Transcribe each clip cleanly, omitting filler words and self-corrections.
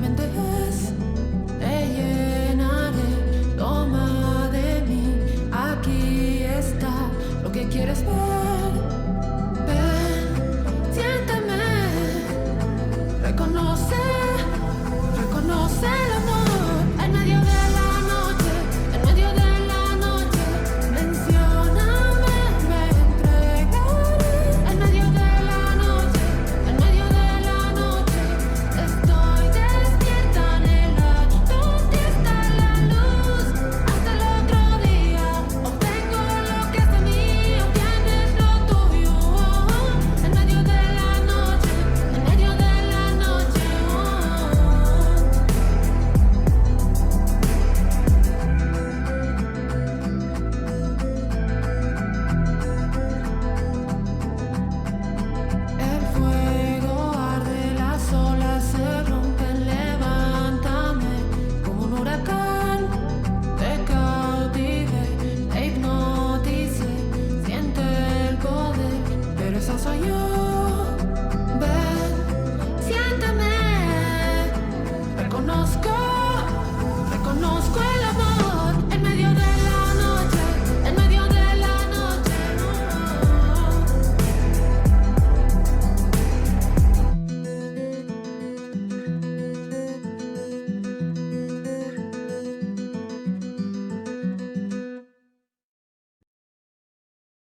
simplemente es. Te llenaré, toma de mí. Aquí está lo que quieres ver. Ven, siénteme. Reconoce el amor en medio de la noche, en medio de la noche. Mencióname, me entregaré en medio de la noche, en medio de la noche. Estoy despierta, nena. ¿Dónde está la luz? Hasta el otro día obtengo lo que es de mí, obtienes lo tuyo. En medio de la noche, en medio de la noche. El fuego arde, las olas se rompen, levántame como un huracán. Te cautivé, te hipnoticé, siente el poder, pero esa soy yo. Ven, siéntame, reconozco el amor en medio de la noche, en medio de la noche.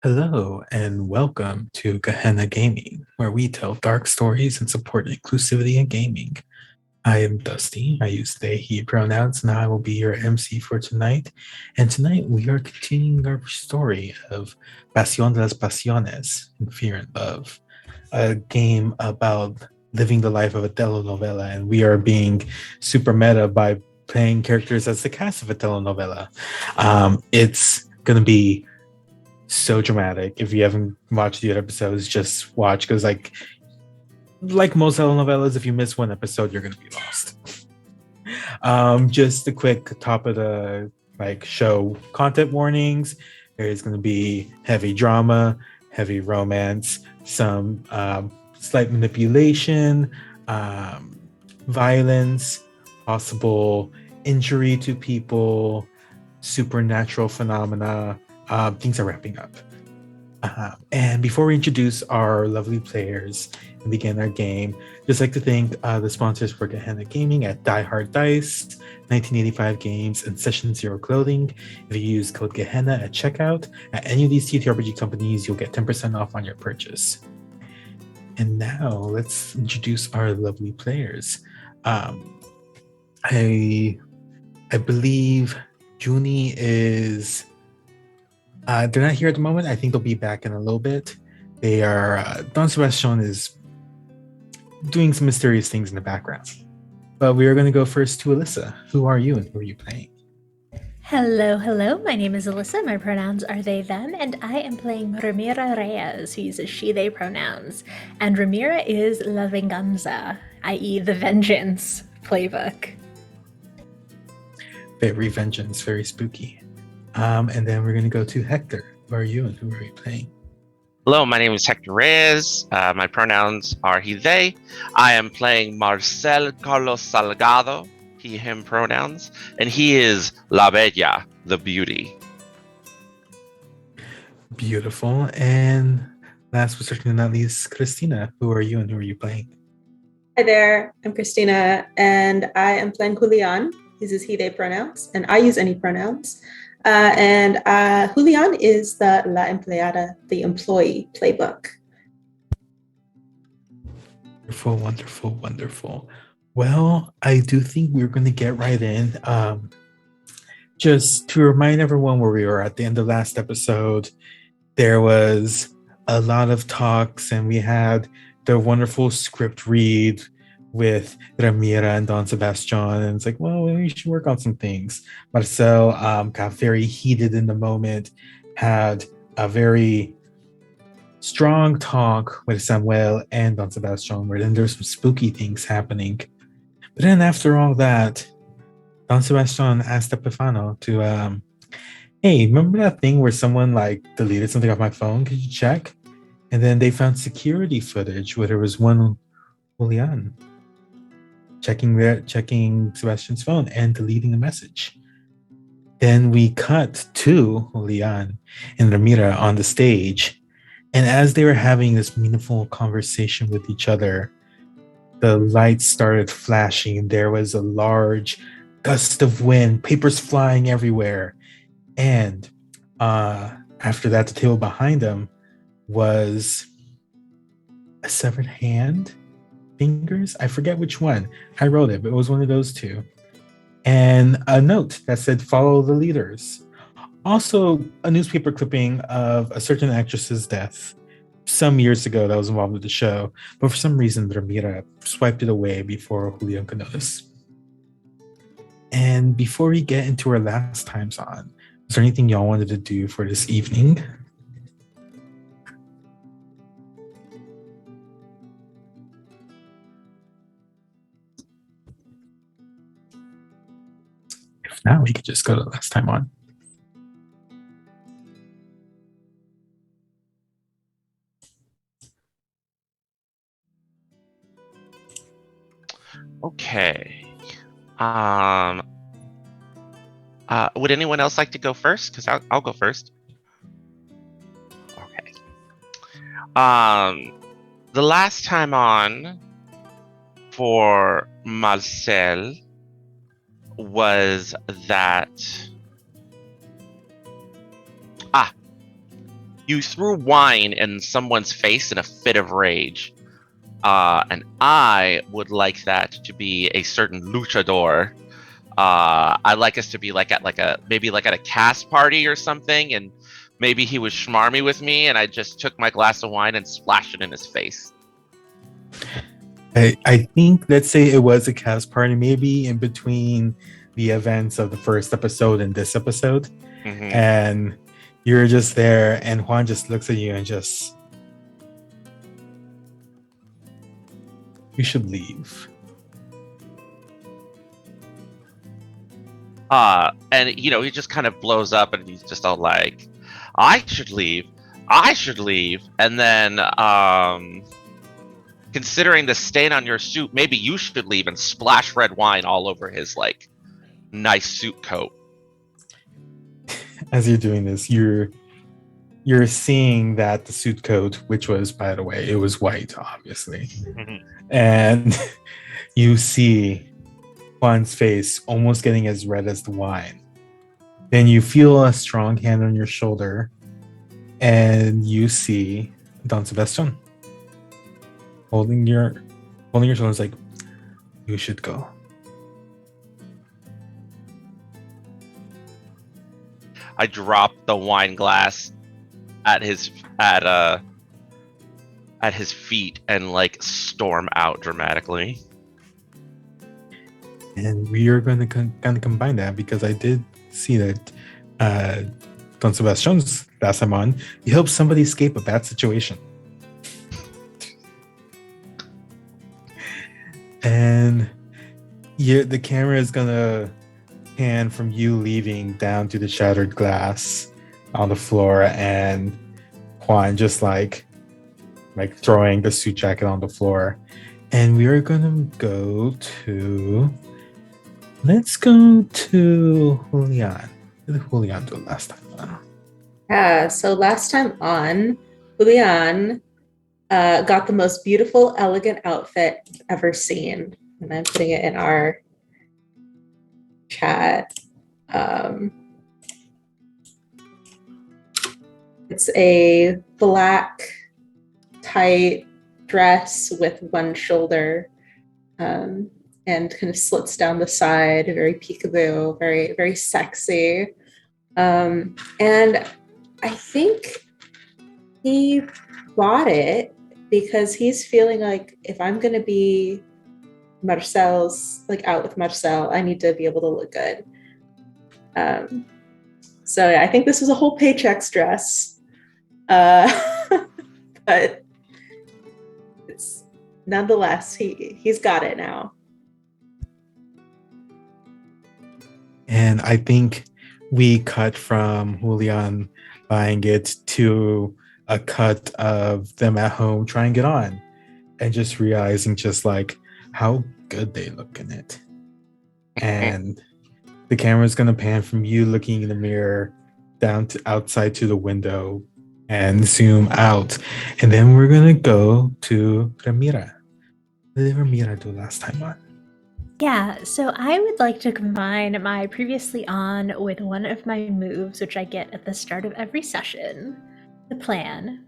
Hello and welcome to Gehenna Gaming, where we tell dark stories and support inclusivity in gaming. I am Dusty. I use they, he pronouns, and I will be your MC for tonight. And tonight we are continuing our story of Pasión de las Pasiones, in Fear and Love, a game about living the life of a telenovela, and we are being super meta by playing characters as the cast of a telenovela. It's going to be so dramatic. If you haven't watched the other episodes, just watch, because like most telenovelas, if you miss one episode, you're gonna be lost. Just a quick top of the show content warnings. There is going to be heavy drama, heavy romance, some slight manipulation, violence, possible injury to people, supernatural phenomena. Things are wrapping up. And before we introduce our lovely players and begin our game, just like to thank the sponsors for Gehenna Gaming at Die Hard Dice, 1985 Games, and Session Zero Clothing. If you use code Gehenna at checkout at any of these TTRPG companies, you'll get 10% off on your purchase. And now let's introduce our lovely players. I believe Juni is... they're not here at the moment. I think they'll be back in a little bit. They are... Don Sebastian is doing some mysterious things in the background. But we are going to go first to Alyssa. Who are you and who are you playing? Hello. My name is Alyssa. My pronouns are they, them, and I am playing Ramira Reyes, who uses she, they pronouns. And Ramira is La Venganza, i.e. the Vengeance playbook. Very vengeance, very spooky. And then we're going to go to Hector. Who are you and who are you playing? Hello, my name is Hector Reyes. My pronouns are he, they. I am playing Marcel Carlos Salgado, he, him pronouns. And he is La Bella, the beauty. Beautiful. And last but certainly not least, Kristina. Who are you and who are you playing? Hi there, I'm Kristina, and I am playing Julian. He uses he, they pronouns, and I use any pronouns. And Julian is the La Empleada, the employee playbook. Wonderful. Well, I do think we're going to get right in. Just to remind everyone where we were at the end of last episode, there was a lot of talks, and we had the wonderful script read with Ramira and Don Sebastian, and it's like, well, we should work on some things. Marcel got very heated in the moment, had a very strong talk with Samuel and Don Sebastian, where then there's some spooky things happening. But then after all that, Don Sebastian asked Epifano to, hey, remember that thing where someone deleted something off my phone? Could you check? And then they found security footage where there was one Julian. checking Sebastian's phone and deleting the message. Then we cut to Julian and Ramira on the stage, and as they were having this meaningful conversation with each other, the lights started flashing, and there was a large gust of wind, papers flying everywhere. And after that, the table behind them was a severed hand, fingers. I forget which one. I wrote it, but it was one of those two. And a note that said, "Follow the leaders." Also, a newspaper clipping of a certain actress's death some years ago that was involved with the show. But for some reason, Ramira swiped it away before Julian could notice. And before we get into our last times on, is there anything y'all wanted to do for this evening? If not, we could just go to the last time on. Okay. Would anyone else like to go first? Because I'll go first. Okay. The last time on for Marcel was that you threw wine in someone's face in a fit of rage. And I would like that to be a certain luchador. I'd like us to be maybe at a cast party or something, and maybe he was schmarmy with me, and I just took my glass of wine and splashed it in his face. I think, let's say it was a cast party, maybe in between the events of the first episode and this episode. Mm-hmm. And you're just there, and Juan just looks at you and just, "You should leave." And he just kind of blows up, and he's just all like, I should leave. And then, considering the stain on your suit, maybe you should leave, and splash red wine all over his, nice suit coat. As you're doing this, you're seeing that the suit coat, which was, by the way, it was white, obviously. Mm-hmm. And you see Juan's face almost getting as red as the wine. Then you feel a strong hand on your shoulder, and you see Don Sebastian holding your shoulders, like, "You should go." I dropped the wine glass at his feet and storm out dramatically. And we are going to kind of combine that, because I did see that Don Sebastian's last time on, he helped somebody escape a bad situation. And the camera is going to pan from you leaving down to the shattered glass on the floor, and Juan just throwing the suit jacket on the floor. And we are going to let's go to Julian. What did Julian do last time? So last time on, Julian got the most beautiful, elegant outfit ever seen. And I'm putting it in our chat. It's a black, tight dress with one shoulder, and kind of slits down the side, very peekaboo, very, very sexy. And I think he bought it because he's feeling like, if I'm going to be Marcel's, out with Marcel, I need to be able to look good. So yeah, I think this was a whole paycheck's dress. But it's nonetheless, he's got it now. And I think we cut from Julian buying it to a cut of them at home trying it on, and just realizing how good day look in it. And the camera's gonna pan from you looking in the mirror down to outside to the window and zoom out. And then we're gonna go to Ramira. What did Ramira do last time on? Yeah, so I would like to combine my previously on with one of my moves, which I get at the start of every session, the plan.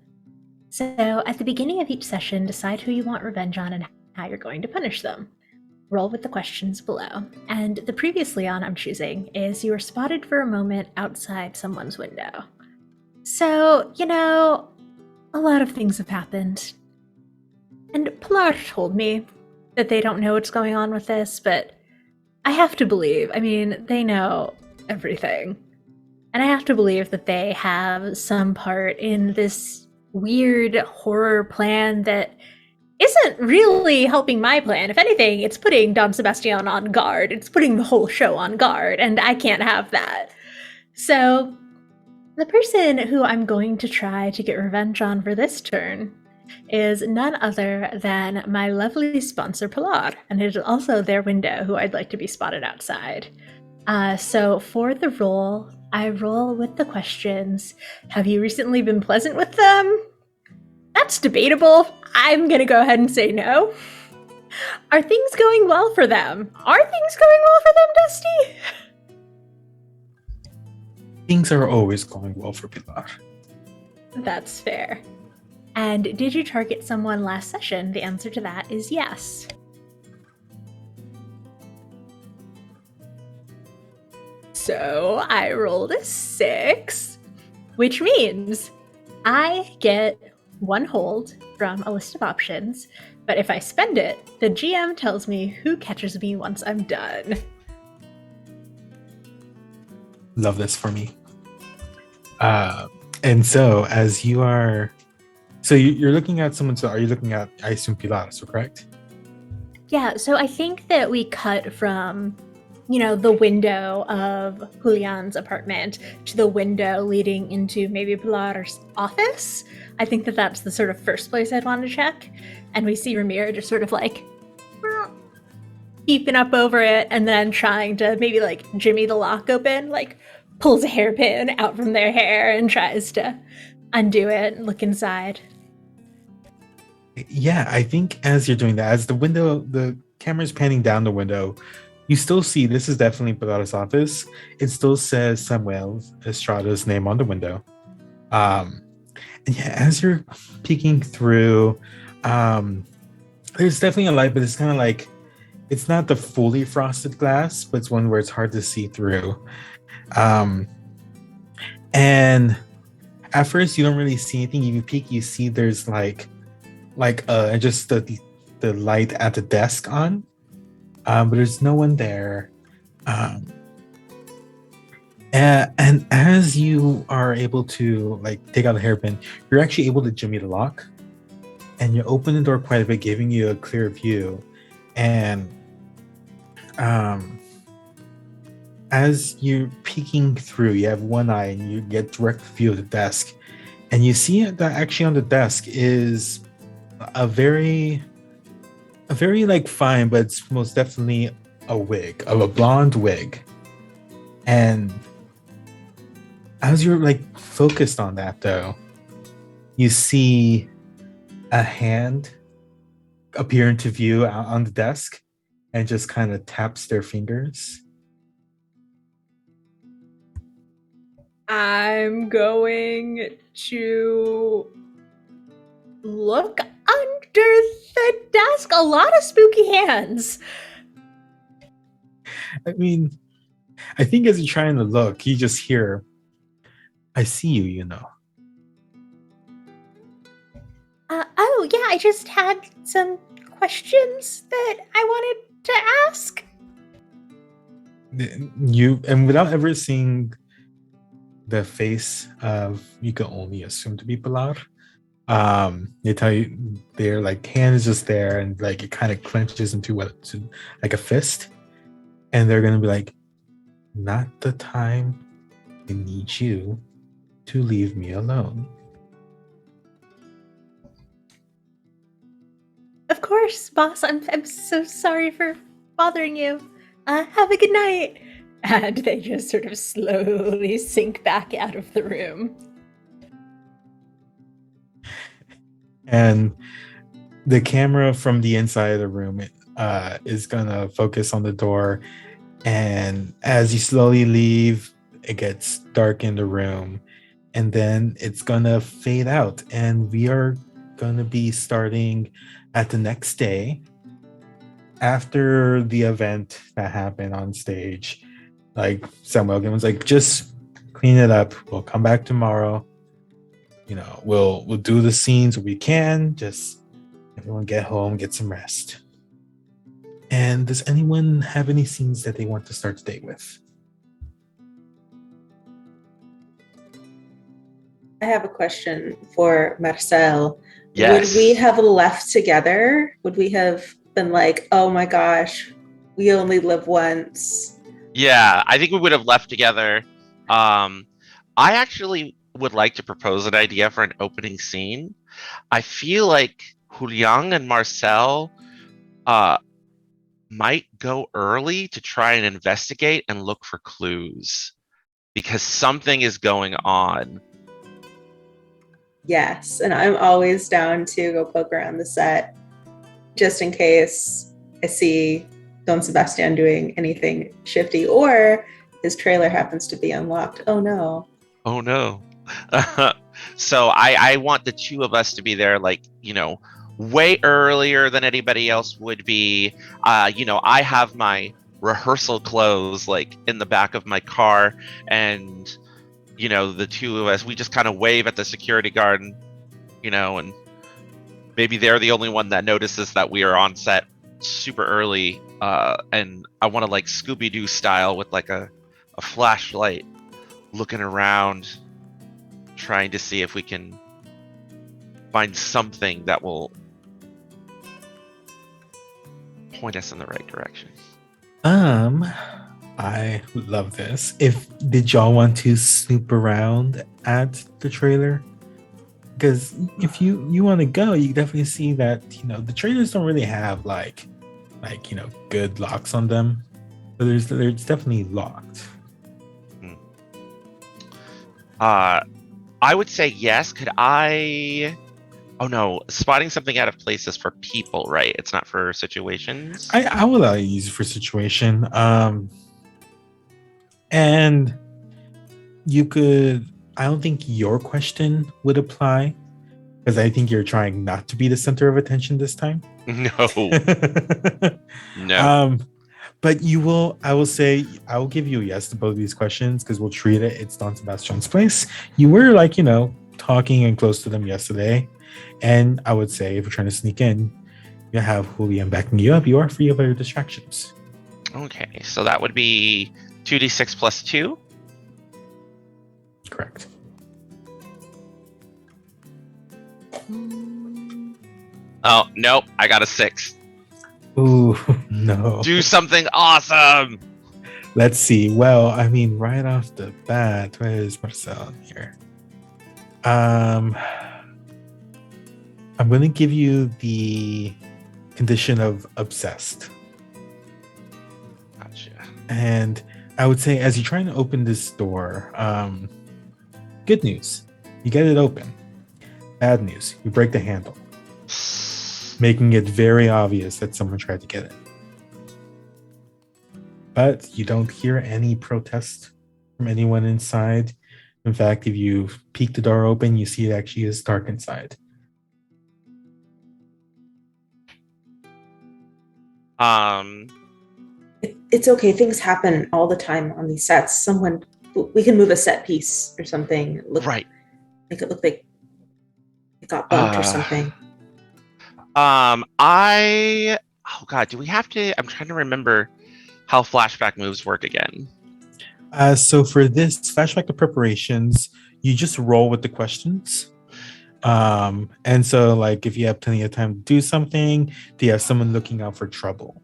So at the beginning of each session, decide who you want revenge on and how you're going to punish them. Roll with the questions below. And the previously on I'm choosing is you are spotted for a moment outside someone's window. So, a lot of things have happened. And Pilar told me that they don't know what's going on with this, but I have to believe, they know everything. And I have to believe that they have some part in this weird horror plan that isn't really helping my plan. If anything, it's putting Don Sebastian on guard. It's putting the whole show on guard, and I can't have that. So, the person who I'm going to try to get revenge on for this turn is none other than my lovely sponsor, Pilar, and it is also their window who I'd like to be spotted outside. So for the roll, I roll with the questions. Have you recently been pleasant with them? That's debatable. I'm gonna go ahead and say no. Are things going well for them? Are things going well for them, Dusty? Things are always going well for Pilar. That's fair. And did you target someone last session? The answer to that is yes. So I rolled a 6, which means I get 1 hold from a list of options, but if I spend it, the GM tells me who catches me once I'm done. Love this for me. And so as you are... So you're looking at someone, so are you looking at, I assume, Pilar, so correct? Yeah, so I think that we cut from, the window of Julian's apartment to the window leading into maybe Pilar's office. I think that that's the sort of first place I'd want to check. And we see Ramira just sort of peeping up over it and then trying to maybe jimmy the lock open, pulls a hairpin out from their hair and tries to undo it and look inside. Yeah, I think as you're doing that, as the camera's panning down the window, you still see this is definitely Pilar's office. It still says Samuel Estrada's name on the window. And yeah, as you're peeking through, there's definitely a light, but it's kind of it's not the fully frosted glass, but it's one where it's hard to see through. And at first you don't really see anything. If you peek, you see there's just the light at the desk on, but there's no one there. And as you are able to take out a hairpin, you're actually able to jimmy the lock, and you open the door quite a bit, giving you a clear view. And as you're peeking through, you have one eye and you get direct view of the desk, and you see that actually on the desk is a very fine, but it's most definitely a blonde wig. And as you're focused on that, though, you see a hand appear into view on the desk and just kind of taps their fingers. I'm going to look under the desk. A lot of spooky hands. I think as you're trying to look, you just hear, "I see you, Oh, yeah, I just had some questions that I wanted to ask. And without ever seeing the face of, you can only assume to be Pilar, they tell you their hand is just there, and it kind of clenches into a fist, and they're gonna be "Not the time. I need you to leave me alone." Of course, boss. I'm so sorry for bothering you. Have a good night. And they just sort of slowly sink back out of the room. And the camera from the inside of the room is gonna focus on the door, and as you slowly leave, it gets dark in the room, and then it's gonna fade out, and we are gonna be starting at the next day after the event that happened on stage. Like Samuel was like, just clean it up. We'll come back tomorrow. You know, we'll do the scenes we can. Just everyone get home, get some rest. And does anyone have any scenes that they want to start the day with? I have a question for Marcel. Yes. Would we have left together? Would we have been like, oh my gosh, we only live once? Yeah, I think we would have left together. I actually would like to propose an idea for an opening scene. I feel like Julian and Marcel might go early to try and investigate and look for clues because something is going on. Yes, and I'm always down to go poke around the set just in case I see Don Sebastian doing anything shifty or his trailer happens to be unlocked. Oh no. Oh no. So I want the two of us to be there, like, you know, way earlier than anybody else would be. You know, I have my rehearsal clothes like in the back of my car, and you know, the two of us, we just kind of wave at the security guard, you know, and maybe they're the only one that notices that we are on set super early. And I want to like Scooby-Doo style with like a flashlight looking around, trying to see if we can find something that will point us in the right direction. I love this. Did y'all want to snoop around at the trailer? Because if you want to go, you definitely see that, you know, the trailers don't really have like you know, good locks on them. So there's definitely locked. I would say yes. Could I? Oh no, spotting something out of place is for people, right? It's not for situations. I will allow you to use it for situation. And you could. I don't think your question would apply because I think you're trying not to be the center of attention this time. No. No. But you will. I will say. I will give you a yes to both of these questions because we'll treat it. It's Don Sebastian's place. You were like, you know, talking and close to them yesterday, and I would say if you're trying to sneak in, you have Julian backing you up. You are free of other distractions. Okay, so that would be 2d6 plus 2. Correct. Oh nope, I got a 6. Ooh, no. Do something awesome. Let's see. Well, I mean, right off the bat, where is Marcel here? I'm going to give you the condition of obsessed. Gotcha. And I would say, as you're trying to open this door, good news, you get it open. Bad news, you break the handle, making it very obvious that someone tried to get it. But you don't hear any protest from anyone inside. In fact, if you peek the door open, you see it actually is dark inside. It's okay. Things happen all the time on these sets. We can move a set piece or something. Right. Make it look like it got bumped or something. Oh god, do we have to? I'm trying to remember how flashback moves work again. So for this flashback to preparations, you just roll with the questions. And so like if you have plenty of time to do something, do you have someone looking out for trouble?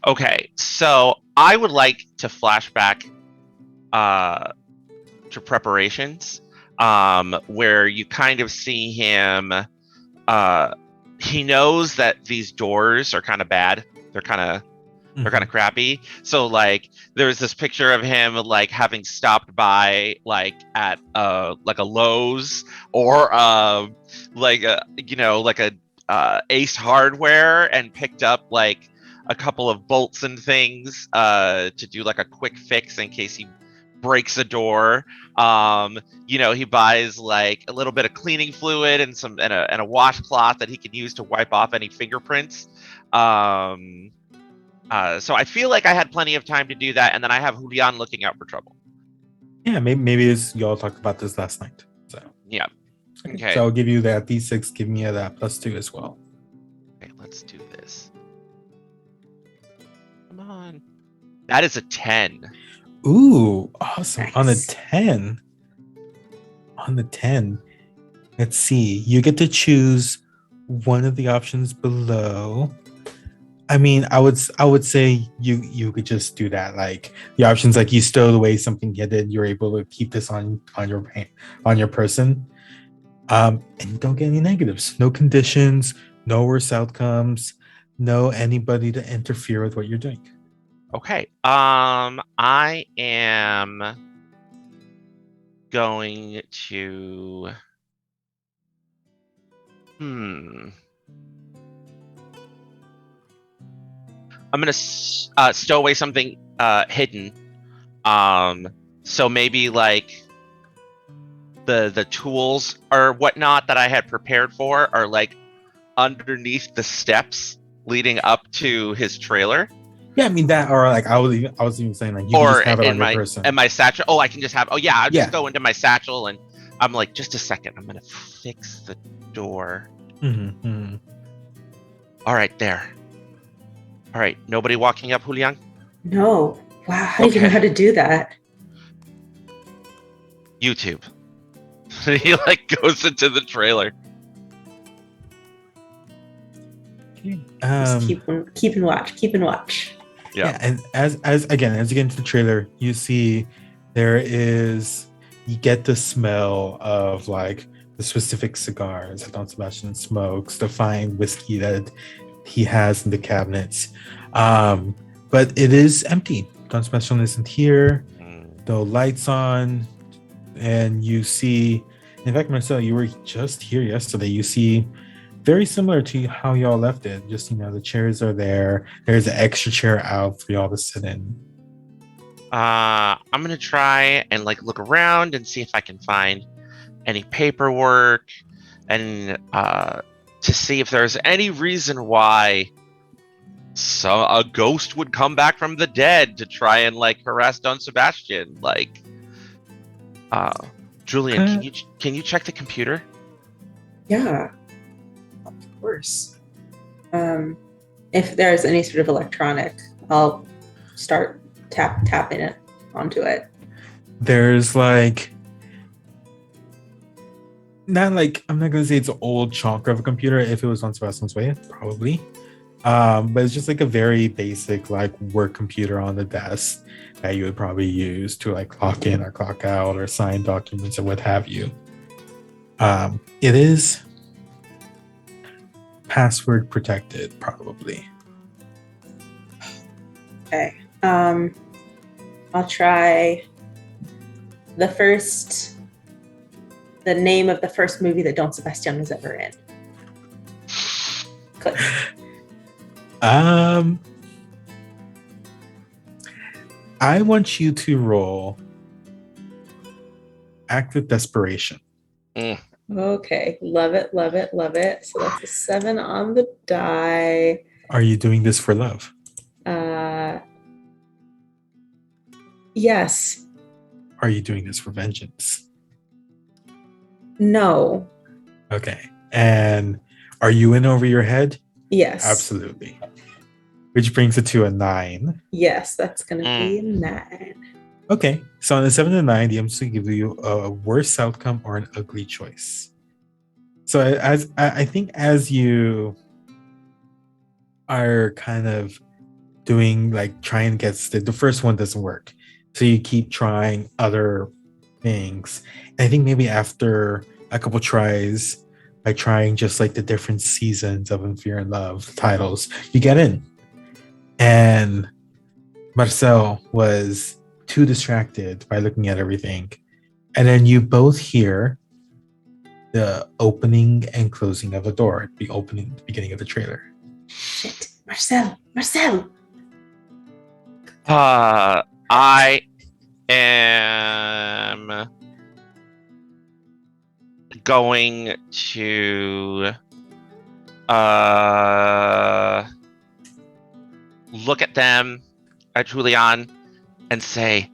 Okay, so I would like to flashback to preparations, where you kind of see him. he knows that these doors are kind of bad. They're kind of crappy. So like there's this picture of him like having stopped by like at like a Lowe's or like a Ace Hardware and picked up like a couple of bolts and things to do like a quick fix in case he breaks a door. He buys like a little bit of cleaning fluid and a washcloth that he can use to wipe off any fingerprints. So I feel like I had plenty of time to do that, and then I have Julian looking out for trouble. Yeah, maybe y'all talked about this last night. So yeah. Okay. So I'll give you that D6. Give me that +2 as well. Okay, let's do this. Come on. That is a 10. Ooh, awesome. Nice. On the 10. Let's see. You get to choose one of the options below. I mean, I would say you could just do that. Like the options, like you stowed away something hidden, you're able to keep this on your person, and don't get any negatives, no conditions, no worse outcomes, no anybody to interfere with what you're doing. Okay. I am going to. I'm gonna stow away something hidden. So maybe like the tools or whatnot that I had prepared for are like underneath the steps leading up to his trailer. Yeah, I mean that, or like I was even saying like you Or can just have it in on your person. my satchel. Oh, I can just have. Oh yeah, I'll just Yeah. go into my satchel and I'm like, just a second. I'm gonna fix the door. All right, there. All right, nobody walking up, Julian? No. Wow, how do you know Okay. how to do that? YouTube. He like goes into the trailer. Just keep and watch. Yeah, and as you get into the trailer, you see you get the smell of like the specific cigars that Don Sebastian smokes, the fine whiskey that he has in the cabinets. But it is empty. Don Sebastian isn't here. No lights on. And you see, in fact, Marcel, you were just here yesterday. You see very similar to how y'all left it. Just, the chairs are there. There's an extra chair out for y'all to sit in. I'm gonna try and like look around and see if I can find any paperwork and to see if there's any reason why a ghost would come back from the dead to try and like harass Don Sebastian. Like, Julian, can you check the computer? Yeah, of course. If there's any sort of electronic, I'll start tapping it onto it. There's like, not like, I'm not gonna say it's an old chunk of a computer. If it was on Sebastian's way, probably. But it's just like a very basic like work computer on the desk that you would probably use to like clock in or clock out or sign documents or what have you. It is password protected, probably. Okay. I'll try the name of the first movie that Don Sebastian was ever in. Click. I want you to roll active desperation. Okay. Love it. So that's a 7 on the die. Are you doing this for love? Yes. Are you doing this for vengeance? No. Okay. And are you in over your head? Yes. Absolutely. Which brings it to a 9. Yes, that's going to be a 9. Okay. So on a 7 and 9, the M's going to give you a worse outcome or an ugly choice. So I think as you are kind of doing like trying to get the first one doesn't work. So you keep trying other things. And I think maybe after a couple tries, by trying just like the different seasons of In Fear and Love titles. You get in. And Marcel was too distracted by looking at everything. And then you both hear the opening and closing of a door, the beginning of the trailer. Shit. Marcel. I am going to look at them, at Julian, and say,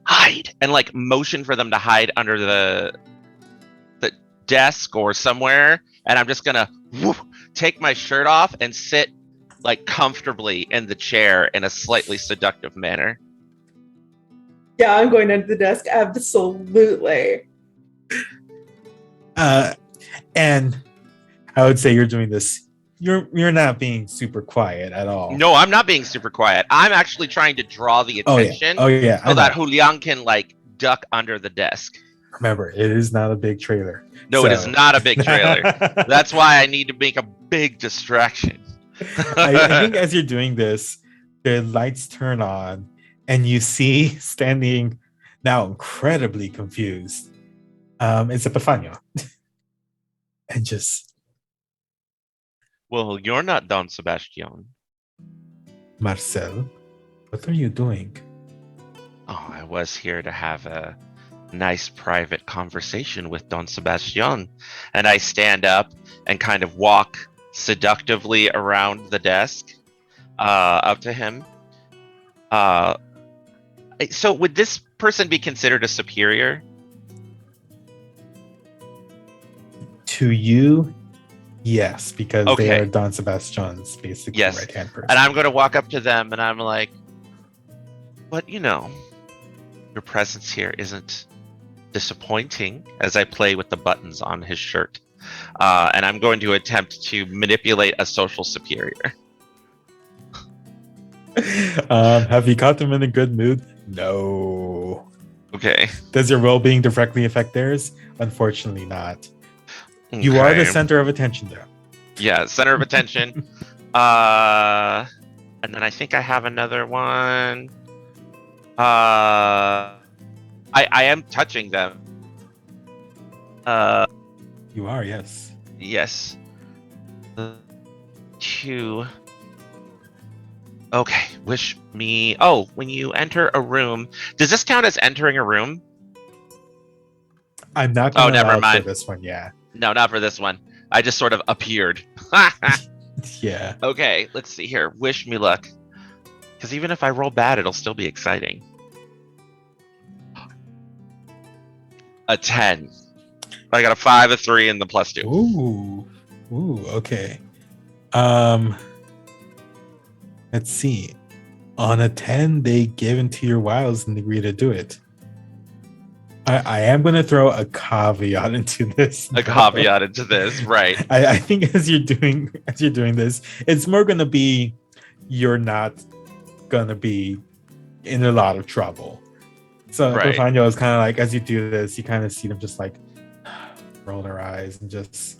hide, and like motion for them to hide under the desk or somewhere, and I'm just gonna take my shirt off and sit like comfortably in the chair in a slightly seductive manner. Yeah, I'm going under the desk. Absolutely. And I would say you're doing this. You're not being super quiet at all. No, I'm not being super quiet. I'm actually trying to draw the attention so that Julian can like duck under the desk. Remember, it is not a big trailer. No, it is not a big trailer. That's why I need to make a big distraction. I think as you're doing this, the lights turn on and you see standing now incredibly confused. It's Epifanio. And just... Well, you're not Don Sebastian. Marcel, what are you doing? Oh, I was here to have a nice private conversation with Don Sebastian. And I stand up and kind of walk seductively around the desk up to him. So would this person be considered a superior? To you, yes, because Okay. they are Don Sebastian's basically Yes. right-hand person. And I'm going to walk up to them and I'm like, but you know, your presence here isn't disappointing, as I play with the buttons on his shirt. And I'm going to attempt to manipulate a social superior. Have you caught them in a good mood? No. Okay. Does your well-being directly affect theirs? Unfortunately not. You are the Okay. center of attention there. Yeah, center of attention. And then I think I have another one. I am touching them. You are, yes. Yes. Two. Okay, wish me. Oh, when you enter a room, does this count as entering a room? I'm not Oh, going to never allow mind. for this one, yeah. No, not for this one. I just sort of appeared. Yeah. Okay, let's see here. Wish me luck. Because even if I roll bad, it'll still be exciting. A 10. I got a 5, a 3, and the +2. Ooh, okay. Let's see. On a 10, they give into your wiles and agree to do it. I am going to throw a caveat into this. A caveat into this, right? I think as you're doing this, it's more going to be you're not going to be in a lot of trouble. So Right. Epifanio is kind of like, as you do this, you kind of see them just like roll their eyes and just,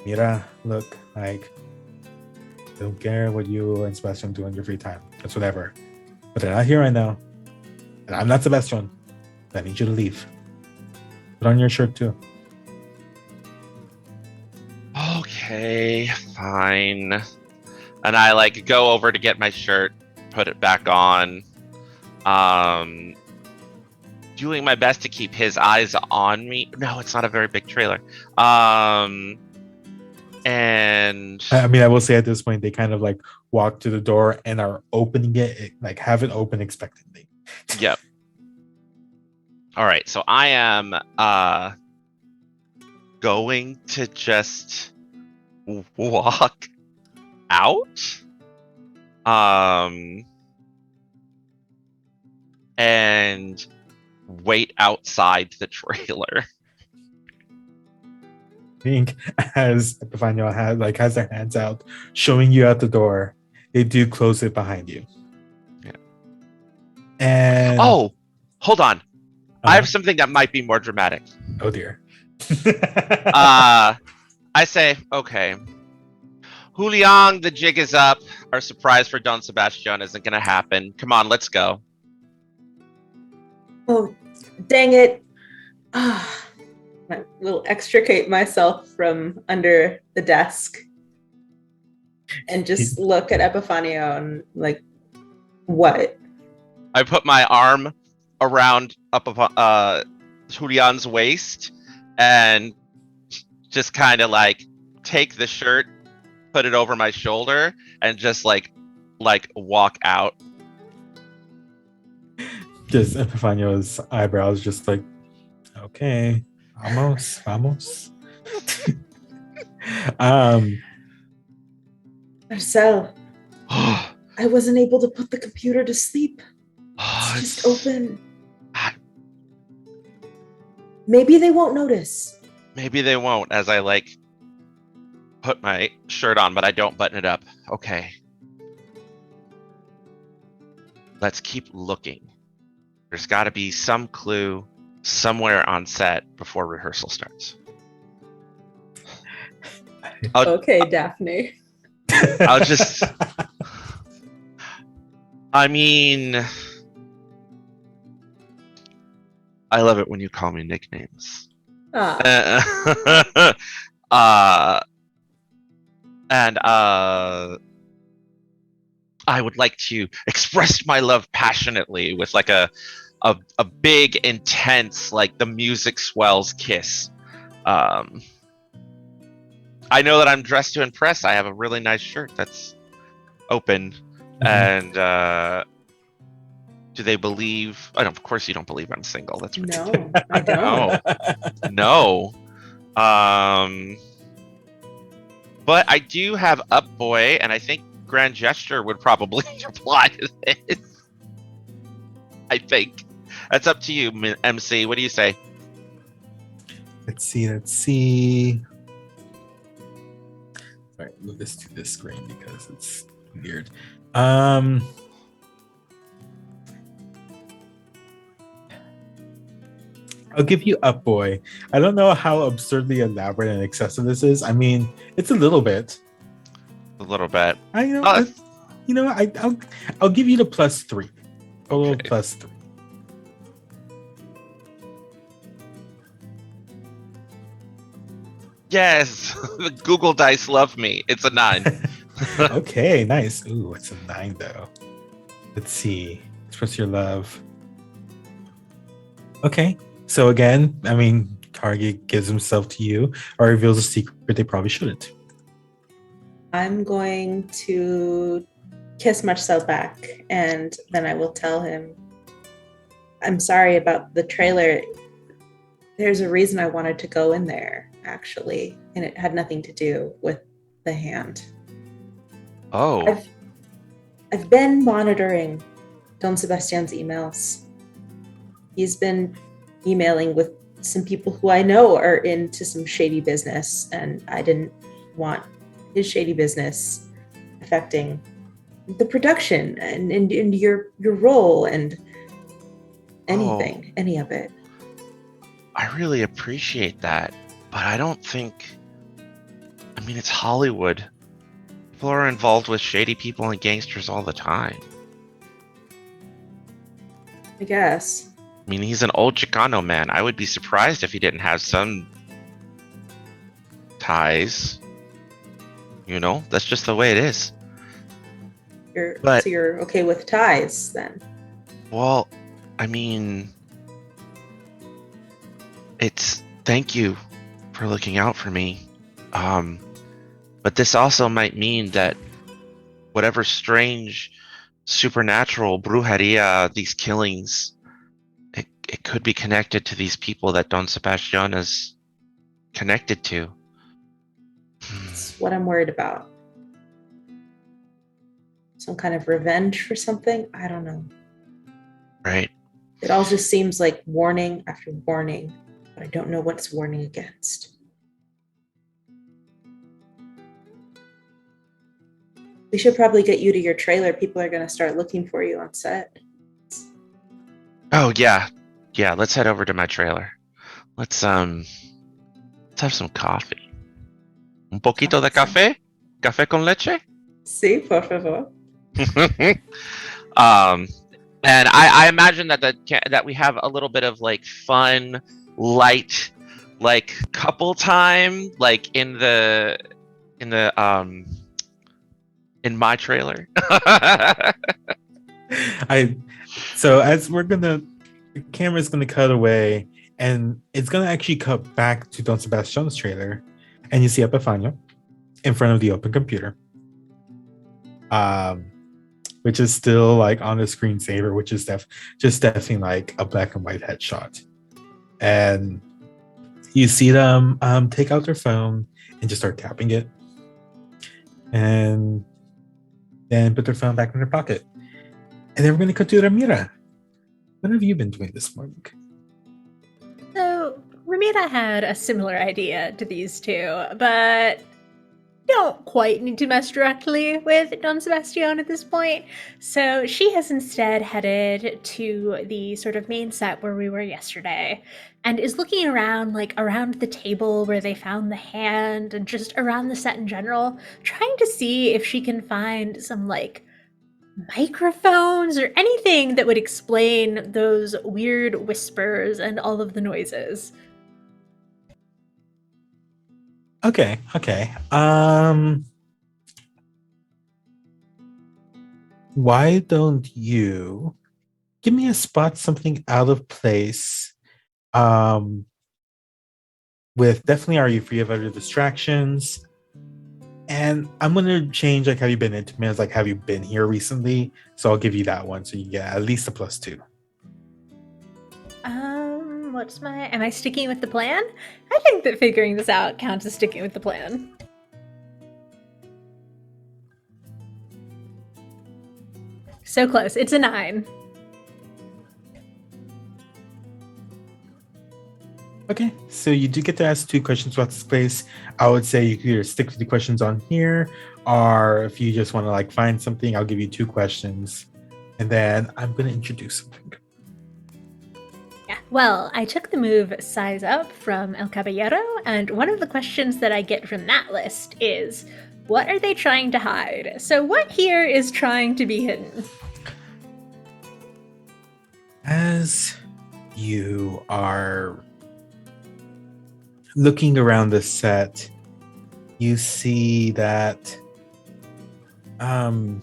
Mira, look, like, I don't care what you and Sebastian do in your free time. It's whatever. But they're not here right now. And I'm not Sebastian. I need you to leave. Put on your shirt too. Okay, fine. And I like go over to get my shirt, put it back on. Doing my best to keep his eyes on me. No, it's not a very big trailer. And I mean, I will say at this point, they kind of like walk to the door and are opening it, like have it open expectantly. Yep. All right, so I am going to just walk out. And wait outside the trailer. I think as Epifanio has their hands out, showing you out the door, they do close it behind you. Yeah. And Oh, hold on. I Uh-huh. have something that might be more dramatic. Oh dear. I say, okay. Julian, the jig is up. Our surprise for Don Sebastian isn't going to happen. Come on, let's go. Oh, dang it. I will extricate myself from under the desk and just look at Epifanio and like, what? I put my arm around Julian's waist and just kind of like take the shirt, put it over my shoulder, and just like walk out. Just Epifanio's eyebrows just like, okay, vamos. Marcel, I wasn't able to put the computer to sleep. It's just open. Maybe they won't notice. Maybe they won't, as I like put my shirt on, but I don't button it up. Okay. Let's keep looking. There's got to be some clue somewhere on set before rehearsal starts. Okay, Daphne. I'll just... I mean... I love it when you call me nicknames. Ah. I would like to express my love passionately with like a big, intense, like the music swells kiss. I know that I'm dressed to impress. I have a really nice shirt that's open, and do they believe? Oh, no, of course you don't believe I'm single. That's No, I don't. No. But I do have Up Boy, and I think Grand Gesture would probably apply to this. I think. That's up to you, MC. What do you say? Let's see. Sorry, move this to this screen because it's weird. I'll give you Up Boy. I don't know how absurdly elaborate and excessive this is. I mean, it's a little bit. A little bit. I'll give you the +3. A little +3. Yes, the Google Dice love me. It's a 9. Okay, nice. Ooh, it's a 9 though. Let's see. Express your love. Okay. So again, I mean, target gives himself to you or reveals a secret they probably shouldn't. I'm going to kiss Marcel back, and then I will tell him, I'm sorry about the trailer. There's a reason I wanted to go in there, actually, and it had nothing to do with the hand. Oh. I've been monitoring Don Sebastian's emails. He's been emailing with some people who I know are into some shady business, and I didn't want his shady business affecting the production and your role and anything, any of it. I really appreciate that, but I don't think... I mean, it's Hollywood. People are involved with shady people and gangsters all the time. I guess. I mean, he's an old Chicano man. I would be surprised if he didn't have some ties. You know, that's just the way it is. So you're okay with ties then? Well, I mean, thank you for looking out for me. But this also might mean that whatever strange supernatural brujeria, these killings, it could be connected to these people that Don Sebastian is connected to. That's what I'm worried about. Some kind of revenge for something? I don't know. Right. It all just seems like warning after warning, but I don't know what it's warning against. We should probably get you to your trailer. People are going to start looking for you on set. Oh, yeah. Yeah, let's head over to my trailer. Let's Let's have some coffee. Un poquito de café? Café con leche? Sí, por favor. And I imagine that we have a little bit of like fun, light, like couple time, like in my trailer. So as the camera's gonna cut away, and it's gonna actually cut back to Don Sebastian's trailer, and you see Epifanio in front of the open computer, which is still like on the screensaver, which is definitely like a black and white headshot, and you see them take out their phone and just start tapping it, and then put their phone back in their pocket. And then we're going to cut to Ramira. What have you been doing this morning? So, Ramira had a similar idea to these two, but don't quite need to mess directly with Don Sebastian at this point. So she has instead headed to the sort of main set where we were yesterday and is looking around, like around the table where they found the hand and just around the set in general, trying to see if she can find some like microphones or anything that would explain those weird whispers and all of the noises. Okay. Why don't you give me a spot something out of place? With definitely are you free of other distractions? And I'm gonna change like have you been intimate as like have you been here recently? So I'll give you that one so you get at least a +2. Am I sticking with the plan? I think that figuring this out counts as sticking with the plan. So close. It's a 9. Okay, so you do get to ask 2 questions about this place. I would say you could either stick to the questions on here, or if you just want to like find something, I'll give you 2 questions, and then I'm going to introduce something. Yeah, well, I took the move Size Up from El Caballero, and one of the questions that I get from that list is, what are they trying to hide? So what here is trying to be hidden? As you are looking around the set, you see that kind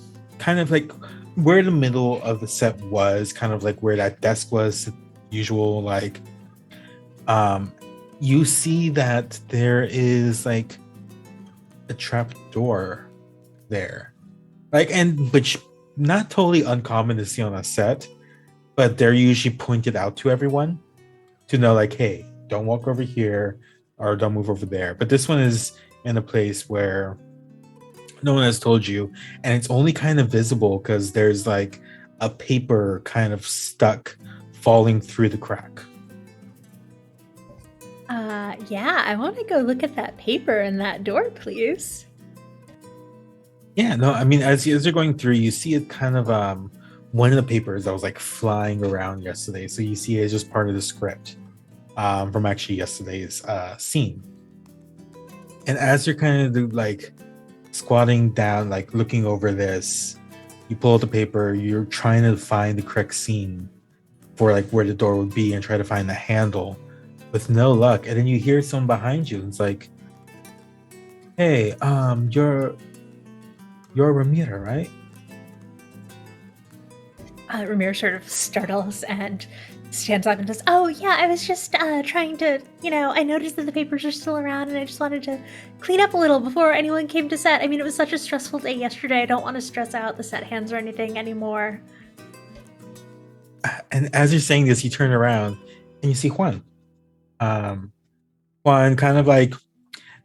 of like where the middle of the set was, kind of like where that desk was, usual like you see that there is like a trap door there, like, and which not totally uncommon to see on a set, but they're usually pointed out to everyone to know like, hey, don't walk over here or don't move over there. But this one is in a place where no one has told you, and it's only kind of visible because there's like a paper kind of stuck falling through the crack. Yeah, I want to go look at that paper in that door, please. Yeah, no, I mean, as you're going through, you see it kind of one of the papers that was like flying around yesterday. So you see it's just part of the script from actually yesterday's scene. And as you're kind of like squatting down, like looking over this, you pull out the paper, you're trying to find the correct scene for like where the door would be and try to find the handle with no luck. And then you hear someone behind you and it's like, hey, you're Ramira, right? Ramira sort of startles and stands up and says, oh yeah, I was just trying to, I noticed that the papers are still around and I just wanted to clean up a little before anyone came to set. I mean, it was such a stressful day yesterday. I don't want to stress out the set hands or anything anymore. And as you're saying this, you turn around and you see Juan. Juan kind of like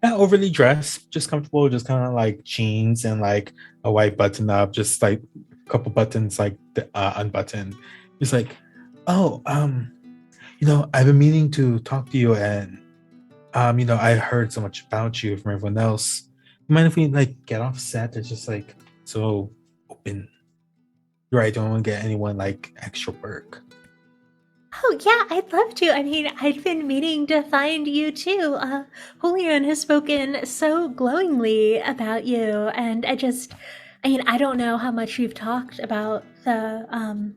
not overly dressed, just comfortable, just kind of like jeans and like a white button up, just like a couple buttons like unbuttoned. He's like, oh, I've been meaning to talk to you, and I heard so much about you from everyone else. You mind if we like get off set? It's just like so open. Right, don't want to get anyone like extra work. Oh, yeah, I'd love to. I mean, I'd been meaning to find you too. Julian has spoken so glowingly about you, and I mean, I don't know how much you've talked about the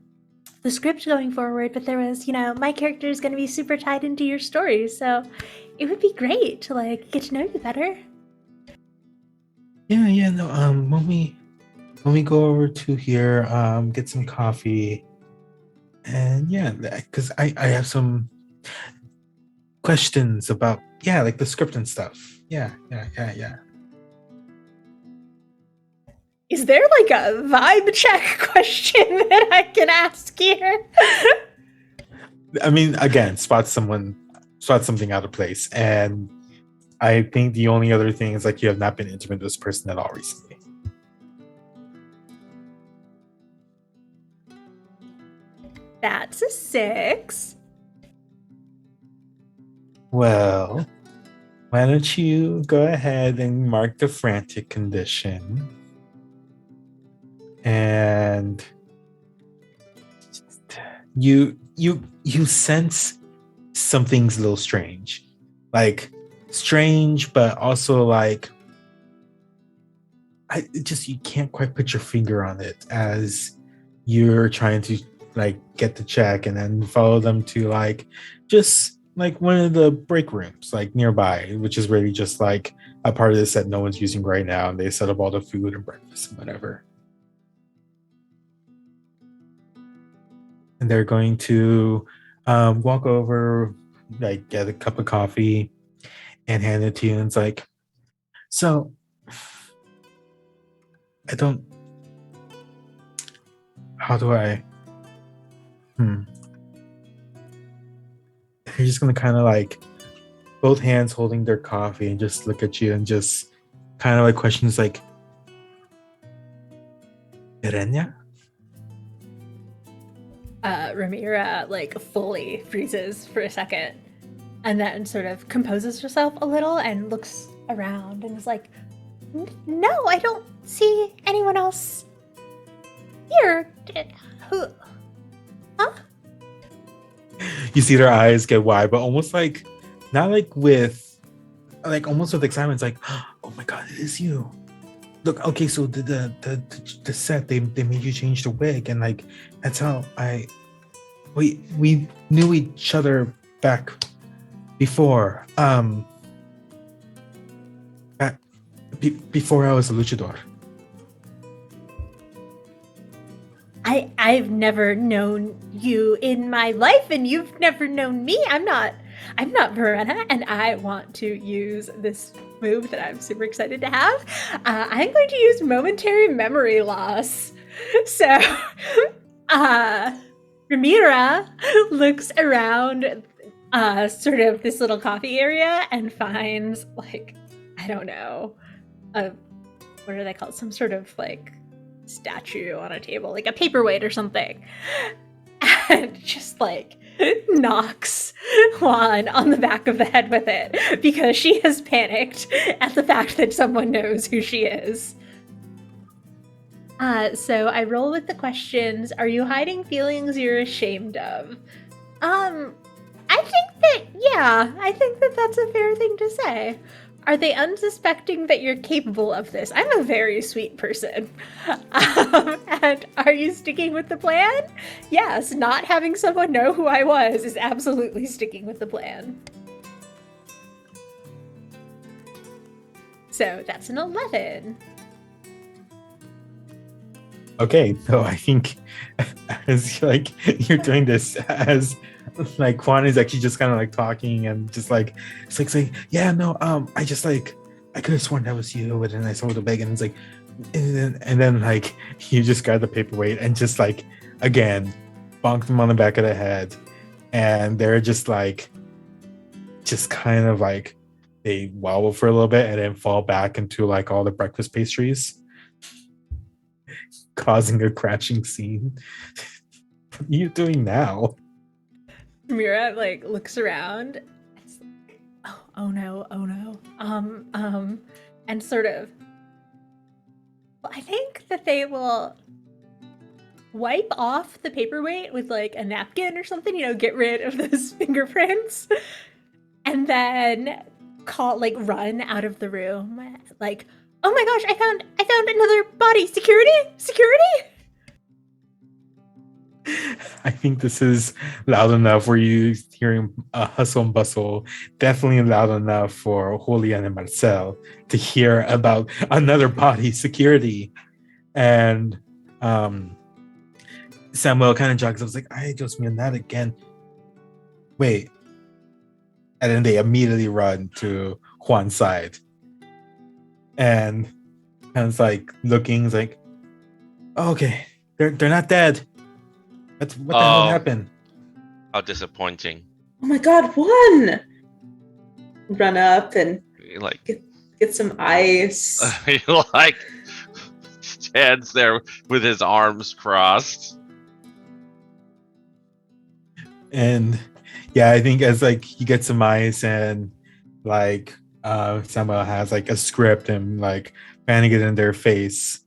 script going forward, but there was, my character is going to be super tied into your story, so it would be great to, like, get to know you better. Yeah, no, when we go over to here, get some coffee, and yeah, because I have some questions about, yeah, like the script and stuff. Yeah. Is there, like, a vibe check question that I can ask here? I mean, again, spot something out of place, and I think the only other thing is like you have not been intimate with this person at all recently. That's a 6. Well, why don't you go ahead and mark the frantic condition, and you sense something's a little strange, but also like you can't quite put your finger on it as you're trying to like get the check and then follow them to like just like one of the break rooms like nearby, which is really just like a part of this that no one's using right now, and they set up all the food and breakfast and whatever. And they're going to walk over, like get a cup of coffee and hand it to you, and it's like, so I don't, how do I They're just gonna kind of like both hands holding their coffee and just look at you and just kind of like questions like, Irenia? Ramira like fully freezes for a second and then sort of composes herself a little and looks around and is like, no, I don't see anyone else here. Who? Huh? You see their eyes get wide, but almost like, not like with, like almost with excitement. It's like, oh my god, it is you. Look, okay, so the set, they made you change the wig, and like that's how we knew each other back before. Before I was a luchador. I've never known you in my life, and you've never known me. I'm not Verena, and I want to use this move that I'm super excited to have. I'm going to use momentary memory loss. So, Ramira looks around sort of this little coffee area and finds, like, I don't know, what are they called? Some sort of like statue on a table, like a paperweight or something, and just like knocks Juan on the back of the head with it because she has panicked at the fact that someone knows who she is. So I roll with the questions. Are you hiding feelings you're ashamed of? I think that that's a fair thing to say. Are they unsuspecting that you're capable of this? I'm a very sweet person. And are you sticking with the plan? Yes, not having someone know who I was is absolutely sticking with the plan. So that's an 11. Okay, so I think as like you're doing this, as like Juan is actually just kind of like talking and just like it's like saying, yeah, no, I just like I could have sworn that was you, but then I saw the bag and it's like, and then like you just got the paperweight and just like again bonked them on the back of the head, and they're just like just kind of like they wobble for a little bit and then fall back into like all the breakfast pastries, causing a crashing scene. What are you doing now? Mira like looks around. It's like, oh no. And sort of. Well, I think that they will. wipe off the paperweight with like a napkin or something, get rid of those fingerprints, and then run out of the room. Like, oh my gosh, I found another body. Security! I think this is loud enough for you hearing a hustle and bustle. Definitely loud enough for Julian and Marcel to hear about another body. Security. And Samuel kind of jogs. I was like, I just mean that again. Wait. And then they immediately run to Juan's side. And it's like looking, it's like, oh, okay, they're not dead. What the hell happened? How disappointing. Oh my god, Juan! Run up and Like get some ice. he like stands there with his arms crossed. And yeah, I think as like he gets some ice and like Samuel has like a script and like fanning it in their face.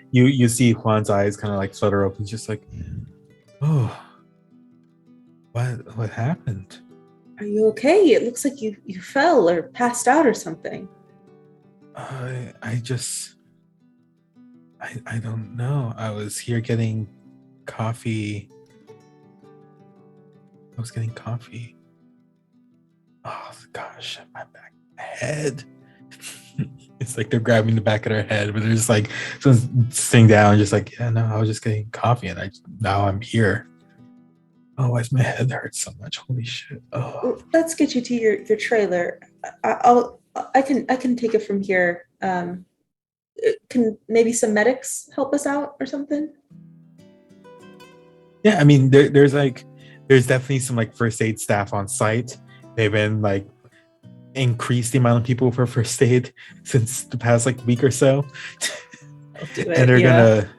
You see Juan's eyes kind of like flutter open, just like, oh, what happened? Are you okay? It looks like you fell or passed out or something. I don't know. I was here getting coffee. Oh gosh, my back, head. It's like they're grabbing the back of their head, but they're just like sitting down, just like, yeah, no, I was just getting coffee, and now I'm here. Oh, why does my head hurt so much? Holy shit! Oh, Well, let's get you to your trailer. I can take it from here. Can maybe some medics help us out or something? yeah. I mean, there's definitely some like first aid staff on site. They've been like increased the amount of people for first aid since the past like week or so. I'll do it, And they're yeah. gonna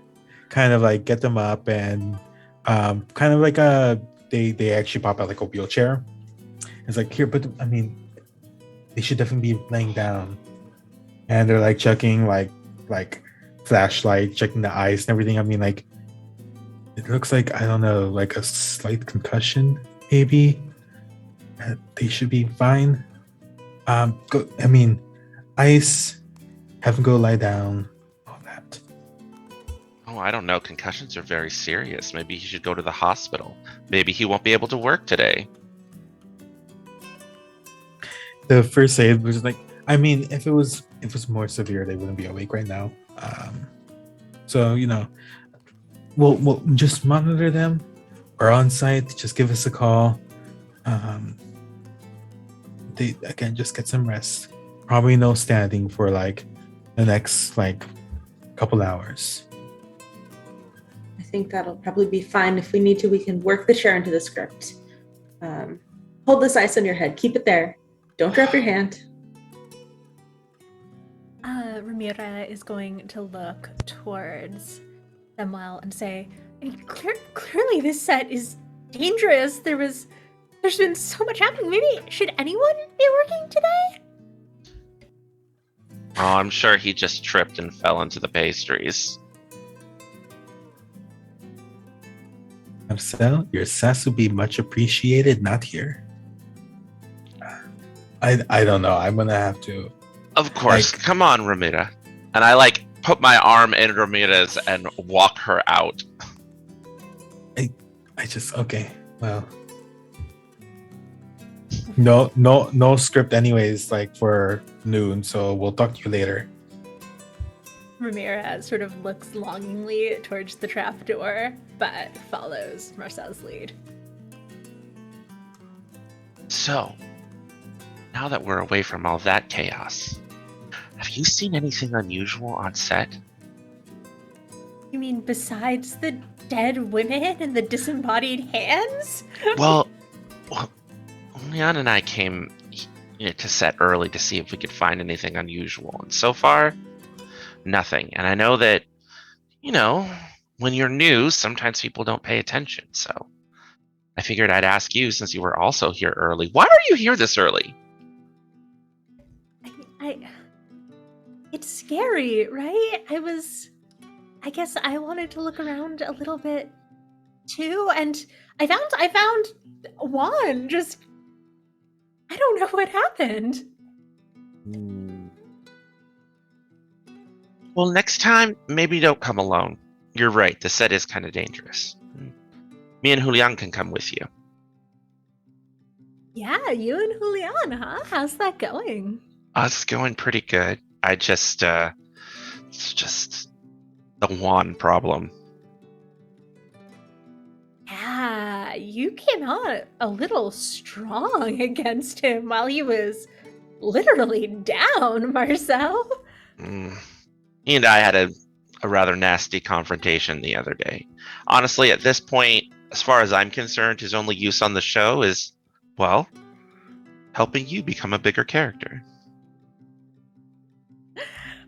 kind of like get them up and kind of like they actually pop out like a wheelchair. It's like, here, but I mean, they should definitely be laying down. And they're like checking like flashlight, checking the eyes and everything. I mean, like, it looks like, I don't know, like a slight concussion maybe. They should be fine. Ice, have them go lie down, all that. Oh, I don't know. Concussions are very serious. Maybe he should go to the hospital. Maybe he won't be able to work today. The first aid was like, I mean, if it was more severe, they wouldn't be awake right now. So we'll just monitor them. We're on site. Just give us a call. They again, just get some rest. Probably no standing for like the next like couple hours. I think that'll probably be fine. If we need to, we can work the chair into the script. Hold this ice on your head. Keep it there. Don't drop your hand. Ramira is going to look towards Samuel and say, I mean, clearly this set is dangerous. There's been so much happening. Maybe should anyone be working today? Oh, I'm sure he just tripped and fell into the pastries. Marcel, your sass would be much appreciated. Not here. I don't know. I'm gonna have to. Of course. Like- Come on, Ramira. And I like put my arm in Ramira's and walk her out. I just okay. Well, no script anyways. Like for noon, so we'll talk to you later. Ramira sort of looks longingly towards the trapdoor, but follows Marcel's lead. So, now that we're away from all that chaos, have you seen anything unusual on set? You mean besides the dead women and the disembodied hands? Well, Julian and I came to set early to see if we could find anything unusual, and so far, nothing. And I know that, when you're new, sometimes people don't pay attention, so I figured I'd ask you since you were also here early. Why are you here this early? It's scary, right? I guess I wanted to look around a little bit too, and I found Juan. Just I don't know what happened. Well, next time, maybe don't come alone. You're right, the set is kind of dangerous. Me and Julian can come with you. Yeah, you and Julian, huh? How's that going? It's going pretty good. It's just the Juan problem. Yeah, you came out a little strong against him while he was literally down, Marcel. He and I had a rather nasty confrontation the other day. Honestly, at this point, as far as I'm concerned, his only use on the show is, well, helping you become a bigger character.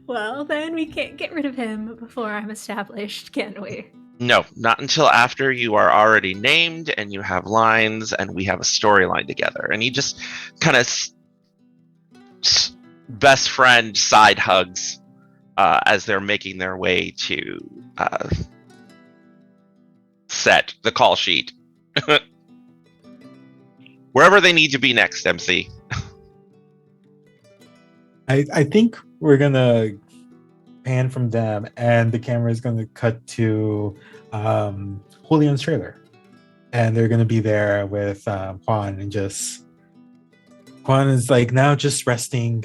Well, then we can't get rid of him before I'm established, can we? No, not until after you are already named and you have lines and we have a storyline together. And he just kind of best friend side hugs as they're making their way to set the call sheet. Wherever they need to be next, MC. I think we're gonna pan from them, and the camera is gonna cut to Julian's trailer, and they're gonna be there with Juan, and just Juan is like now just resting,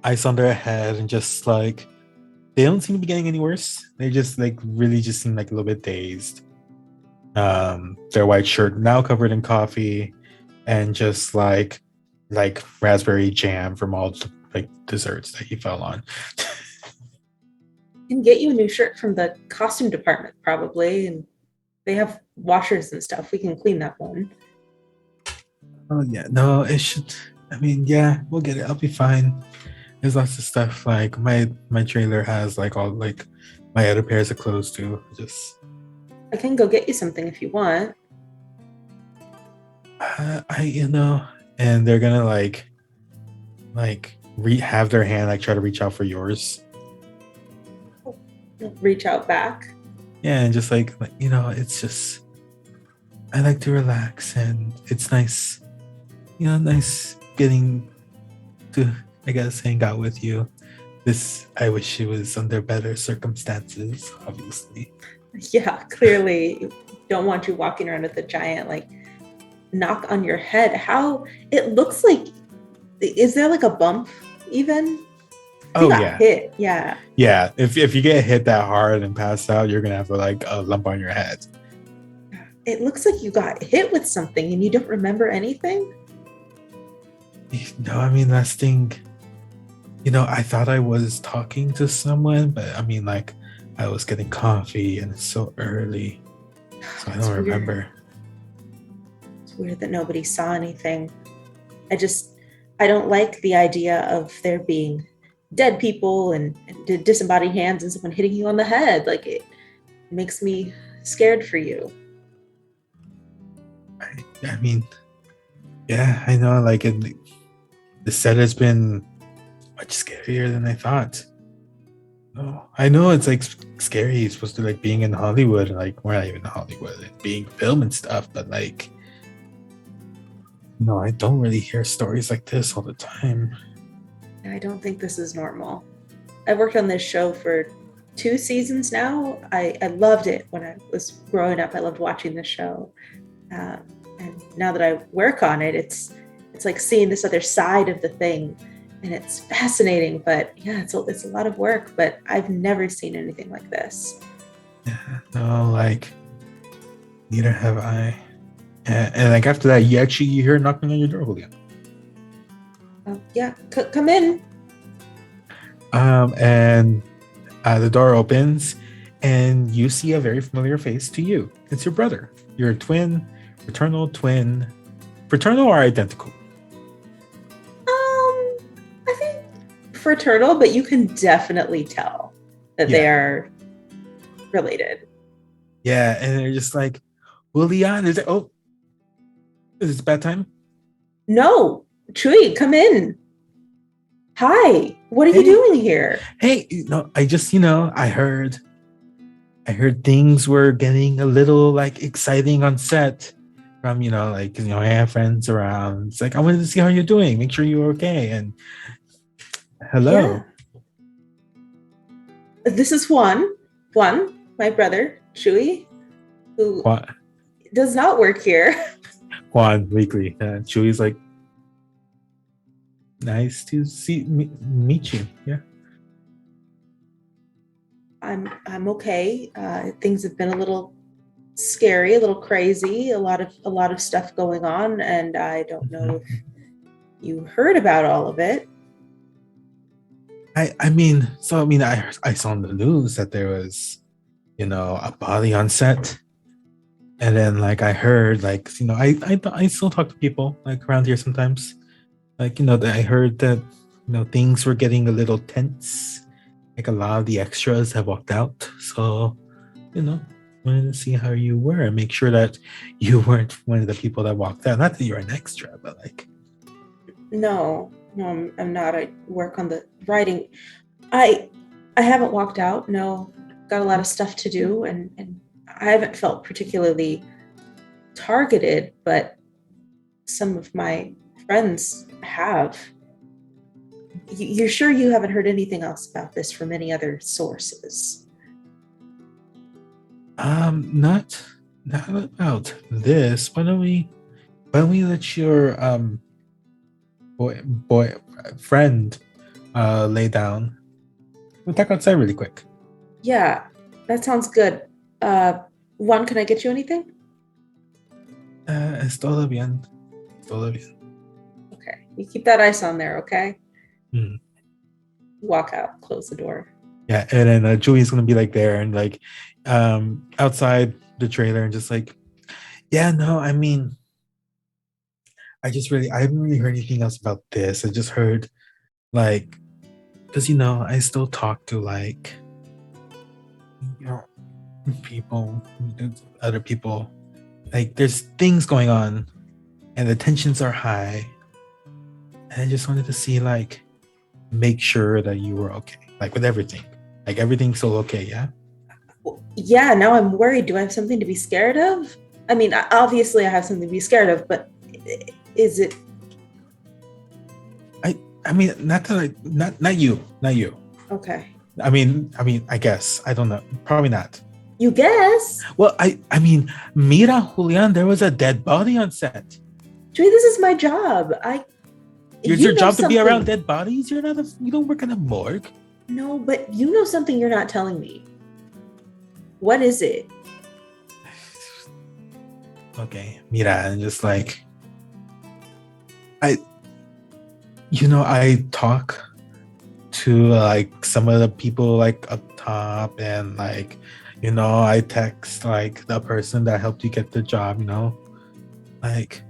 ice on their head, and just like they don't seem to be getting any worse. They just like really just seem like a little bit dazed. Their white shirt now covered in coffee, and just like raspberry jam from all like desserts that he fell on. Can get you a new shirt from the costume department probably, and they have washers and stuff. We can clean that one. Oh yeah, no, it should. I mean, yeah, we'll get it. I'll be fine. There's lots of stuff. Like my trailer has like all like my other pairs of clothes too. Just I can go get you something if you want. and they're gonna like have their hand like try to reach out for yours. Reach out back. Yeah, and just like it's just I like to relax, and it's nice, nice getting to, I guess, hang out with you. I wish it was under better circumstances, obviously. Yeah, clearly don't want you walking around with a giant like knock on your head. How it looks like, is there like a bump even? Oh yeah, hit. Yeah. If you get hit that hard and pass out, you're gonna have like a lump on your head. It looks like you got hit with something and you don't remember anything. No, I mean last thing, I thought I was talking to someone, but I mean like I was getting coffee and it's so early, so I don't remember. It's weird that nobody saw anything. I don't like the idea of there being dead people and disembodied hands and someone hitting you on the head. Like it makes me scared for you. I mean, yeah, I know. Like the set has been much scarier than I thought. Oh, I know it's like scary. It's supposed to like being in Hollywood, like we're not even in Hollywood, like, being filmed and stuff. But like, I don't really hear stories like this all the time. I don't think this is normal. I've worked on this show for 2 seasons now. I loved it when I was growing up. I loved watching the show. And now that I work on it, it's like seeing this other side of the thing. And it's fascinating, but yeah, it's a lot of work, but I've never seen anything like this. Yeah, no, like, neither have I. And like after that, you hear knocking on your door, Julian. Yeah, come in. And the door opens, and you see a very familiar face to you. It's your brother, your twin, fraternal twin. Fraternal or identical? I think fraternal, but you can definitely tell that they are related. Yeah, and they're just like, Julian, is it bad time? No, Chui, come in. Hi, what are you doing here? Hey, I just, I heard I heard things were getting a little like exciting on set from, like, I have friends around. It's like, I wanted to see how you're doing, make sure you're okay. And hello. Yeah. This is Juan, my brother, Chewy, who does not work here. Juan Weekly. Chewy's like, nice to meet you. Yeah. I'm okay. Things have been a little scary, a little crazy, a lot of stuff going on, and I don't know if you heard about all of it. I saw on the news that there was, a body on set, and then like I heard like, I still talk to people like around here sometimes, like, that I heard that, things were getting a little tense. Like a lot of the extras have walked out. So, wanted to see how you were and make sure that you weren't one of the people that walked out. Not that you're an extra, but like. No, I'm not. I work on the writing. I haven't walked out. No, got a lot of stuff to do, and I haven't felt particularly targeted, but some of my friends have. You're sure you haven't heard anything else about this from any other sources? Not about this. Why don't we let your boy friend lay down? We'll talk outside really quick. Yeah, that sounds good. Juan, can I get you anything? Es todo bien. Okay, you keep that ice on there, okay? Mm. Walk out, close the door. Yeah, and then Julie's gonna be like there and like outside the trailer and just like, yeah, no, I mean, I haven't really heard anything else about this. I just heard like, because I still talk to like, people, other people. Like, there's things going on, and the tensions are high. And I just wanted to see like, make sure that you were okay, like with everything. Like everything's still okay, yeah? Yeah, now I'm worried. Do I have something to be scared of? I mean, obviously I have something to be scared of, but is it? I mean, not you. Okay. I mean, I guess. I don't know. Probably not. You guess? Well, I mean, mira, Julian, there was a dead body on set. Joey, this is my job. It's your job to be around dead bodies? You don't work in a morgue. No, but you know something you're not telling me. What is it? Okay, mira, and just like I talk to like some of the people like up top, and like, I text like the person that helped you get the job, like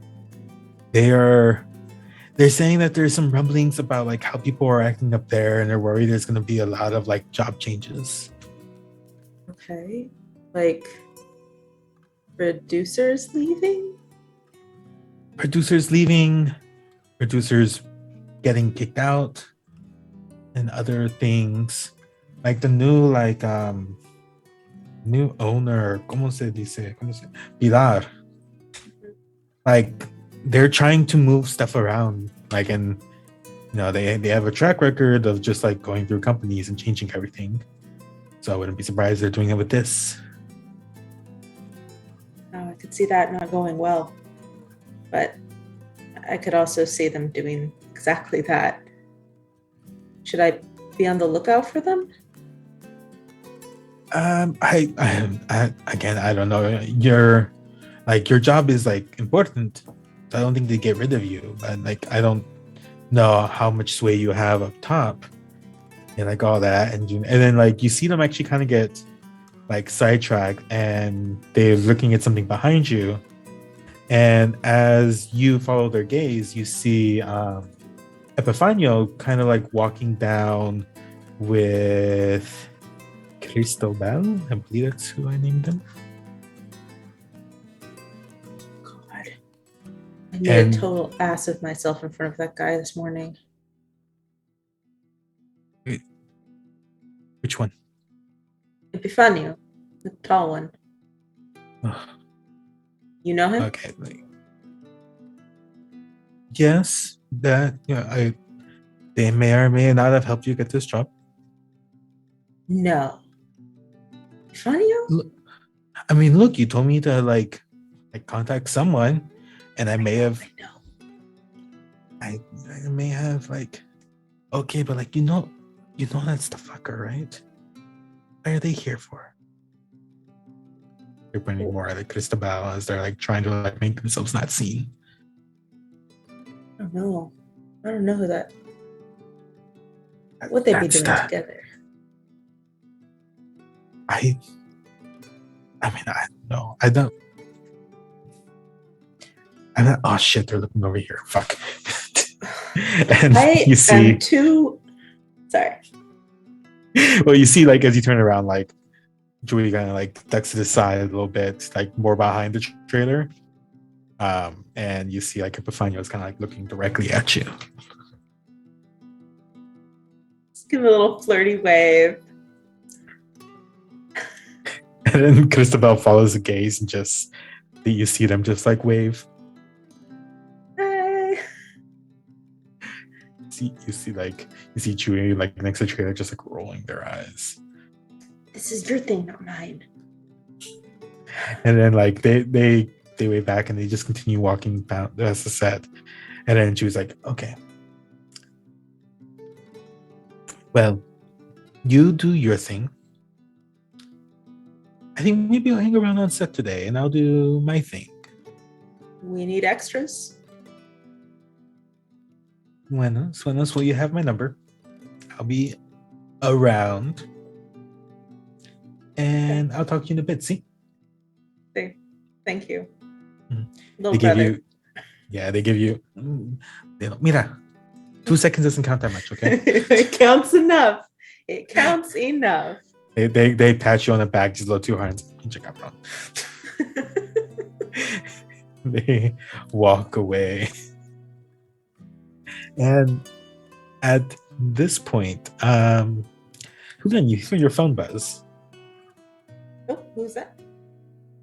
they're saying that there's some rumblings about like how people are acting up there, and they're worried there's going to be a lot of like job changes. Okay. Like producers leaving, producers getting kicked out, and other things like the new new owner, ¿cómo se dice? Pilar. Like they're trying to move stuff around, like, and they have a track record of just like going through companies and changing everything. So I wouldn't be surprised they're doing it with this. Oh, I could see that not going well, but I could also see them doing exactly that. Should I be on the lookout for them? I again, I don't know. Your job is like important. I don't think they get rid of you, but like I don't know how much sway you have up top and like all that, and then like you see them actually kind of get like sidetracked, and they're looking at something behind you, and as you follow their gaze, you see Epifanio kind of like walking down with Cristobal. I believe that's who I named him. God, I made a total ass of myself in front of that guy this morning. Which one? Epifanio. The tall one. Ugh. You know him? Okay. Yes, that they may or may not have helped you get this job. No. In front of you? Look, I mean, look, you told me to like contact someone, and I may have. I know. I may have okay, but you know that's the fucker, right? What are they here for? They're pointing more at Cristobal as they're trying to make themselves not seen. I don't know. I don't know who that. What they be doing together? I mean, I don't know. I don't. I'm not. Oh shit! They're looking over here. Fuck. And you see. Am too. Sorry. Well, you see, as you turn around, Julie kind of ducks to the side a little bit, more behind the trailer. And you see Epifanio is kind of looking directly at you. Just give a little flirty wave. And then Cristobal follows the gaze and you see them just wave. Hey. You see Julie next to the trailer just rolling their eyes. This is your thing, not mine. And then they wave back and they just continue walking down as the set. And then she was okay. Well, you do your thing. I think maybe I'll hang around on set today and I'll do my thing. We need extras. Buenos. Well, you have my number. I'll be around. And I'll talk to you in a bit, see? Thank you. They give you mira, 2 seconds doesn't count that much, okay? It counts enough. It counts enough. They pat you on the back just a little too hard. They walk away. And at this point, Julian, you hear your phone buzz. Oh, who's that?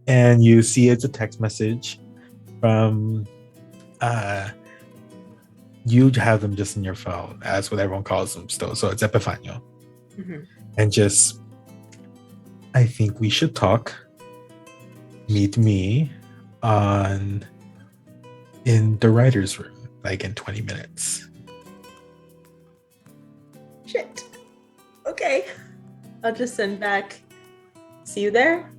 And you see it's a text message from you have them just in your phone, as what everyone calls them still. So it's Epifanio. Mm-hmm. And I think we should talk. Meet me in the writer's room, in 20 minutes. Shit. Okay. I'll just send back. See you there.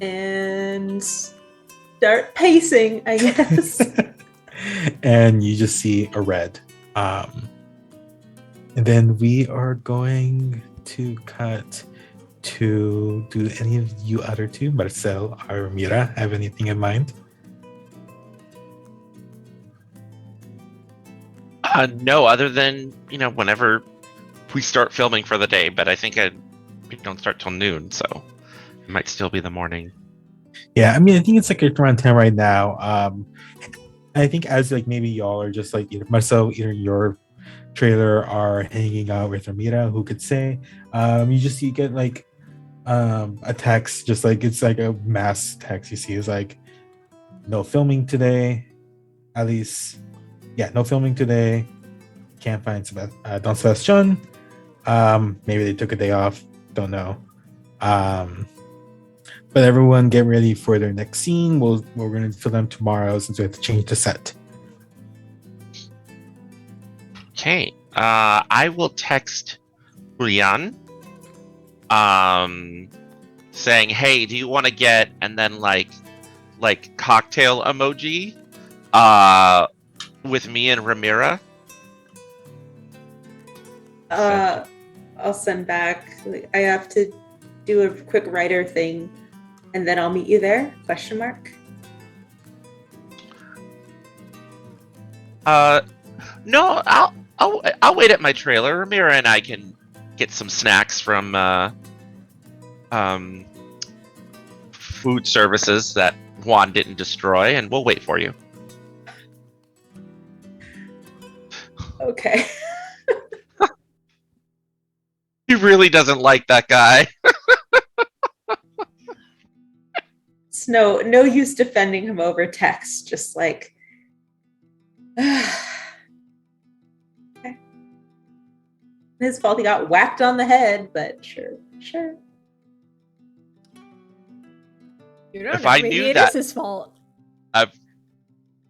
And start pacing, I guess. And you just see a red. And then we are going to cut to, do any of you other two, Marcel or Ramira, have anything in mind? No, other than, whenever we start filming for the day, but I think we don't start till noon, so it might still be the morning. Yeah, I think it's around 10 right now. I think as maybe y'all are just either Marcel, either your trailer are hanging out with Ramira, who could say, you get a text, just it's a mass text you see is no filming today, at least. Yeah, no filming today. Can't find Don Sebastian. Maybe they took a day off. Don't know. But everyone get ready for their next scene. We're going to film them tomorrow since we have to change the set. Okay. I will text Julian saying, hey, do you want to get, and then cocktail emoji with me and Ramira? I'll send back. I have to do a quick writer thing, and then I'll meet you there? ? No, I'll wait at my trailer. Ramira and I can get some snacks from food services that Juan didn't destroy, and we'll wait for you. Okay. He really doesn't like that guy. It's no use defending him over text. Just like, okay. His fault. He got whacked on the head, but sure. You don't If know. I Maybe knew it that- is his fault.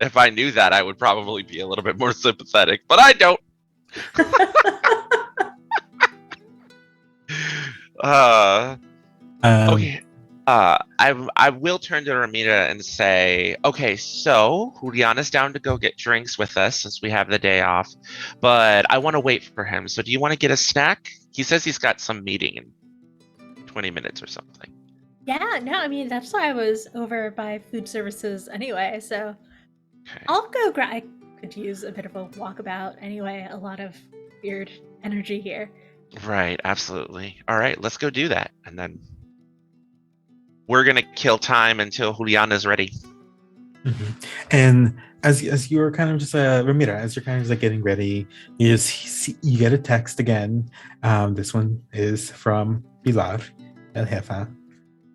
If I knew that, I would probably be a little bit more sympathetic, but I don't. Okay. I will turn to Ramira and say, okay, so Julian is down to go get drinks with us since we have the day off, but I want to wait for him. So do you want to get a snack? He says he's got some meeting in 20 minutes or something. Yeah, no, I mean, that's why I was over by food services anyway, so Okay. I'll go I could use a bit of a walkabout anyway, a lot of weird energy here. Right, absolutely. All right, let's go do that. And then we're going to kill time until Julian is ready. Mhm. And as you're kind of just Ramira, as you're kind of just like getting ready, you get a text again. This one is from Pilar El Jefa,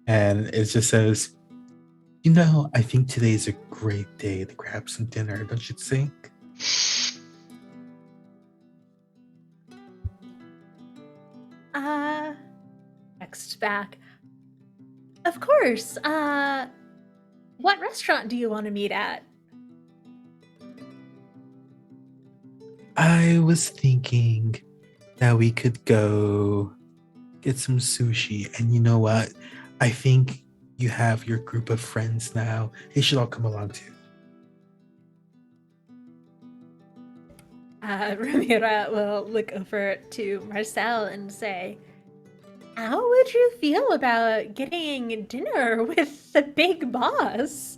and it just says, I think today's a great day to grab some dinner, don't you think? Text back. Of course. What restaurant do you want to meet at? I was thinking that we could go get some sushi, and you know what? I think you have your group of friends now. They should all come along too. Ramira will look over to Marcel and say, how would you feel about getting dinner with the big boss?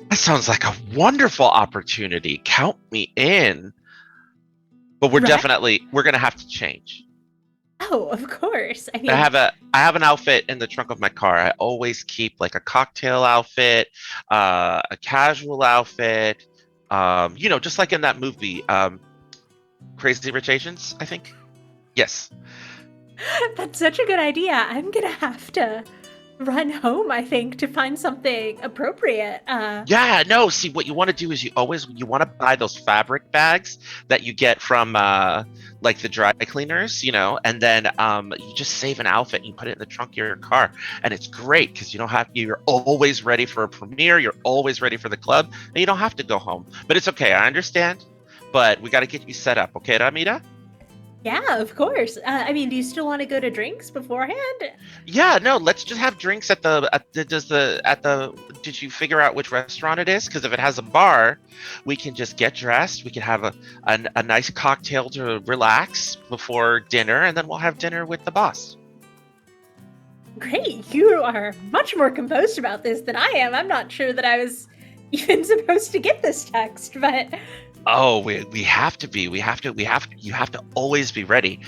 That sounds like a wonderful opportunity. Count me in. But we're Right. we're going to have to change. Oh, of course. I mean, I have an outfit in the trunk of my car. I always keep like a cocktail outfit, a casual outfit, just like in that movie, Crazy Rich Asians, I think. Yes. that's such a good idea. I'm gonna have to run home, I think, to find something appropriate. Yeah, no, see what you want to do is you want to buy those fabric bags that you get from like the dry cleaners, and then you just save an outfit and you put it in the trunk of your car, and it's great because you're always ready for a premiere, you're always ready for the club, and you don't have to go home. But it's okay, I understand, but we got to get you set up, okay, Ramira? Yeah, of course. I mean, do you still want to go to drinks beforehand? Yeah, no, let's just have drinks did you figure out which restaurant it is? Because if it has a bar, we can just get dressed. We can have a nice cocktail to relax before dinner, and then we'll have dinner with the boss. Great, you are much more composed about this than I am. I'm not sure that I was even supposed to get this text, but Oh, we have to be. You have to always be ready.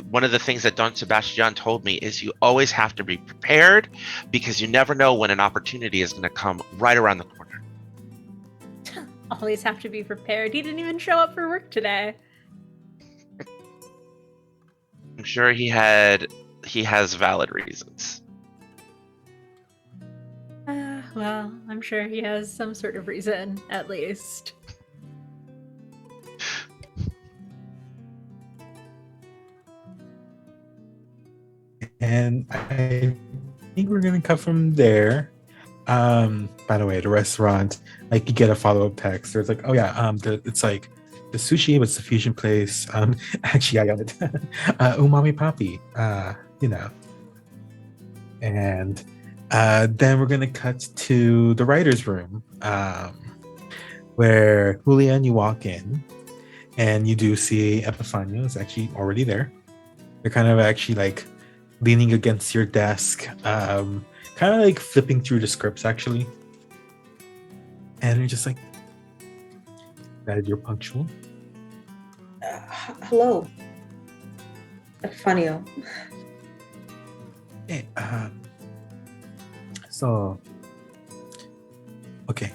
One of the things that Don Sebastian told me is you always have to be prepared because you never know when an opportunity is going to come right around the corner. always have to be prepared. He didn't even show up for work today. I'm sure he has valid reasons. Well, I'm sure he has some sort of reason, at least. And I think we're gonna cut from there. By the way, the restaurant, like you get a follow-up text. There's like, oh yeah, it's like the sushi, it's the fusion place. Actually, I got it. Umami Papi, And then we're gonna cut to the writer's room, where Julian, you walk in, and you do see Epifanio is actually already there. They're kind of actually like leaning against your desk, kind of like flipping through the scripts actually. And you're just like, glad you're punctual. Hello. Epifanio. Hey, so, okay.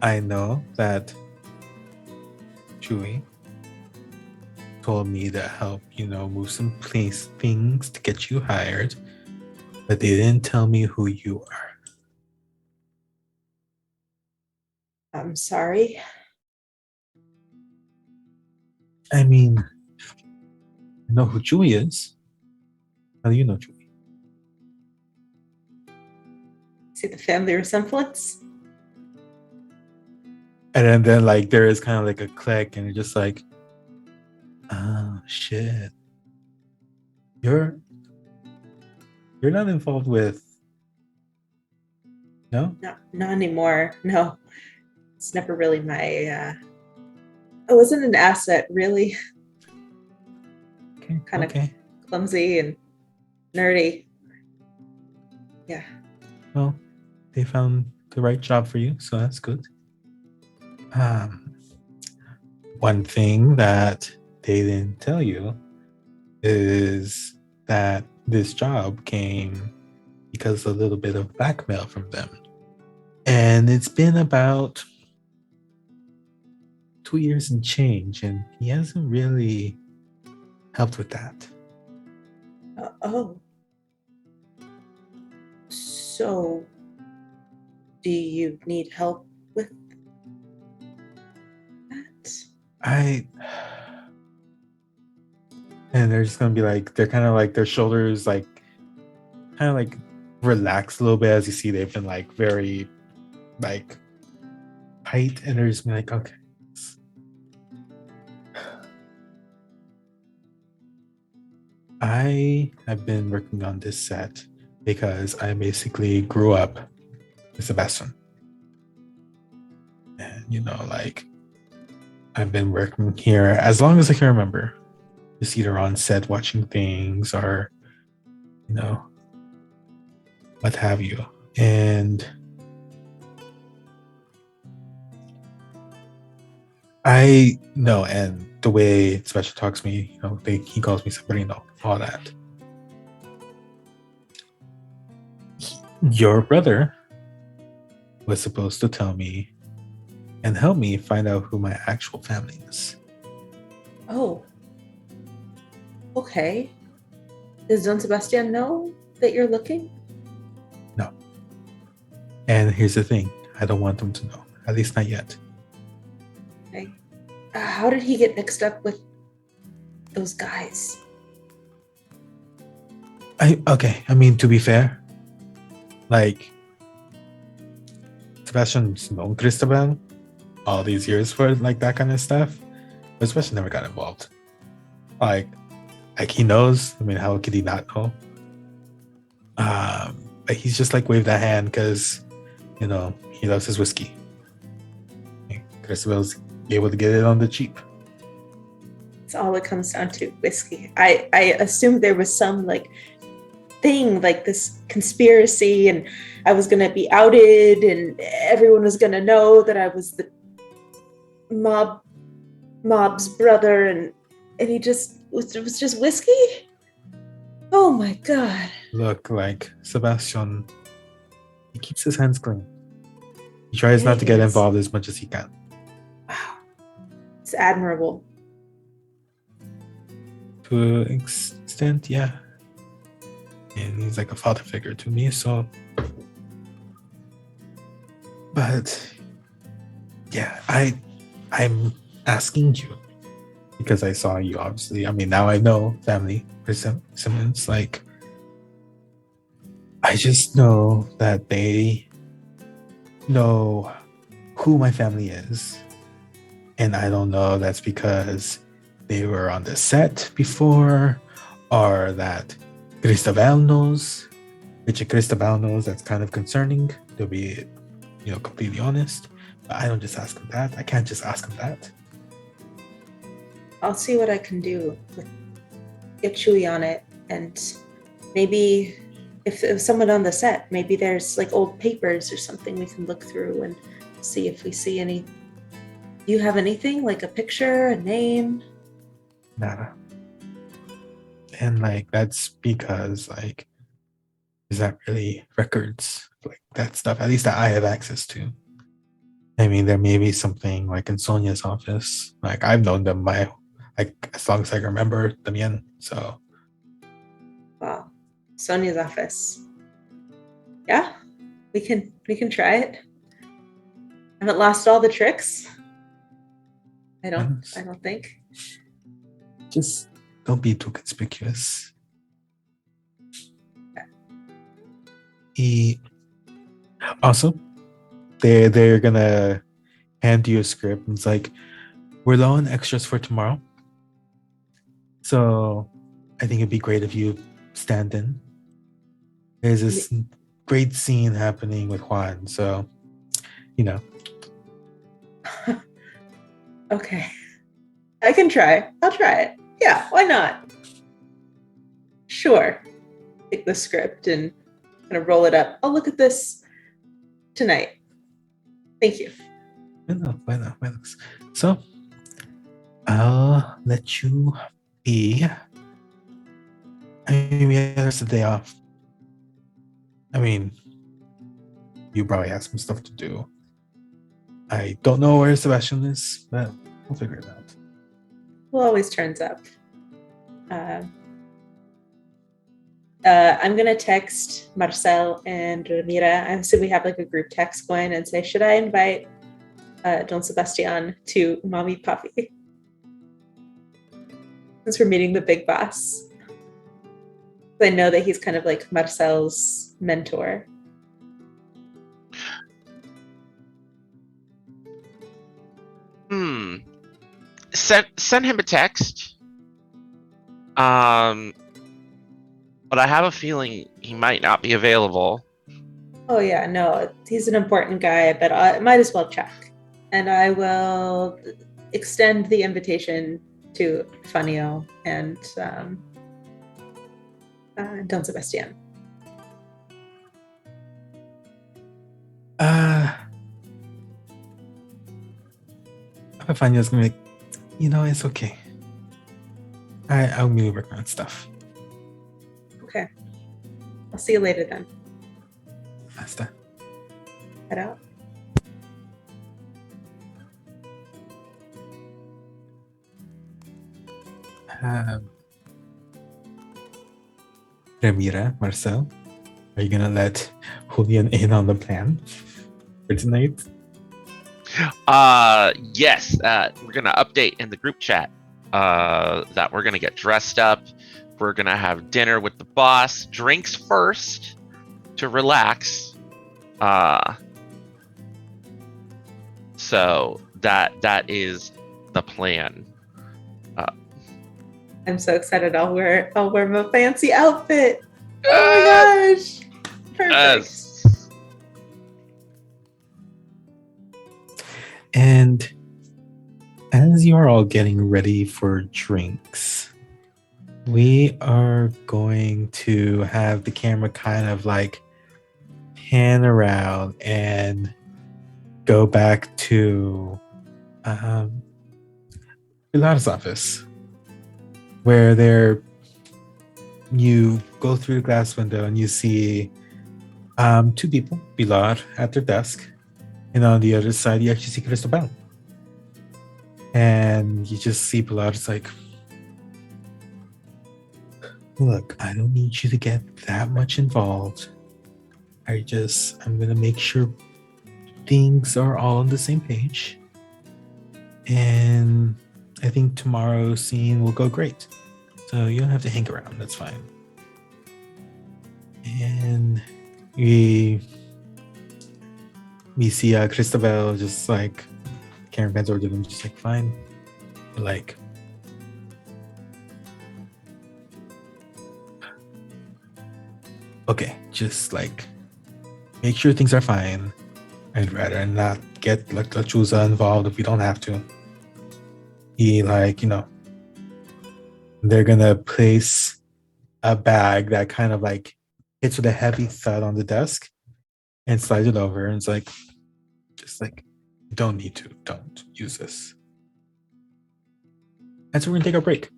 I know that Chewy told me to help, move some things to get you hired. but they didn't tell me who you are. I'm sorry. I mean, I know who Julie is. How do you know Julie? See the family resemblance? And then like there is kind of like a click, and you're just like, oh shit. You're not involved with. No? Not anymore. No. It's never really my it wasn't an asset, really. Okay. Kind of okay. clumsy and nerdy. Yeah. Well, they found the right job for you, so that's good. One thing that they didn't tell you is that this job came because of a little bit of blackmail from them. And it's been about 2 years and change, and he hasn't really helped with that. Oh. So, do you need help with that? And they're just gonna be like, they're kind of like, their shoulders like kind of like relax a little bit as you see they've been like very like tight, and they're just like, okay. I have been working on this set because I basically grew up with Sebastian. And, like, I've been working here as long as I can remember. Just either on set watching things or, what have you. And I know, and the way Sebastian talks to me, he calls me Sabrino, all that. Your brother was supposed to tell me and help me find out who my actual family is. Oh. Okay. Does Don Sebastian know that you're looking? No. And here's the thing. I don't want them to know. At least not yet. Okay. How did he get mixed up with those guys? I mean, to be fair, like, Sebastian's known Cristobal all these years for like that kind of stuff, but Sebastian never got involved. Like he knows. I mean, how could he not know? But he's just like waved that hand because, he loves his whiskey. Cristobal's able to get it on the cheap. It's all it comes down to, whiskey. I assumed there was some like thing, like this conspiracy, and I was gonna be outed, and everyone was gonna know that I was the mob's brother, and he just it was just whiskey. Oh my god! Look, like Sebastian, he keeps his hands clean. He tries not to get involved as much as he can. Wow, it's admirable. To an extent, yeah. And he's like a father figure to me, so. But yeah, I'm asking you because I saw you, obviously. I mean, now I know family resemblance. Like, I just know that they know who my family is, and I don't know that's because they were on the set before, or that Cristobal knows, which if Cristobal knows, that's kind of concerning, to be, completely honest. But I don't just ask him that. I can't just ask him that. I'll see what I can do. Get Julie on it, and maybe if someone on the set, maybe there's like old papers or something we can look through and see if we see any. Do you have anything like a picture, a name? Nada. And like that's because like there's not really records like that stuff, at least that I have access to. I mean, there may be something like in Sonia's office. Like I've known them as long as I can remember them in. So Wow. Sonia's office. Yeah, we can try it. I haven't lost all the tricks. I don't think. Just don't be too conspicuous. Also, they're gonna hand you a script and it's like, we're low on extras for tomorrow. So I think it'd be great if you stand in. There's this great scene happening with Juan, so Okay. I can try. I'll try it. Yeah, why not? Sure. Take the script and kind of roll it up. I'll look at this tonight. Thank you. Why not? So I'll let you be. I mean, we have the rest of the day off. I mean, you probably have some stuff to do. I don't know where Sebastian is, but we'll figure it out. Who always turns up? I'm gonna text Marcel and Ramira. I assume we have like a group text going and say, should I invite Don Sebastian to Mommy Puffy? Since we're meeting the big boss. I know that he's kind of like Marcel's mentor. Send him a text. But I have a feeling he might not be available. Oh yeah, no, he's an important guy, but I might as well check. And I will extend the invitation to Fanio and Don Sebastian. Fanio's gonna be like, it's okay. I'll be working on stuff. Okay. I'll see you later then. Basta. Head out. Ramira, Marcel, are you gonna let Julian in on the plan for tonight? Yes. We're gonna update in the group chat that we're gonna get dressed up. We're gonna have dinner with the boss. Drinks first to relax. So that is the plan. I'm so excited. I'll wear my fancy outfit. Oh my gosh. Perfect. And as you're all getting ready for drinks, we are going to have the camera kind of like pan around and go back to Pilar's office, where you go through the glass window and you see two people, Pilar at their desk, and on the other side you actually see Cristobal. And you just see Pilar's like, look, I don't need you to get that much involved. I'm gonna make sure things are all on the same page. And I think tomorrow's scene will go great. So you don't have to hang around, that's fine. And we see Cristobal just like Karen bends over to them, just like, fine. Like, okay, just like make sure things are fine. I'd rather not get like Lachusa involved if we don't have to. He they're gonna place a bag that kind of like hits with a heavy thud on the desk and slides it over, and it's like, just like, don't use this. And so we're gonna take our break.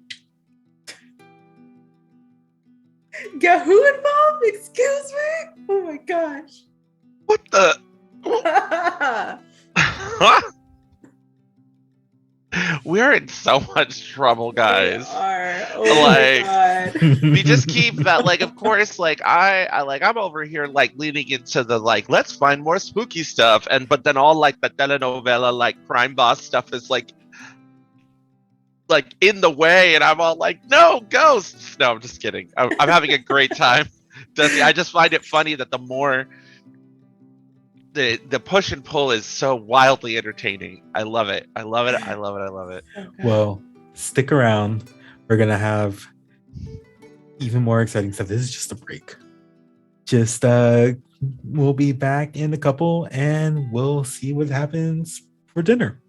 Got who involved? Excuse me? Oh my gosh. What the? Huh? We're in so much trouble, guys. We are. Oh my God. We just keep that, like, of course, like I'm over here like leaning into the like, let's find more spooky stuff, but then all like the telenovela like crime boss stuff is like in the way, and I'm all like, no, ghosts. No, I'm just kidding. I'm having a great time. I just find it funny that the more the push and pull is so wildly entertaining. I love it. I love it. I love it. I love it. Okay. Well, stick around. We're gonna have even more exciting stuff. This is just a break. Just we'll be back in a couple, and we'll see what happens for dinner.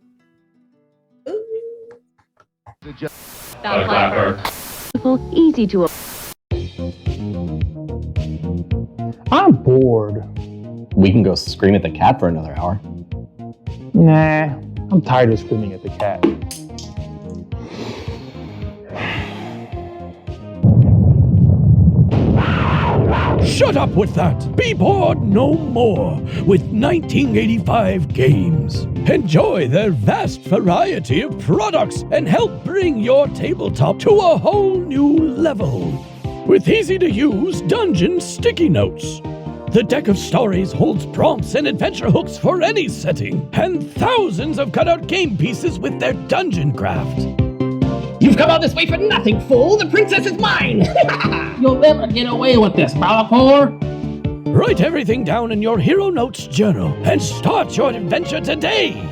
Easy to. I'm bored. We can go scream at the cat for another hour. Nah, I'm tired of screaming at the cat. Shut up with that! Be bored no more with 1985 games. Enjoy their vast variety of products and help bring your tabletop to a whole new level. With easy-to-use dungeon sticky notes. The deck of stories holds prompts and adventure hooks for any setting, and thousands of cutout game pieces with their dungeon craft. You've come all this way for nothing, fool! The princess is mine! You'll never get away with this, Balapur! Write everything down in your Hero Notes journal and start your adventure today!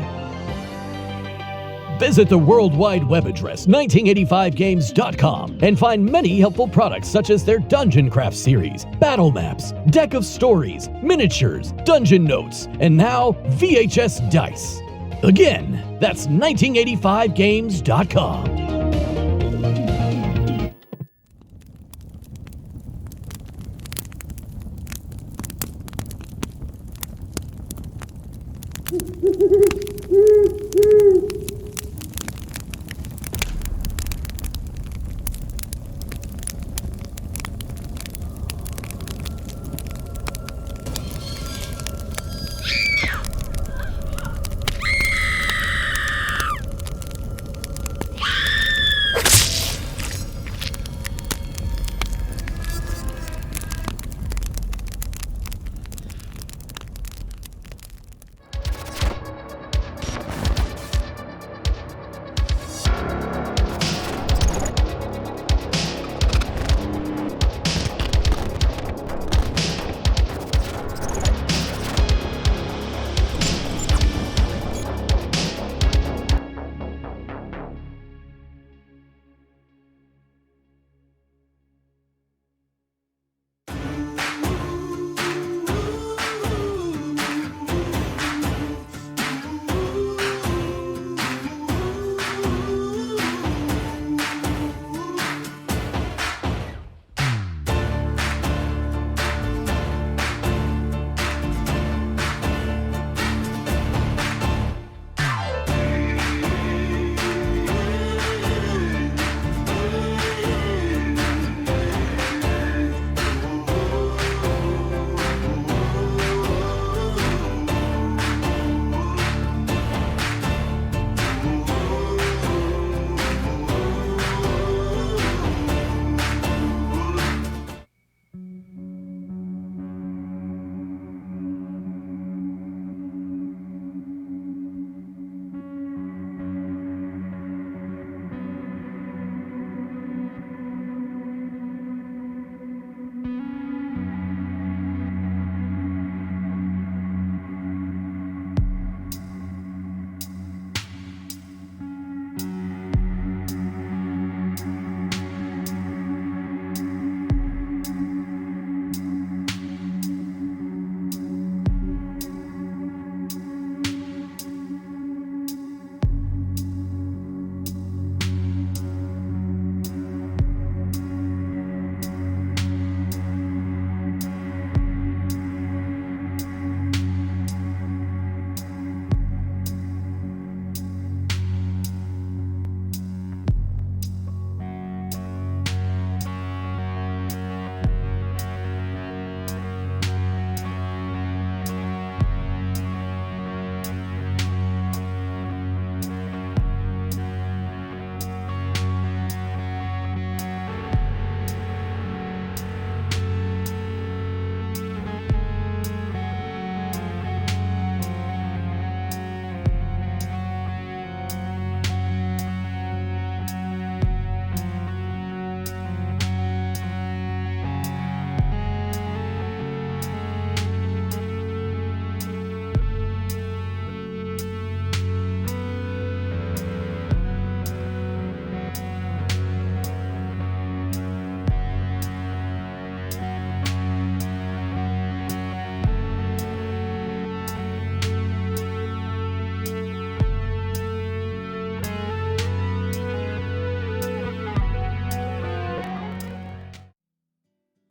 Visit the World Wide Web address 1985games.com and find many helpful products such as their Dungeon Craft series, battle maps, deck of stories, miniatures, dungeon notes, and now VHS dice. Again, that's 1985games.com.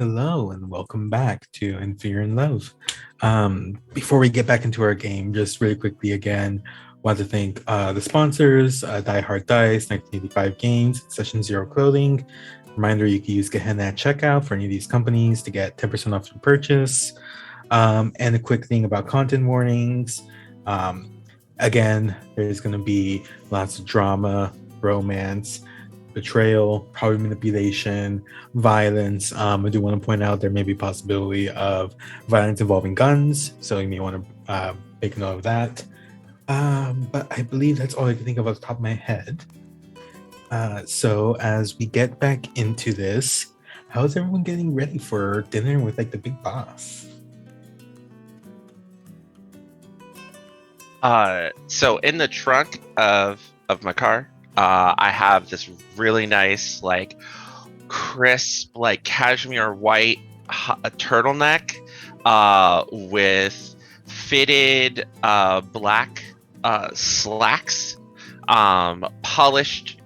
Hello and welcome back to In Fear and Love. Before we get back into our game, just really quickly again, want to thank the sponsors, Die Hard Dice, 1985 Games, Session Zero Clothing. Reminder, you can use Gehenna at checkout for any of these companies to get 10% off your purchase. And a quick thing about content warnings. Again, there's going to be lots of drama, romance, betrayal, probably manipulation, violence. I do want to point out there may be possibility of violence involving guns, so you may want to make note of that. But I believe that's all I can think of off the top of my head. So as we get back into this, how's everyone getting ready for dinner with like the big boss? So in the trunk of my car, I have this really nice, like, crisp, like, cashmere white turtleneck with fitted black slacks, polished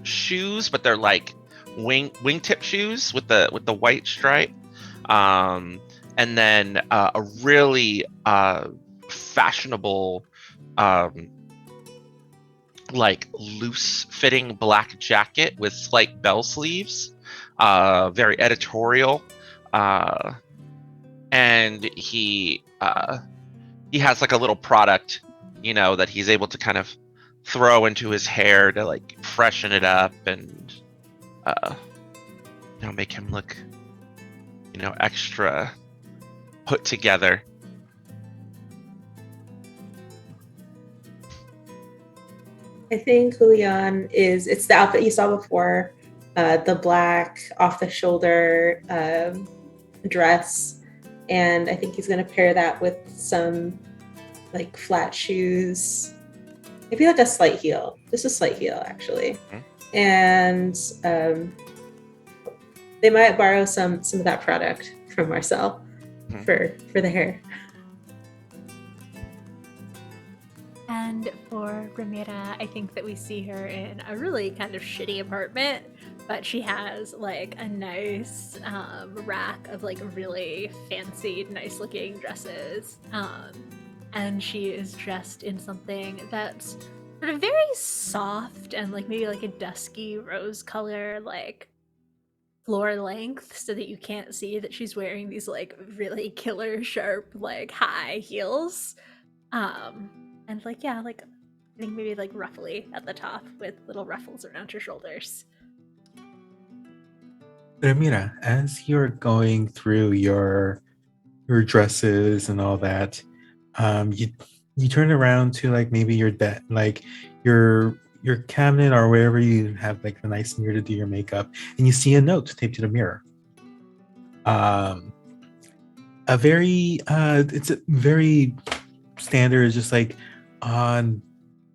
shoes, but they're like wingtip shoes with the white stripe, and then a really fashionable like loose fitting black jacket with slight bell sleeves, very editorial, and he has like a little product, that he's able to kind of throw into his hair to like freshen it up and make him look extra put together. I think Julian it's the outfit you saw before, the black off-the-shoulder dress, and I think he's going to pair that with some like flat shoes, maybe like a slight heel, just a slight heel actually. Mm-hmm. And they might borrow some of that product from Marcel. Mm-hmm. for the hair. And for Ramira, I think that we see her in a really kind of shitty apartment, but she has like a nice rack of like really fancy, nice looking dresses. And she is dressed in something that's sort of very soft and like maybe like a dusky rose color, like floor length, so that you can't see that she's wearing these like really killer sharp, like high heels. And like, yeah, like I think maybe like ruffly at the top with little ruffles around her shoulders. Ramira, as you're going through your dresses and all that, you turn around to like maybe your your cabinet or wherever you have like a nice mirror to do your makeup, and you see a note taped to the mirror. It's a very standard, just like on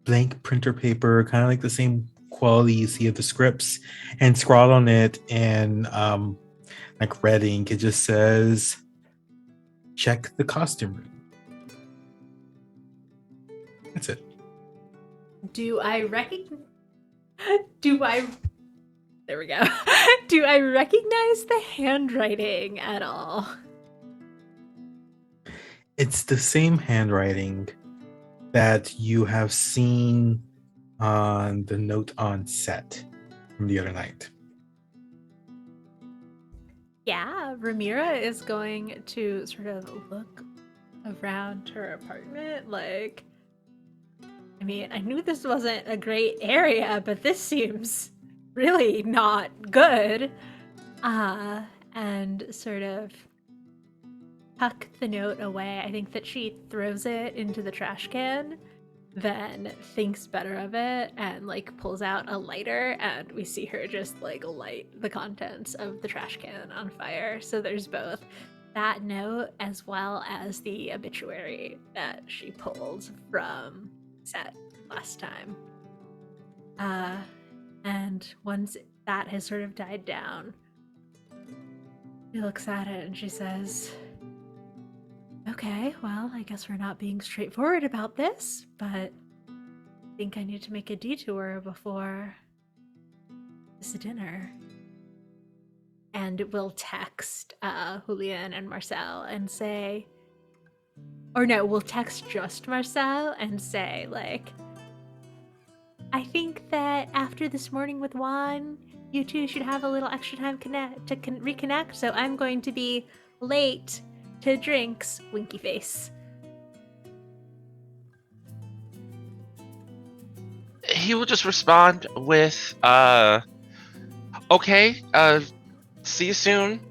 blank printer paper, kind of like the same quality you see of the scripts, and scrawled on it in like red ink, it just says, "Check the costume room." That's it. There we go. Do I recognize the handwriting at all? It's the same handwriting that you have seen on the note on set from the other night. Yeah, Ramira is going to sort of look around her apartment like, I mean, I knew this wasn't a great area, but this seems really not good. And sort of tuck the note away. I think that she throws it into the trash can, then thinks better of it and like pulls out a lighter, and we see her just like light the contents of the trash can on fire. So there's both that note as well as the obituary that she pulled from set last time. And once that has sort of died down, she looks at it and she says, "Okay, well, I guess we're not being straightforward about this, but I think I need to make a detour before this dinner." and will text Julian and Marcel and say, or no, we'll text just Marcel and say, like, I think that after this morning with Juan, you two should have a little extra time to reconnect, so I'm going to be late to drinks, winky face. He will just respond with, okay, see you soon.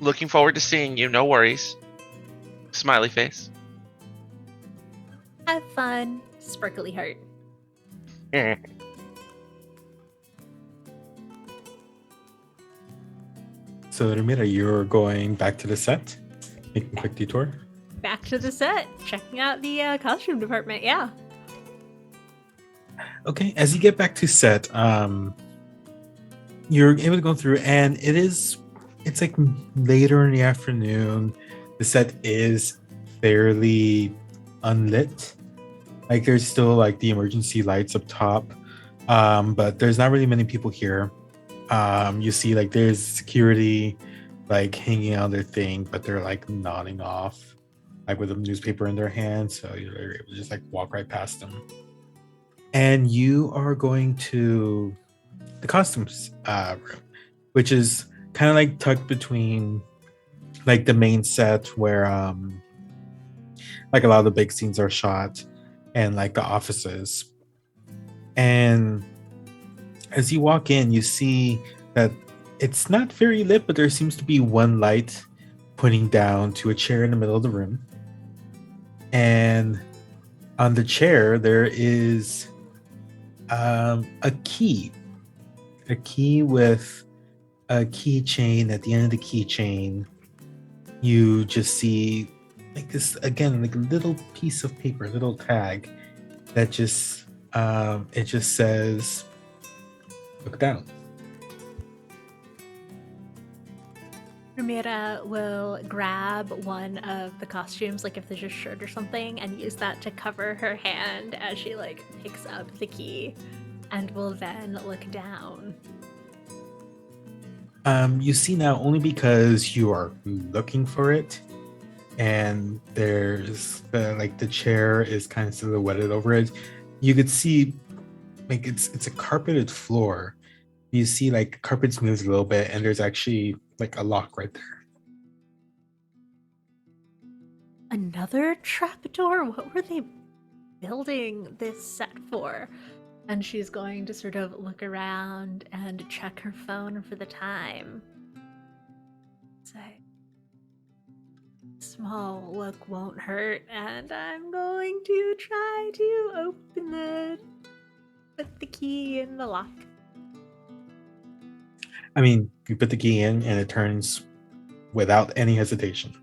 Looking forward to seeing you, no worries. Smiley face. Have fun, sparkly heart. So, Ramira, you're going back to the set, making a quick detour. Back to the set, checking out the costume department. Yeah. Okay, as you get back to set, you're able to go through, and it's like later in the afternoon. The set is fairly unlit. Like there's still like the emergency lights up top, but there's not really many people here. You see like there's security like hanging out their thing, but they're like nodding off, like with a newspaper in their hand, so you're able to just like walk right past them. And you are going to the costumes room, which is kind of like tucked between like the main set where like a lot of the big scenes are shot, and like the offices. And as you walk in, you see that it's not very lit, but there seems to be one light pointing down to a chair in the middle of the room. And on the chair, there is a key with a keychain. At the end of the keychain, you just see like this, again, like a little piece of paper, a little tag that just it just says, look down. Ramira will grab one of the costumes, like if there's a shirt or something, and use that to cover her hand as she like picks up the key, and will then look down. You see now only because you are looking for it, and there's the chair is kind of silhouetted over it. You could see like it's a carpeted floor. You see like carpets moves a little bit, and there's actually like a lock right there. Another trapdoor? What were they building this set for? And she's going to sort of look around and check her phone for the time. Say, small look won't hurt, and I'm going to try to put the key in the lock. I mean, you put the key in and it turns without any hesitation.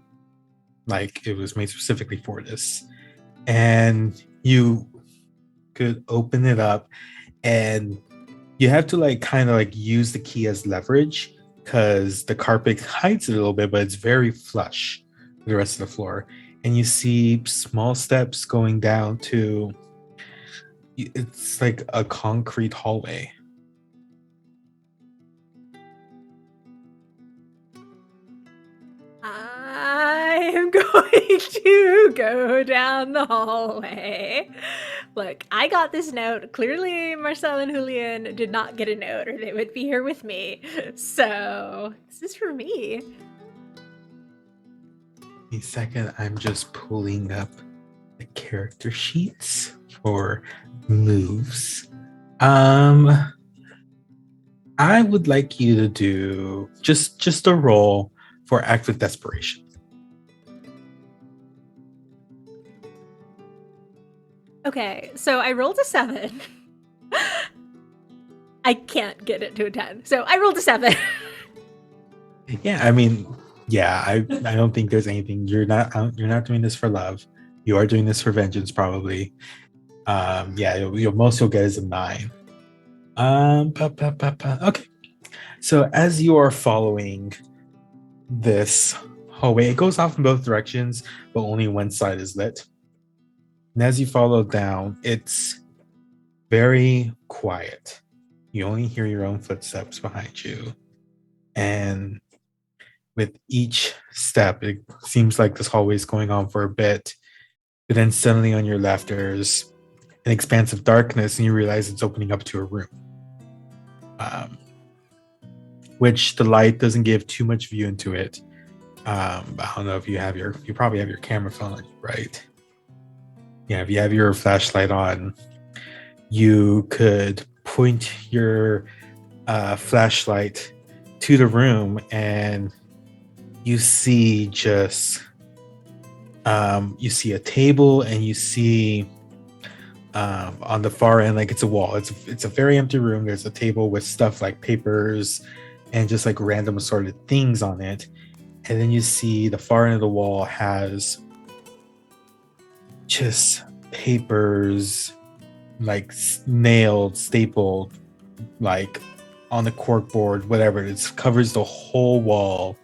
Like it was made specifically for this. And you could open it up, and you have to like kind of like use the key as leverage because the carpet hides it a little bit, but it's very flush with the rest of the floor. And you see small steps going down to, it's like a concrete hallway. I am going to go down the hallway. Look, I got this note. Clearly, Marcel and Julian did not get a note, or they would be here with me. So, this is for me. A second, I'm just pulling up the character sheets for moves. I would like you to do just a roll for act with desperation. Okay, so I rolled a 7. I can't get it to a 10, so I rolled a 7. Yeah, I mean, yeah, I don't think there's anything. You're not doing this for love. You are doing this for vengeance, probably. Yeah, most you'll get is a 9. Okay. So as you are following this hallway, it goes off in both directions, but only one side is lit. And as you follow down, it's very quiet. You only hear your own footsteps behind you. And with each step, it seems like this hallway is going on for a bit. But then suddenly on your left, there's an expanse of darkness, and you realize it's opening up to a room. Which the light doesn't give too much view into it. I don't know if you probably have your camera phone on you, right? Yeah, if you have your flashlight on, you could point your flashlight to the room, and you see you see a table, and you see on the far end, like it's a wall. It's a very empty room. There's a table with stuff like papers and just like random assorted things on it. And then you see the far end of the wall has just papers like nailed, stapled, like on the corkboard, whatever. It covers the whole wall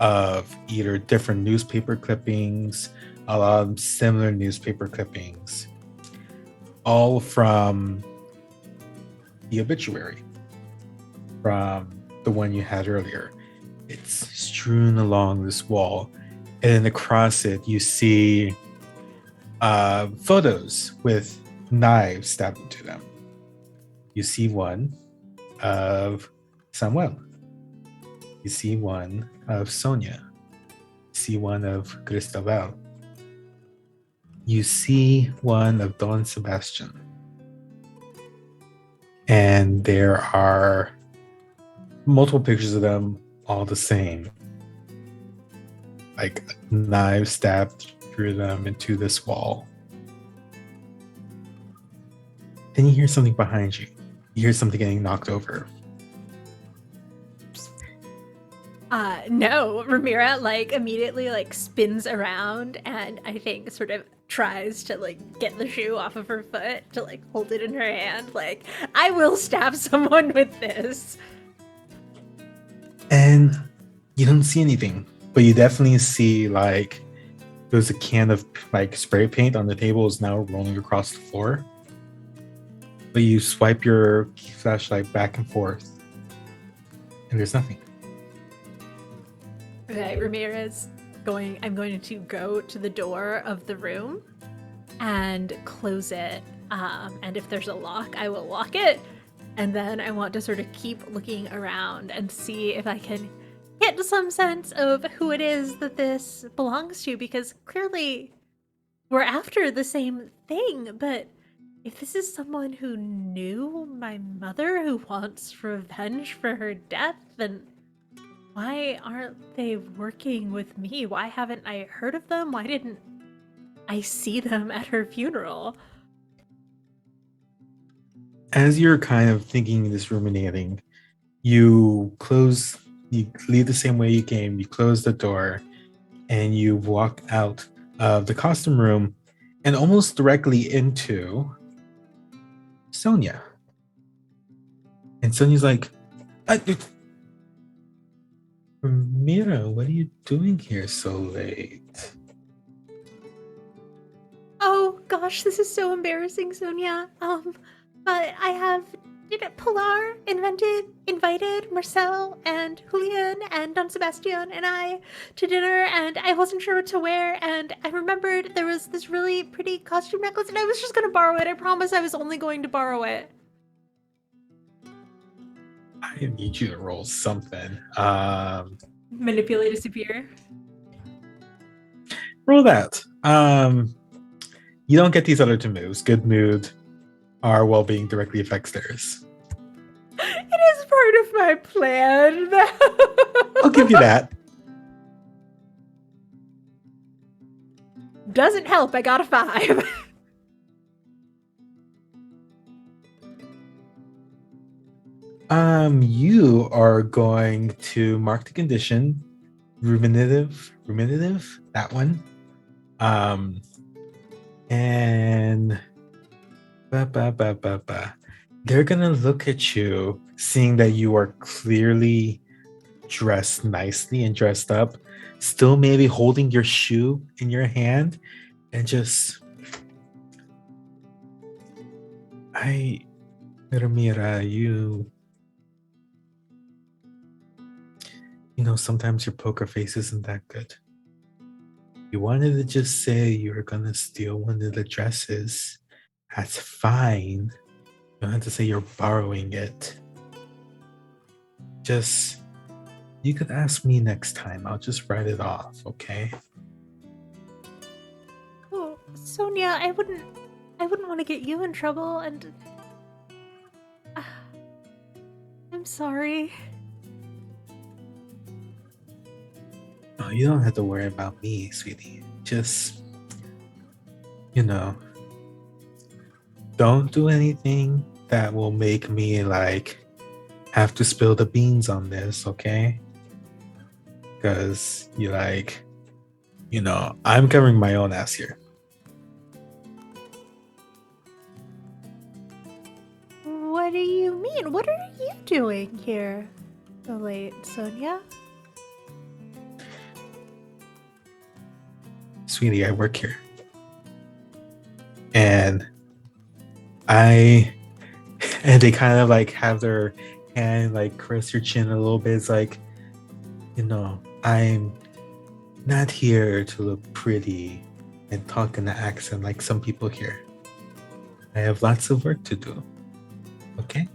of either different newspaper clippings, a lot of similar newspaper clippings, all from the obituary, from the one you had earlier. It's strewn along this wall, and then across it you see photos with knives stabbed into them. You see one of Samuel. You see one of Sonia. You see one of Cristobal. You see one of Don Sebastian. And there are multiple pictures of them, all the same. Like knives stabbed through them into this wall. Then you hear something behind you. You hear something getting knocked over. No, Ramira immediately spins around and I think sort of tries to get the shoe off of her foot to hold it in her hand. I will stab someone with this. And you don't see anything, but you definitely see there's a can of spray paint on the table is now rolling across the floor. But you swipe your flashlight back and forth, and there's nothing. Okay, Ramirez, I'm going to go to the door of the room and close it. And if there's a lock, I will lock it. And then I want to sort of keep looking around and see if I can get some sense of who it is that this belongs to, because clearly we're after the same thing. But if this is someone who knew my mother, who wants revenge for her death, then why aren't they working with me? Why haven't I heard of them? Why didn't I see them at her funeral? As you're kind of thinking this, ruminating, you leave the same way you came, you close the door, and you walk out of the costume room and almost directly into Sonia. And Sonia's like, Mira, what are you doing here so late? Oh gosh, this is so embarrassing, Sonia. But I have Pilar invited Marcel and Julian and Don Sebastian and I to dinner, and I wasn't sure what to wear, and I remembered there was this really pretty costume necklace, and I was just gonna borrow it. I promise I was only going to borrow it. I need you to roll something. Manipulate a superior. Roll that. You don't get these other two moves. Good mood. Our well-being directly affects theirs. It is part of my plan. I'll give you that. Doesn't help. I got a 5. You are going to mark the condition. Ruminative, that one. And they're gonna look at you, seeing that you are clearly dressed nicely and dressed up, still maybe holding your shoe in your hand, and just Ramira, you know, sometimes your poker face isn't that good. You wanted to just say you were gonna steal one of the dresses. That's fine. You don't have to say you're borrowing it. Just, you could ask me next time. I'll just write it off, okay? Oh, Sonia, I wouldn't want to get you in trouble, and I'm sorry. Oh, you don't have to worry about me, sweetie. Just, you know, don't do anything that will make me like have to spill the beans on this, okay? Because you like, you know, I'm covering my own ass here. What do you mean? What are you doing here so late, Sonia? Sweetie, I work here. And they kind of like have their hand like caress your chin a little bit. It's like, you know, I'm not here to look pretty and talk in an accent like some people here. I have lots of work to do. Okay?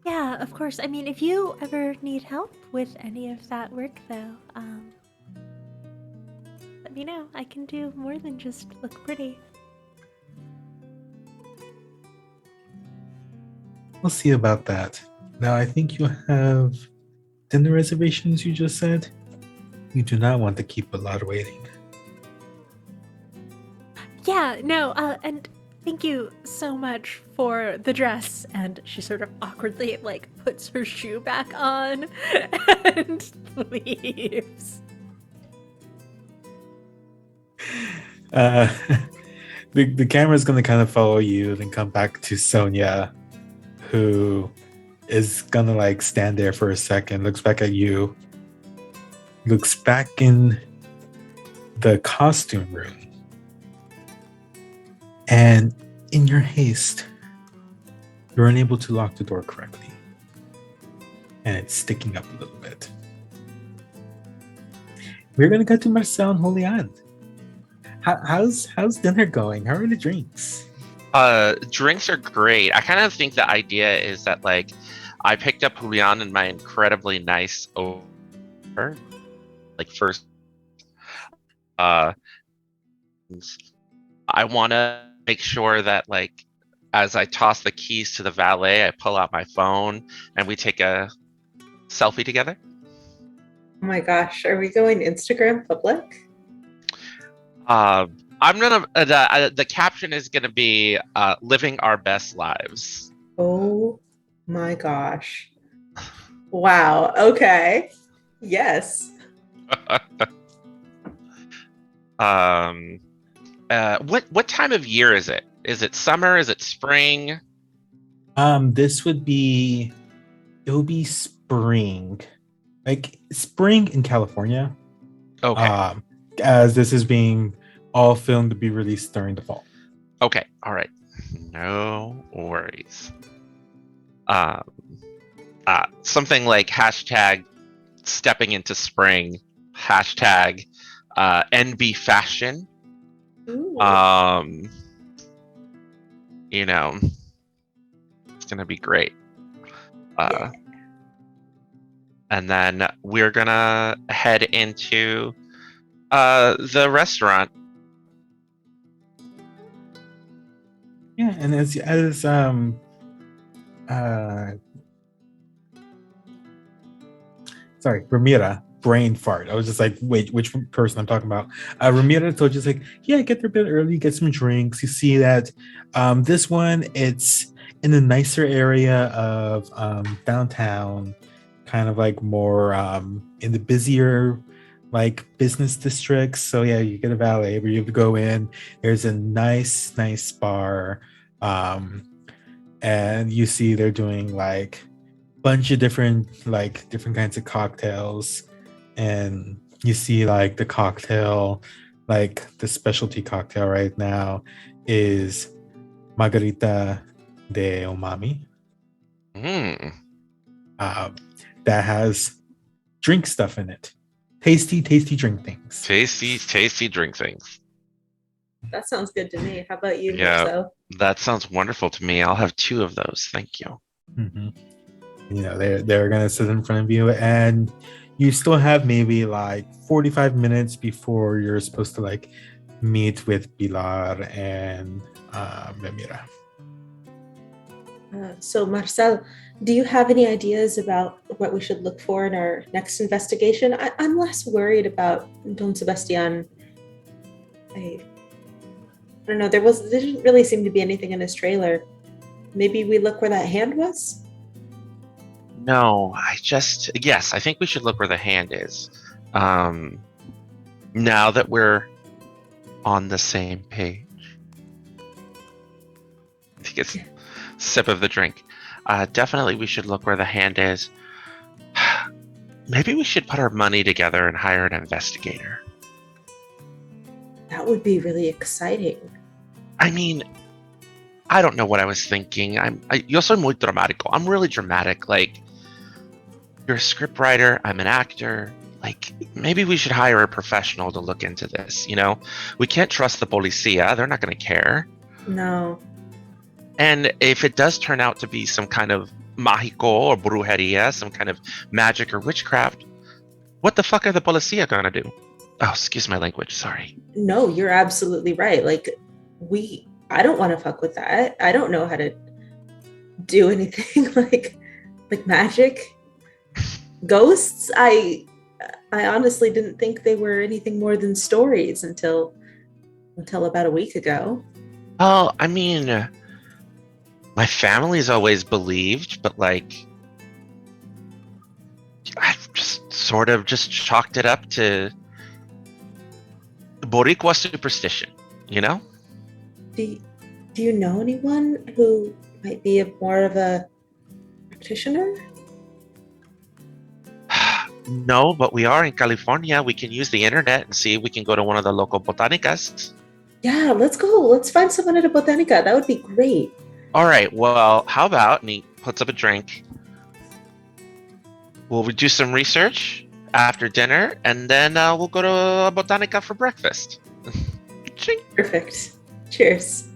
Yeah, of course. I mean, if you ever need help with any of that work, though, let me know. I can do more than just look pretty. We'll see about that. Now, I think you have dinner reservations, you just said? You do not want to keep a lot waiting. Yeah, no, and thank you so much for the dress. And she sort of awkwardly, like, puts her shoe back on and leaves. The camera's going to kind of follow you, then come back to Sonia, who is going to, like, stand there for a second, looks back at you, looks back in the costume room. And in your haste, you're unable to lock the door correctly. And it's sticking up a little bit. We're going to go to Marcel and Julian. How's dinner going? How are the drinks? Drinks are great. I kind of think the idea is that, like, I picked up Julian in my incredibly nice over, like, first. I want to make sure that, like, as I toss the keys to the valet, I pull out my phone and we take a selfie together. Oh my gosh, are we going Instagram public? I'm gonna. The caption is gonna be "Living Our Best Lives." Oh my gosh! Wow. Okay. Yes. What time of year is it? Is it summer? Is it spring? This would be. It will be spring, like spring in California. Okay. As this is being all filmed to be released during the fall. Okay. All right. No worries. Something like hashtag stepping into spring, hashtag NB fashion. Ooh. You know, it's gonna be great. Yeah. And then we're gonna head into the restaurant. Yeah, and as sorry, Ramira, brain fart. I was just like, wait, which person I'm talking about? Ramira told you, it's like, yeah, get there a bit early, get some drinks. You see that this one, it's in a nicer area of downtown, kind of like more in the busier like business districts. So yeah, you get a valet where you have to go in. There's a nice bar, and you see they're doing like bunch of different kinds of cocktails, and you see like the cocktail, like the specialty cocktail right now is Margarita de Umami. That has drink stuff in it. Tasty drink things. Tasty drink things. That sounds good to me. How about you, Yeah. Marcel? That sounds wonderful to me. I'll have 2 of those. Thank you. Mm-hmm. You know, they're gonna sit in front of you, and you still have maybe like 45 minutes before you're supposed to like meet with Pilar and Ramira. So, Marcel, do you have any ideas about what we should look for in our next investigation? I'm less worried about Don Sebastian. I don't know. There didn't really seem to be anything in his trailer. Maybe we look where that hand was? No, yes, I think we should look where the hand is. Now that we're on the same page. Take a sip of the drink. Definitely we should look where the hand is. Maybe we should put our money together and hire an investigator. That would be really exciting. I mean, I don't know what I was thinking. Yo soy muy dramático. I'm really dramatic. Like, you're a scriptwriter, I'm an actor. Like, maybe we should hire a professional to look into this, you know? We can't trust the policía. They're not going to care. No. And if it does turn out to be some kind of mágico or brujeria, some kind of magic or witchcraft, what the fuck are the policía going to do? Oh, excuse my language. Sorry. No, you're absolutely right. Like, I don't want to fuck with that. I don't know how to do anything like magic. Ghosts, I honestly didn't think they were anything more than stories until about a week ago. Oh, I mean, my family's always believed, but like, I've just sort of just chalked it up to Boricua superstition, you know? Do you know anyone who might be more of a practitioner? No, but we are in California. We can use the internet and see if we can go to one of the local botanicas. Yeah, let's go. Let's find someone at a botanica. That would be great. All right, well, how about, and he puts up a drink, we'll do some research after dinner, and then we'll go to a botanica for breakfast. Ching. Perfect. Cheers.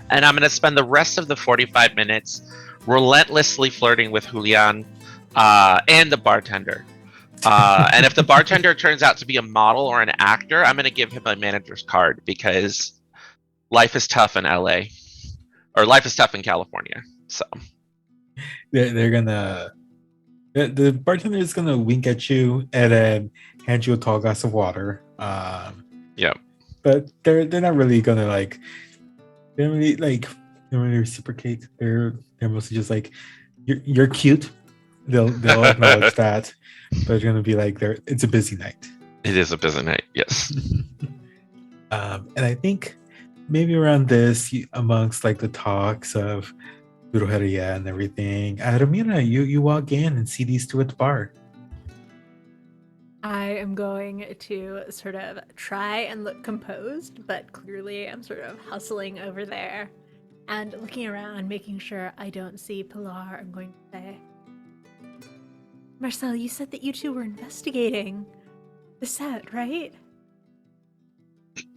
And I'm going to spend the rest of the 45 minutes relentlessly flirting with Julian and the bartender. And if the bartender turns out to be a model or an actor, I'm going to give him a manager's card because life is tough in LA, or life is tough in California. So they're gonna, the bartender is gonna wink at you and then hand you a tall glass of water. Yeah, but they're not really gonna like, they don't really reciprocate. They're mostly just like, you're cute. They'll acknowledge that, but it's gonna be like, it's a busy night. It is a busy night. Yes. And I think maybe around this, amongst like the talks of brujeria and everything, Ramira, you walk in and see these two at the bar. I am going to sort of try and look composed, but clearly I'm sort of hustling over there and looking around, making sure I don't see Pilar. I'm going to say, Marcel, you said that you two were investigating the set, right?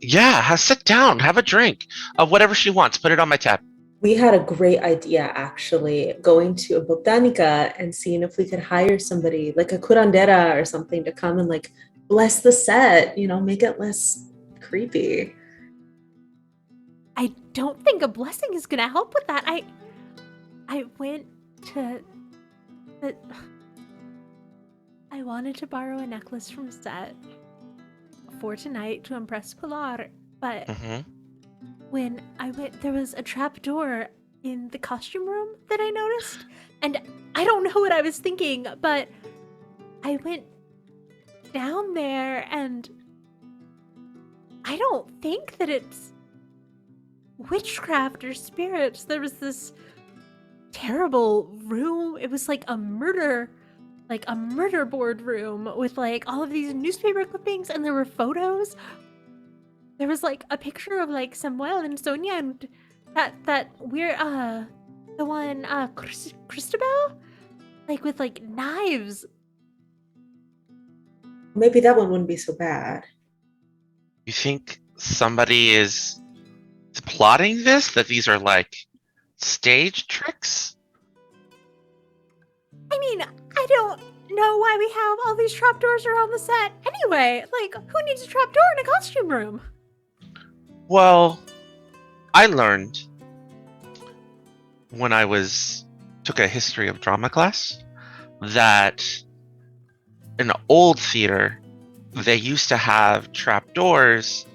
Yeah, sit down, have a drink of whatever she wants. Put it on my tab. We had a great idea, actually, going to a botanica and seeing if we could hire somebody, like a curandera or something, to come and like bless the set, make it less creepy. I don't think a blessing is going to help with that. I went to... I wanted to borrow a necklace from set for tonight to impress Pilar, but when I went, there was a trap door in the costume room that I noticed, and I don't know what I was thinking, but I went down there, and I don't think that it's witchcraft or spirits. There was this terrible room. It was like a murder like a murder board room with like all of these newspaper clippings, and there were photos. There was like a picture of like Samuel and Sonia and that weird the one Christabel, like with like knives. Maybe that one wouldn't be so bad. You think somebody is plotting this? That these are like stage tricks? I mean, I don't know why we have all these trapdoors around the set anyway. Like, who needs a trapdoor in a costume room? Well, I learned when I took a history of drama class that in old theater they used to have trapdoors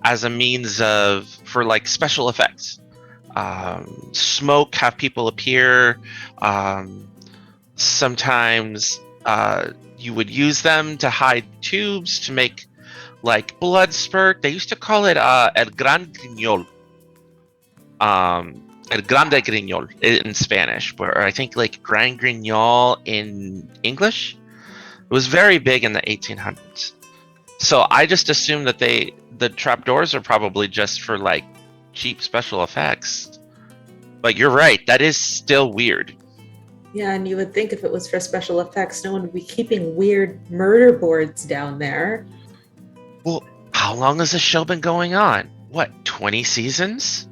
as a means for like special effects. Smoke, have people appear. Sometimes you would use them to hide tubes to make like blood spurt. They used to call it el gran griñol. El grande griñol in Spanish, or I think like gran griñol in English. It was very big in the 1800s. So I just assumed that the trapdoors are probably just for like cheap special effects. But you're right, that is still weird. Yeah, and you would think if it was for special effects, no one would be keeping weird murder boards down there. Well, how long has this show been going on? What, 20 seasons?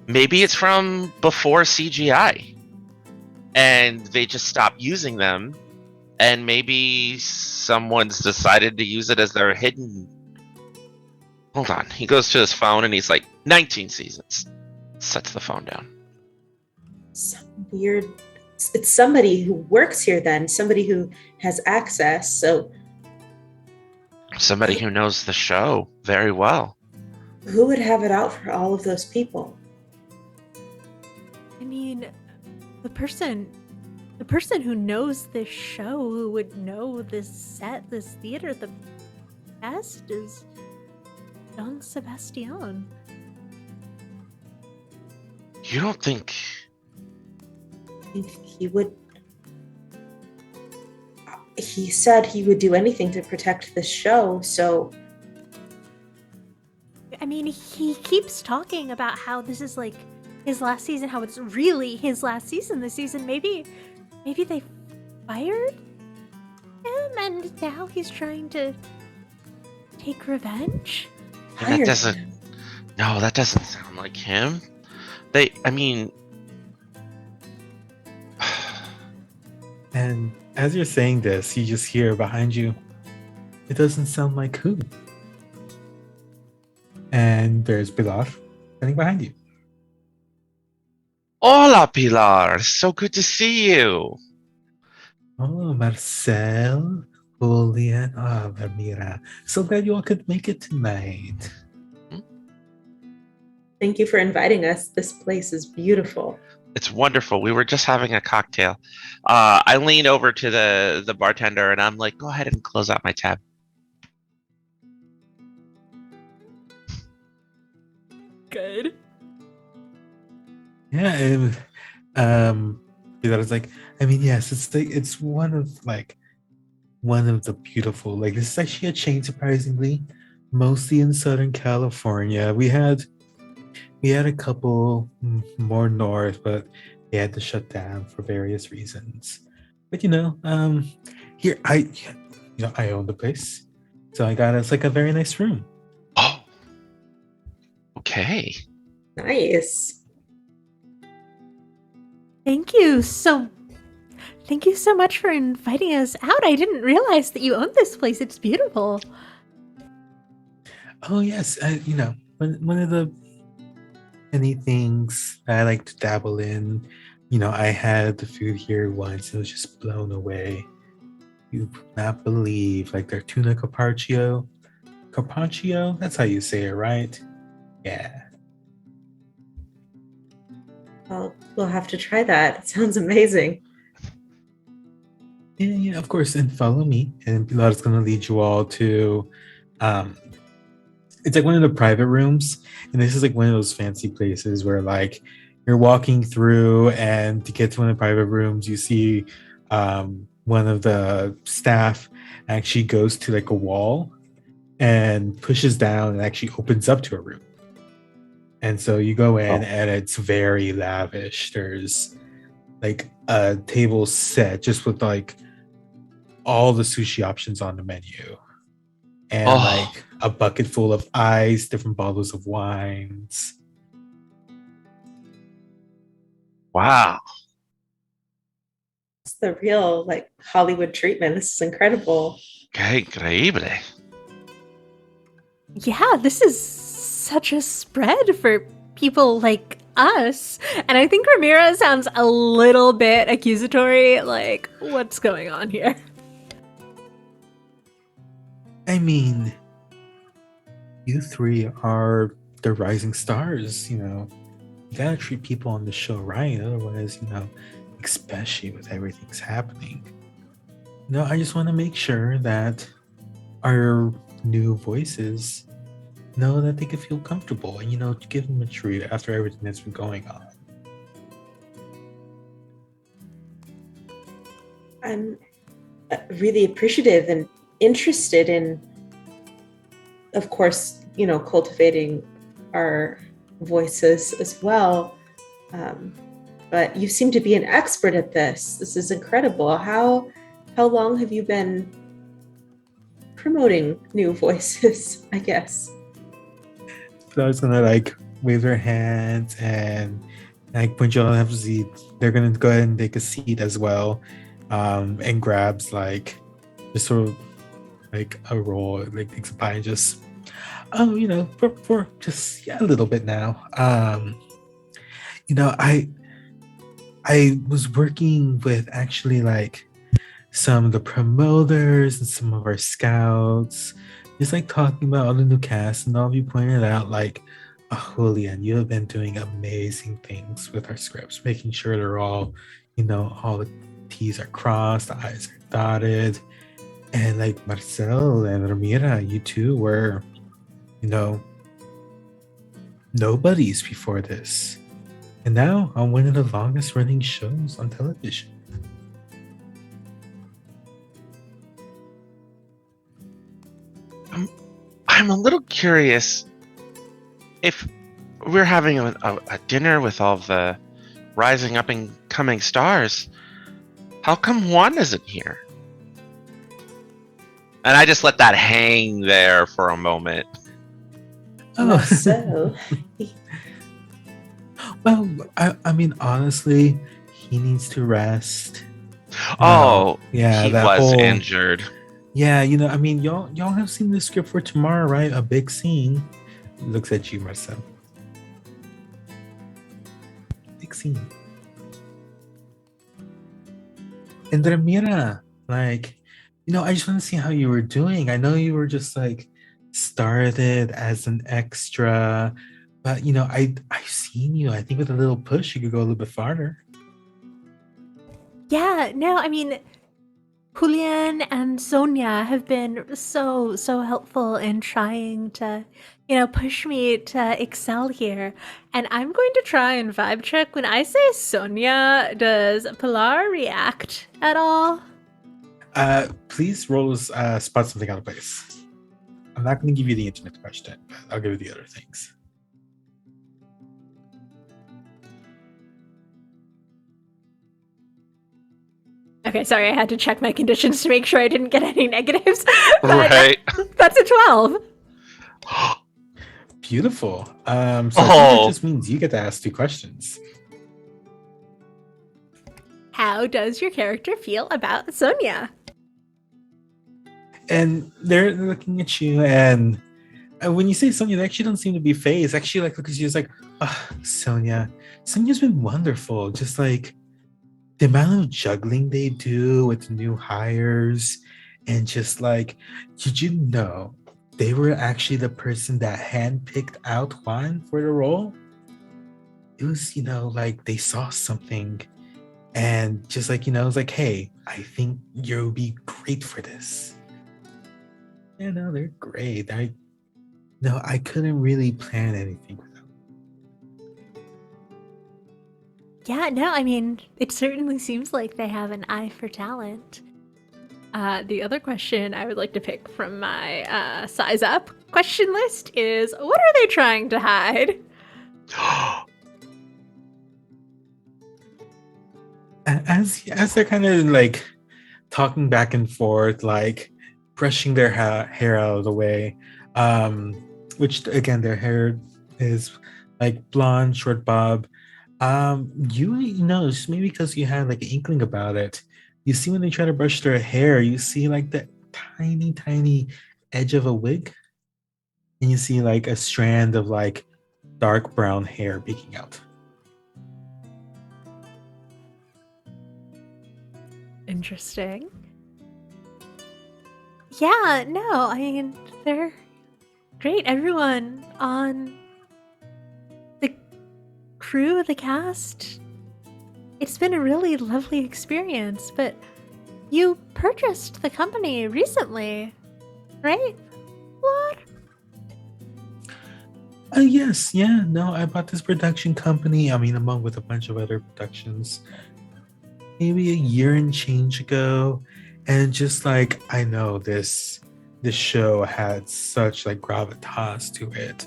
Maybe it's from before CGI. And they just stopped using them. And maybe someone's decided to use it as their hidden... Hold on. He goes to his phone and he's like, 19 seasons. Sets the phone down. Some weird... It's somebody who works here then. Somebody who has access, so... Somebody who knows the show very well. Who would have it out for all of those people? I mean, the person who knows this show, who would know this set, this theater the best is Don Sebastian. You don't think... He would... He said he would do anything to protect the show, so... I mean, he keeps talking about how this is like his last season, how it's really his last season this season. Maybe they fired him and now he's trying to take revenge? And that doesn't... No, that doesn't sound like him. I mean... And as you're saying this, you just hear behind you, it doesn't sound like who? And there's Pilar standing behind you. Hola, Pilar. So good to see you. Oh, Marcel, Julian, Ramira. So glad you all could make it tonight. Thank you for inviting us. This place is beautiful. It's wonderful. We were just having a cocktail. I lean over to the bartender and I'm like, go ahead and close out my tab. Good. Yeah, and that is like, I mean, yes, it's one of the beautiful, like, this is actually a chain, surprisingly, mostly in Southern California. We had a couple more north, but they had to shut down for various reasons. But here I own the place, so I got us like a very nice room. Oh, okay. Nice. Thank you so much for inviting us out. I didn't realize that you owned this place. It's beautiful. Oh yes, one of the many things that I like to dabble in. I had the food here once and it was just blown away. You would not believe, like, their tuna carpaccio. Carpaccio? That's how you say it, right? Yeah. Well, we'll have to try that. It sounds amazing. Yeah, of course. And follow me. And Pilar's going to lead you all to... it's like one of the private rooms. And this is like one of those fancy places where, like, you're walking through and to get to one of the private rooms, you see one of the staff actually goes to like a wall and pushes down and actually opens up to a room. And so you go in and it's very lavish. There's like a table set just with like all the sushi options on the menu. And like a bucket full of ice, different bottles of wines. Wow. It's the real like Hollywood treatment. This is incredible. Qué increíble. Yeah, this is such a spread for people like us. And I think Ramira sounds a little bit accusatory. Like, what's going on here? I mean, you three are the rising stars, you know. You gotta treat people on the show right, otherwise, you know, especially with everything's happening. You know, I just want to make sure that our new voices know that they can feel comfortable and, you know, give them a treat after everything that's been going on. I'm really appreciative and interested in, of course, you know, cultivating our voices as well. But you seem to be an expert at this. This is incredible. How long have you been promoting new voices, I guess? So I was gonna like wave their hands and like when y'all have a seat, they're gonna go ahead and take a seat as well, and grabs like just sort of like a roll, like takes a pie and just you know, for just a little bit now. You know, I was working with actually like some of the promoters and some of our scouts, just like talking about all the new casts, and all of you pointed out like, Julian, you have been doing amazing things with our scripts, making sure they're all, you know, all the T's are crossed, the I's are dotted. And like Marcel and Ramira, you two were, you know, nobodies before this. And now I'm one of the longest running shows on television. I'm a little curious if we're having a dinner with all the rising up and coming stars. How come Juan isn't here? And I just let that hang there for a moment. Oh, So well, I mean, honestly, he needs to rest. Oh, yeah, he that was whole- injured. Yeah, you know, I mean, y'all have seen the script for tomorrow, right? A big scene. Looks at you, Marcel. Big scene. And Ramira, like, you know, I just want to see how you were doing. I know you were just like started as an extra, but you know, I've seen you. I think with a little push, you could go a little bit farther. Yeah, no, I mean, Julian and Sonia have been so helpful in trying to, you know, push me to excel here. And I'm going to try and vibe check. When I say Sonia, does Pilar react at all? Please roll spot something out of place. I'm not going to give you the intimate question, but I'll give you the other things. Okay, sorry, I had to check my conditions to make sure I didn't get any negatives. But Right. That's a 12. Beautiful. So I think that just means you get to ask 2 questions. How does your character feel about Sonia? And they're looking at you, and when you say Sonia, they actually don't seem to be phased. Actually, like, look at you, it's like, oh, Sonia. Sonia's been wonderful. Just like the amount of juggling they do with the new hires, and just like, did you know they were actually the person that handpicked out Juan for the role? It was, you know, like they saw something, and just like, you know, it was like, hey, I think you'll be great for this. Yeah, no, they're great. I couldn't really plan anything with them. Yeah, no, I mean, it certainly seems like they have an eye for talent. The other question I would like to pick from my size up question list is, what are they trying to hide? As they're kind of like talking back and forth, like brushing their hair out of the way, which again their hair is like blonde, short bob. You notice maybe because you had like an inkling about it. You see when they try to brush their hair, you see like the tiny edge of a wig, and you see like a strand of like dark brown hair peeking out. Interesting. Yeah, no, I mean, they're great. Everyone on the crew, the cast, it's been a really lovely experience, but you purchased the company recently, right? What? Yes, yeah, no, I bought this production company. I mean, along with a bunch of other productions, maybe a year and change ago. And just like, I know this show had such like gravitas to it,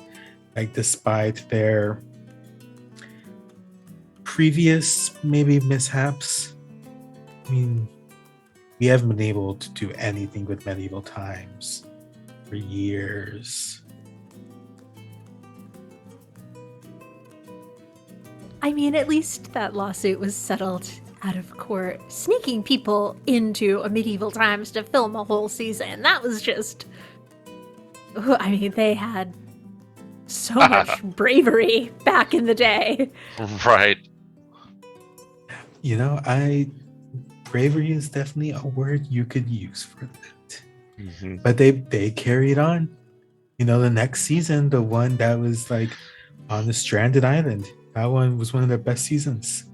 like despite their previous maybe mishaps. I mean, we haven't been able to do anything with medieval times for years. I mean, at least that lawsuit was settled out of court. Sneaking people into a medieval times to film a whole season, that was just... I mean, they had so much bravery back in the day. Right. You know, bravery is definitely a word you could use for that. Mm-hmm. But they carried on. You know, the next season, the one that was like on the stranded island, that one was one of their best seasons.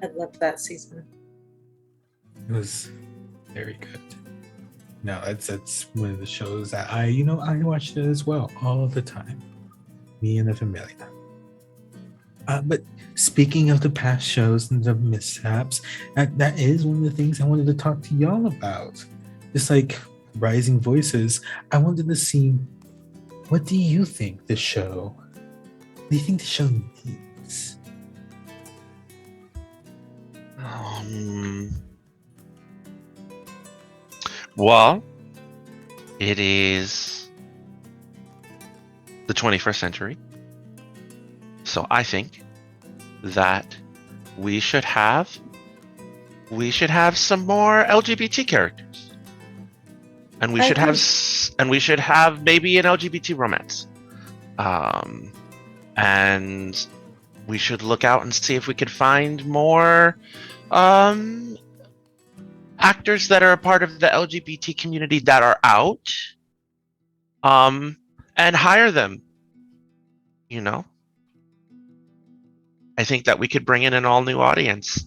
I loved that season. It was very good. No, that's one of the shows that I watched it as well all the time. Me and the familia. But speaking of the past shows and the mishaps, that is one of the things I wanted to talk to y'all about. Just like rising voices, I wanted to see, what do you think the show needs? Well, it is the 21st century. So I think that we should have some more LGBT characters. And we should have maybe an LGBT romance. And we should look out and see if we could find more actors that are a part of the LGBT community that are out, and hire them. You know, I think that we could bring in an all new audience.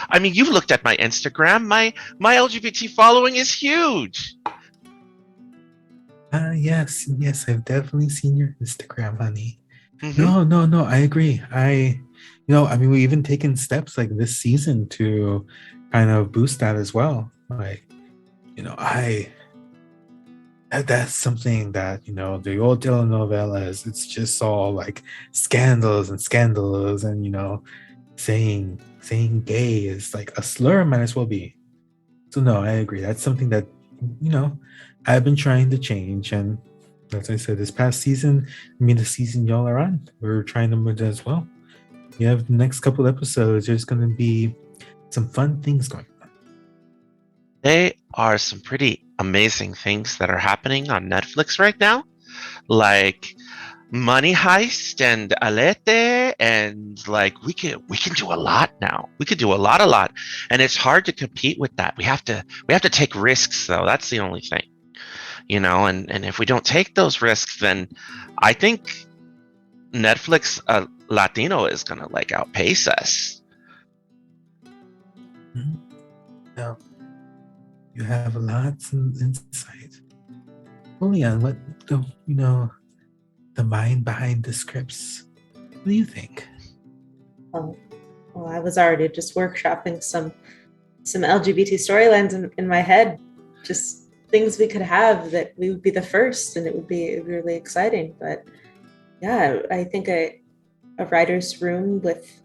I mean, you've looked at my Instagram. My LGBT following is huge. Yes, I've definitely seen your Instagram, honey. Mm-hmm. No, I agree. We've even taken steps like this season to kind of boost that as well. Like, that's something that, the old telenovelas, it's just all like scandals and saying gay is like a slur, might as well be. So no, I agree. That's something that, I've been trying to change. And as I said, this past season, the season y'all are on, we're trying to move as well. You have the next couple episodes, there's going to be some fun things going on. There are some pretty amazing things that are happening on Netflix right now, like Money Heist and Alete, and like we can do a lot now. We could do a lot, and it's hard to compete with that. We have to take risks, though. That's the only thing, And if we don't take those risks, then I think Netflix Latino is gonna like outpace us. Mm-hmm. No, you have lots of insight. Julian, what the mind behind the scripts? What do you think? Well, I was already just workshopping some some LGBT storylines in my head, just things we could have that we would be the first, and it would be really exciting. But yeah, I think a writer's room with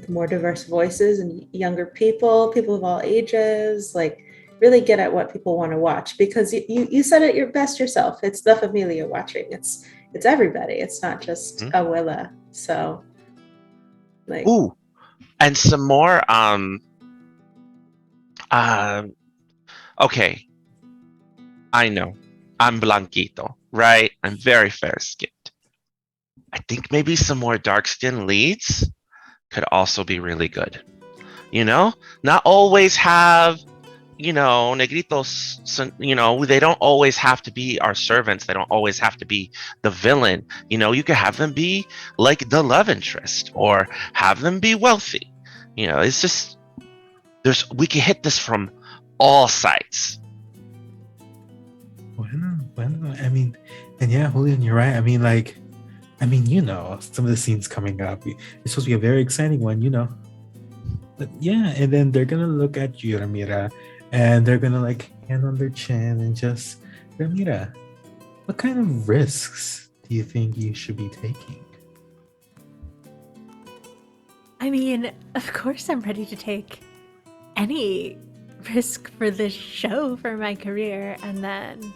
more diverse voices and younger people of all ages, like really get at what people want to watch, because you said it your best yourself. It's the familia watching. It's everybody. It's not just Abuela. So like, ooh, and some more okay, I know I'm blanquito, right? I'm very fair skinned. I think maybe some more dark skin leads could also be really good. You know, not always have, you know, negritos, you know, they don't always have to be our servants. They don't always have to be the villain. You know, you could have them be like the love interest, or have them be wealthy. You know, it's just, we can hit this from all sides. Bueno, I mean, and yeah, Julian, you're right. I mean, you know, some of the scenes coming up, it's supposed to be a very exciting one, you know. But yeah, and then they're gonna look at you, Ramira, and they're gonna like hand on their chin and just, Ramira, what kind of risks do you think you should be taking? I mean, of course I'm ready to take any risk for this show, for my career. And then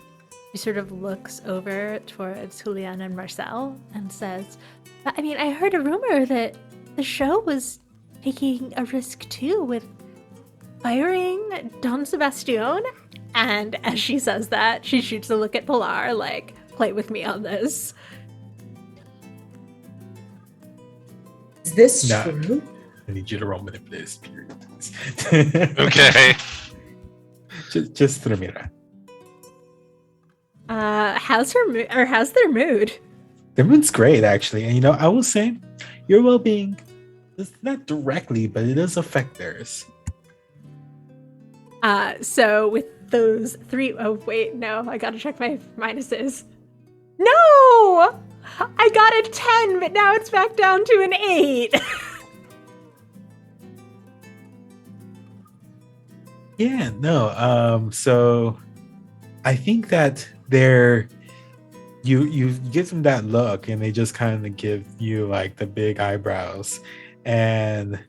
he sort of looks over towards Julian and Marcel and says, I mean, I heard a rumor that the show was taking a risk too with firing Don Sebastian. And as she says that, she shoots a look at Pilar, like, play with me on this. is this true? I need you to roll manipulative spirit. Okay. Just Ramira. How's their mood? Their mood's great, actually. And you know, I will say your well-being does not directly, but it does affect theirs. So with those three, oh wait, no, I gotta check my minuses. No! I got a 10, but now it's back down to an 8. Yeah, no. So I think that you give them that look, and they just kind of give you like the big eyebrows, and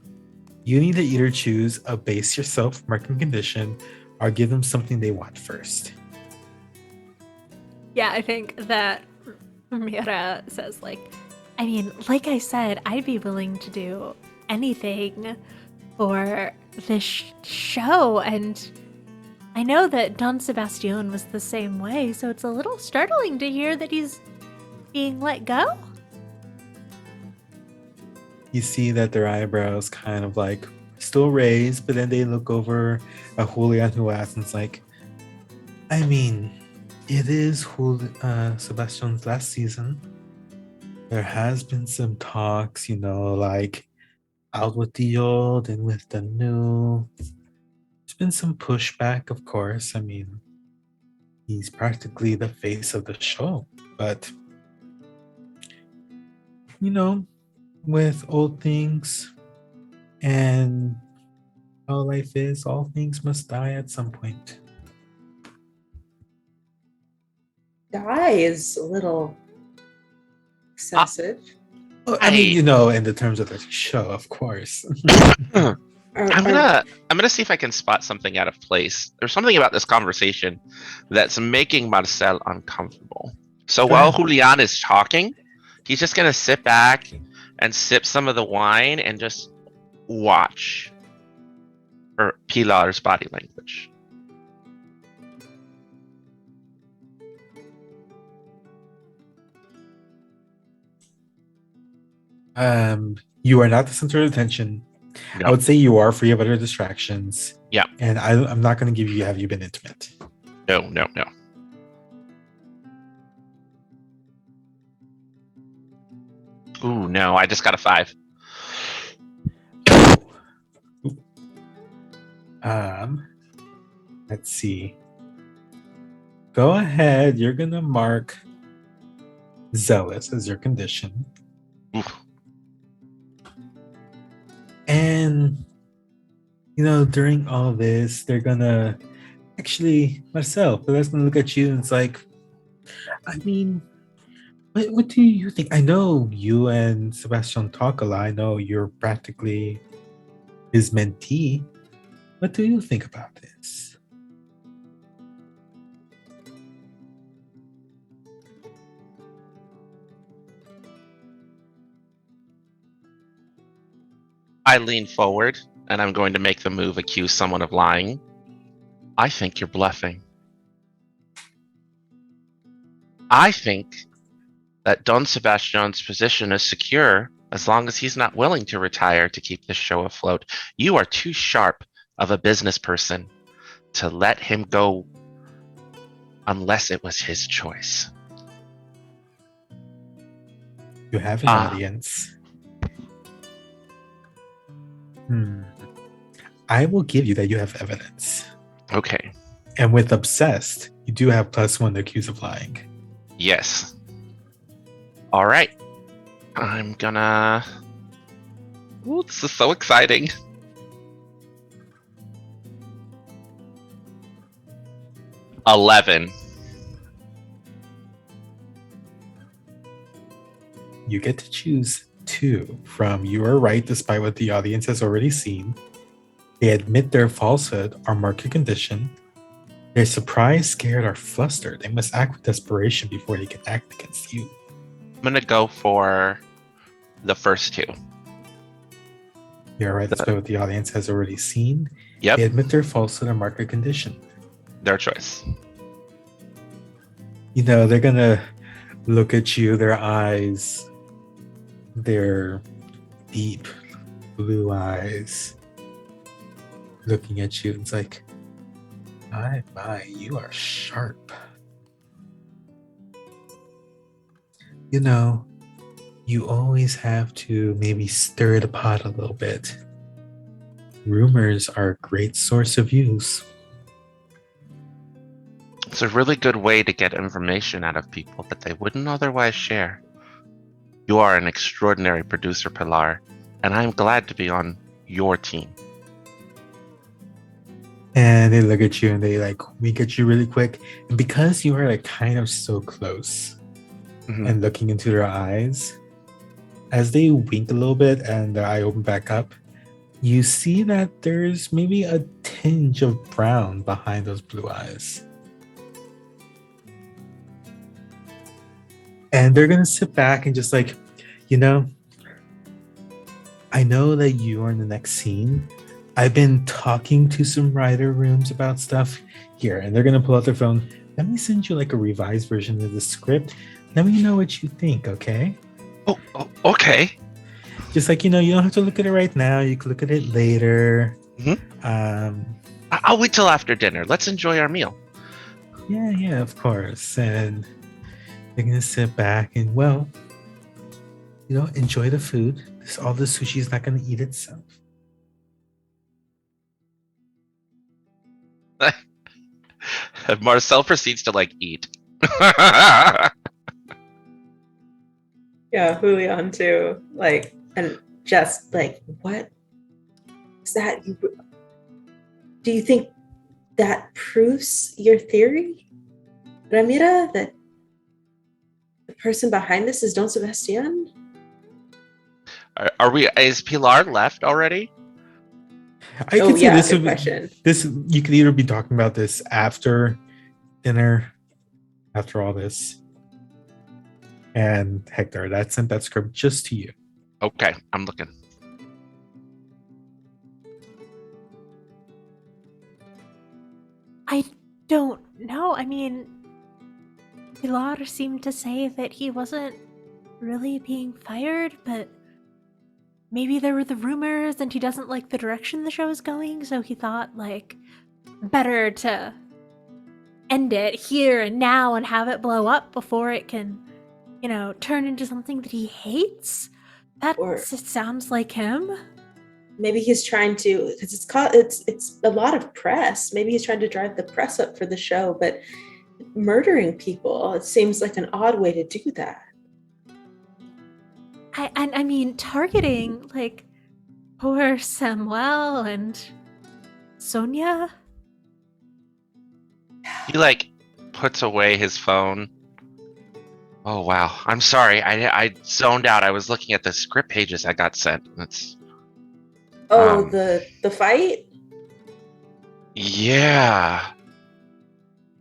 you need to either choose a base yourself marking condition or give them something they want first. Yeah, I think that Ramira says, like, I mean, like I said, I'd be willing to do anything for this show, and I know that Don Sebastian was the same way, so it's a little startling to hear that he's being let go. You see that their eyebrows kind of like still raised, but then they look over at Julian, who asks, and it's like, I mean, it is Sebastian's last season. There has been some talks, you know, like out with the old and with the new. There's been some pushback, of course. I mean, he's practically the face of the show, but you know, with old things and how life is, all things must die at some point. Die is a little excessive. I mean, you know, in the terms of the show, of course. I'm gonna see if I can spot something out of place. There's something about this conversation that's making Marcel uncomfortable. So while Julian is talking, he's just gonna sit back and sip some of the wine and just watch Pilar's body language. You are not the center of attention. No. I would say you are free of other distractions. Yeah. And I'm not going to give you have you been intimate. No. Ooh, no, I just got a 5. Let's see. Go ahead. You're going to mark zealous as your condition. Oof. And during all this, they're gonna actually, Marcel, but that's gonna look at you and it's like, I mean, what do you think? I know you and Sebastian talk a lot. I know you're practically his mentee. What do you think about this? I lean forward and I'm going to make the move accuse someone of lying. I think you're bluffing. I think that Don Sebastian's position is secure as long as he's not willing to retire to keep the show afloat. You are too sharp of a business person to let him go unless it was his choice. You have an audience. I will give you that you have evidence. Okay. And with obsessed, you do have +1 to accuse of lying. Yes. All right. I'm gonna... Ooh, this is so exciting. $11. You get to choose 2 from you are right despite what the audience has already seen. They admit their falsehood or mark a condition. They're surprised, scared, or flustered. They must act with desperation before they can act against you. I'm gonna go for the first 2. You're right despite what the audience has already seen. Yep. They admit their falsehood or mark a condition. Their choice. They're gonna look at you, their eyes, their deep blue eyes looking at you. It's like, my, you are sharp. You always have to maybe stir the pot a little bit. Rumors are a great source of use. It's a really good way to get information out of people that they wouldn't otherwise share. You are an extraordinary producer, Pilar, and I'm glad to be on your team. And they look at you and they wink at you really quick. And because you are kind of so close and looking into their eyes, as they wink a little bit and their eye open back up, you see that there's maybe a tinge of brown behind those blue eyes. And they're going to sit back and just I know that you are in the next scene. I've been talking to some writer rooms about stuff here, and they're going to pull out their phone. Let me send you a revised version of the script. Let me know what you think, okay? Oh, okay. Just you don't have to look at it right now. You can look at it later. I'll wait till after dinner. Let's enjoy our meal. Yeah, of course. And they're going to sit back and, enjoy the food. All the sushi is not going to eat itself. Marcel proceeds to eat. Yeah, Julian too. And just what is that? Do you think that proves your theory, Ramira, that the person behind this is Don Sebastian? Are we? Is Pilar left already? I could say this good question. You could either be talking about this after dinner, after all this. And Hector, that sent that script just to you. Okay, I'm looking. I don't know. I mean, Pilar seemed to say that he wasn't really being fired, but maybe there were the rumors and he doesn't like the direction the show is going, so he thought, better to end it here and now and have it blow up before it can, turn into something that he hates. That sounds like him. Maybe he's trying to, because it's a lot of press. Maybe he's trying to drive the press up for the show, but murdering people, it seems like an odd way to do that. I mean, targeting, poor Samuel and Sonia? He like puts away his phone. Oh wow, I'm sorry. I zoned out. I was looking at the script pages I got sent. That's the fight? yeah.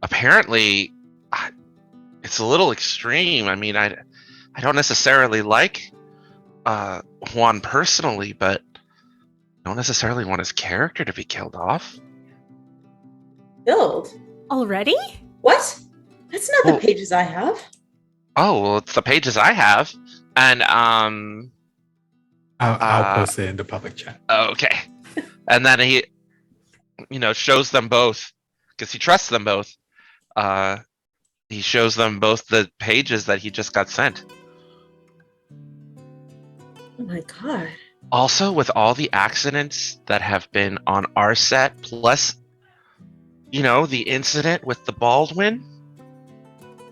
Apparently, it's a little extreme. I mean, I don't necessarily like Juan personally, but I don't necessarily want his character to be killed off. Killed? Already? What? That's not the pages I have. Oh well, it's the pages I have, and I'll post it in the public chat. Okay, and then he, shows them both because he trusts them both. He shows them both the pages that he just got sent. Oh my god. Also, with all the accidents that have been on our set, plus, the incident with the Baldwin,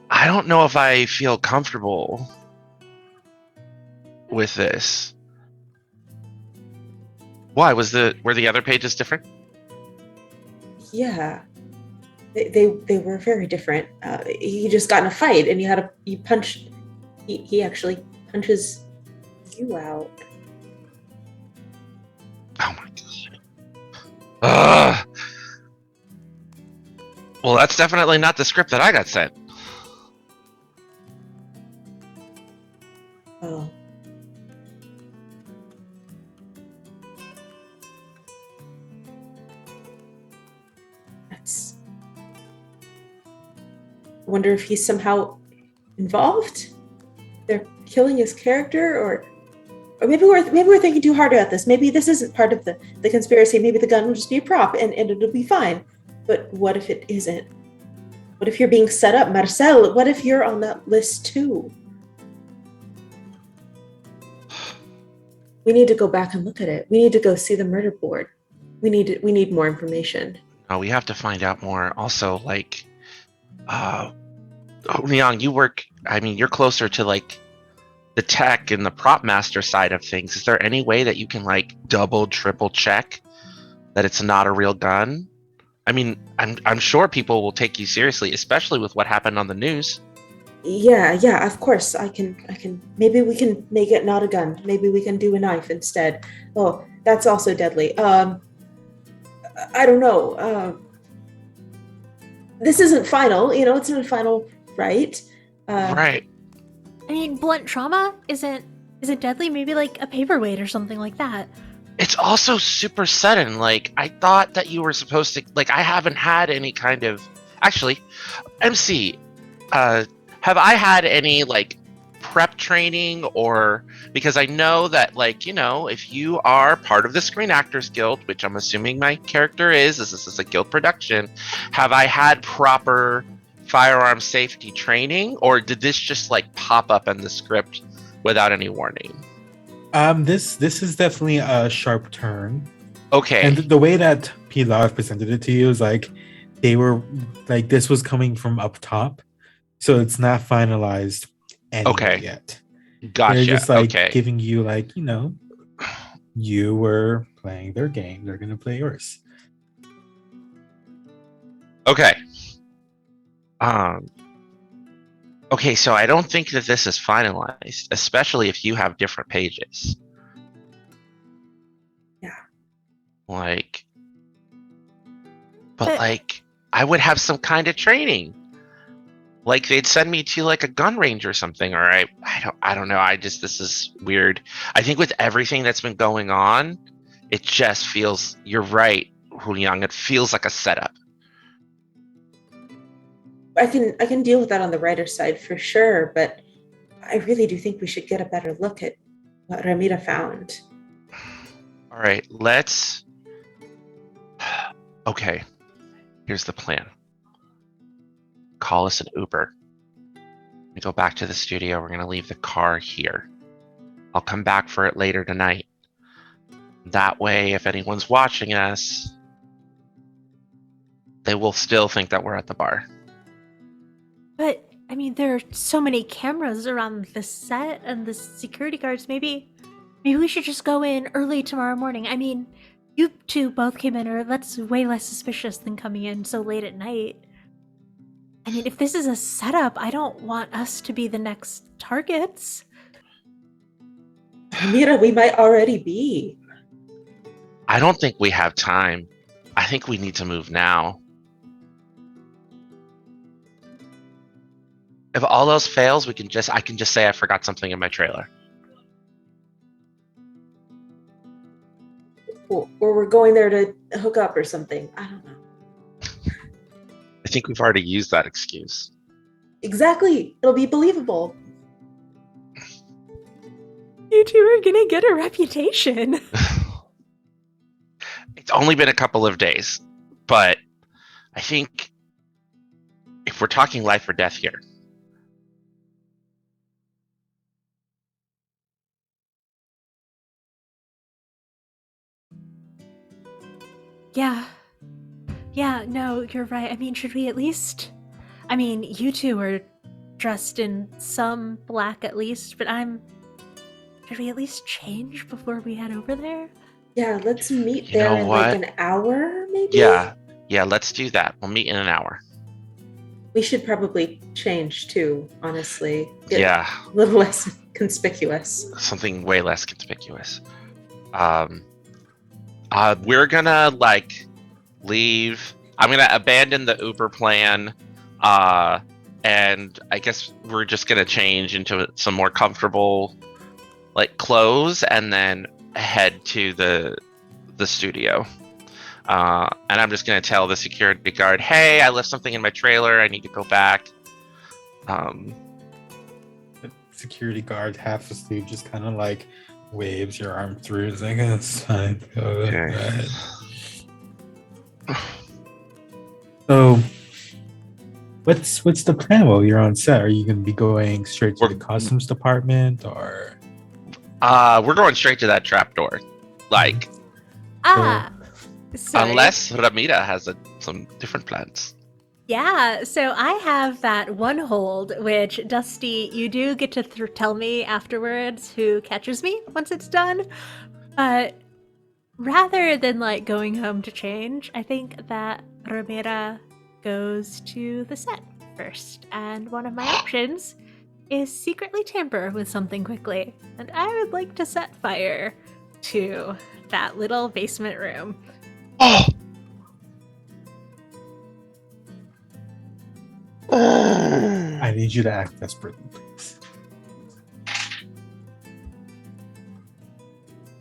I don't know if I feel comfortable with this. Why? Were the other pages different? Yeah. They were very different. He just got in a fight and you punch. He actually punches you out. Oh my god. Well, that's definitely not the script that I got sent. Oh. I wonder if he's somehow involved. They're killing his character, or maybe we're thinking too hard about this. Maybe this isn't part of the conspiracy. Maybe the gun will just be a prop and it'll be fine. But what if it isn't? What if you're being set up, Marcel? What if you're on that list too? We need to go back and look at it. We need to go see the murder board. We need more information. Oh, we have to find out more. Also, Leon, you're closer to the tech and the prop master side of things. Is there any way that you can double, triple check that it's not a real gun? I mean, I'm sure people will take you seriously, especially with what happened on the news. Yeah, of course. I can maybe we can make it not a gun. Maybe we can do a knife instead. Oh, that's also deadly. I don't know. This isn't final, it's not final, right? Right. I mean, blunt trauma isn't deadly. Maybe a paperweight or something like that. It's also super sudden. I thought that you were supposed to. I haven't had any kind of. Actually, MC, have I had any prep training, or because I know that if you are part of the Screen Actors Guild, which I'm assuming my character is, this is a guild production, have I had proper firearm safety training, or did this just pop up in the script without any warning? This is definitely a sharp turn. Okay. And the way that Pilar presented it to you is they were this was coming from up top, so it's not finalized anywhere yet. Gotcha. They're just giving you you were playing their game, they're gonna play yours. Okay. Okay, so I don't think that this is finalized, especially if you have different pages. Yeah. But I would have some kind of training. They'd send me to a gun range or something, or I don't know. This is weird. I think with everything that's been going on, it just feels, you're right, Julian, it feels like a setup. I can deal with that on the writer's side for sure, but I really do think we should get a better look at what Ramira found. All right, okay, here's the plan. Call us an Uber. We go back to the studio. We're going to leave the car here. I'll come back for it later tonight. That way, if anyone's watching us, they will still think that we're at the bar. But, I mean, there are so many cameras around the set and the security guards. Maybe we should just go in early tomorrow morning. I mean, You two both came in, or that's way less suspicious than coming in so late at night. I mean, if this is a setup, I don't want us to be the next targets. Ramira, we might already be. I don't think we have time. I think we need to move now. If all else fails, I can just say I forgot something in my trailer. Or we're going there to hook up or something. I don't know. I think we've already used that excuse. Exactly. It'll be believable. You two are gonna get a reputation. It's only been a couple of days, but I think if we're talking life or death here, Yeah, no, you're right. I mean, should we at least... I mean, you two are dressed in some black at least, but should we at least change before we head over there? Yeah, let's meet You there know in what? like an hour, maybe? yeah, let's do that. We'll meet in an hour. We should probably change too, honestly. Get Yeah, a little less conspicuous. something way less conspicuous. We're gonna leave. I'm gonna abandon the Uber plan, and I guess we're just gonna change into some more comfortable clothes, and then head to the studio. And I'm just gonna tell the security guard, "Hey, I left something in my trailer. I need to go back." The security guard, half asleep, just kind of waves your arm through. It's like, it's fine. Go ahead. So, what's the plan while you're on set? Are you going to be going straight to the costumes department, or? We're going straight to that trapdoor. Sorry. Unless Ramira has some different plans. Yeah, so I have that one hold, which, Dusty, you do get to tell me afterwards who catches me once it's done. But rather than going home to change, I think that Ramira goes to the set first. And one of my options is secretly tamper with something quickly. And I would like to set fire to that little basement room. Oh! I need you to act desperately, please.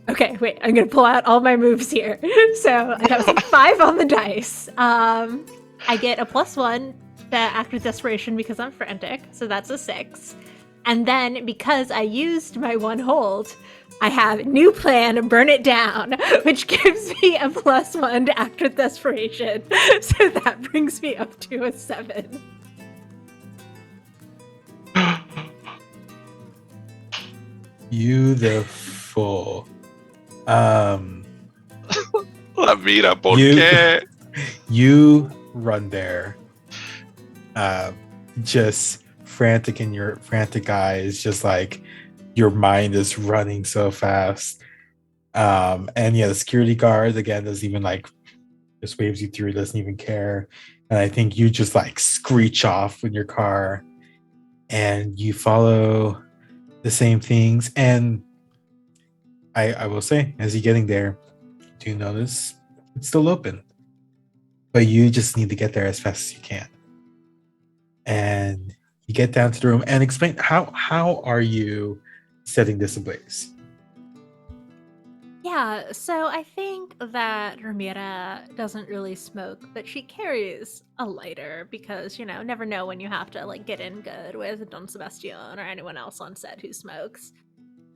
Okay, wait, I'm gonna pull out all my moves here. So I got a 5 on the dice. I get a +1 to act with desperation because I'm frantic, so that's a 6. And then because I used my one hold, I have new plan, burn it down, which gives me a +1 to act with desperation. So that brings me up to a 7. You the fool. Ramira, ¿por qué? You run there, just frantic in your frantic eyes, just your mind is running so fast. And yeah, the security guard again doesn't even just waves you through, doesn't even care. And I think you just screech off in your car, and you follow the same things. And I will say, as you're getting there, you do notice it's still open, but you just need to get there as fast as you can. And you get down to the room and explain how are you setting this ablaze? Yeah, so I think that Ramira doesn't really smoke, but she carries a lighter because, never know when you have to get in good with Don Sebastian or anyone else on set who smokes.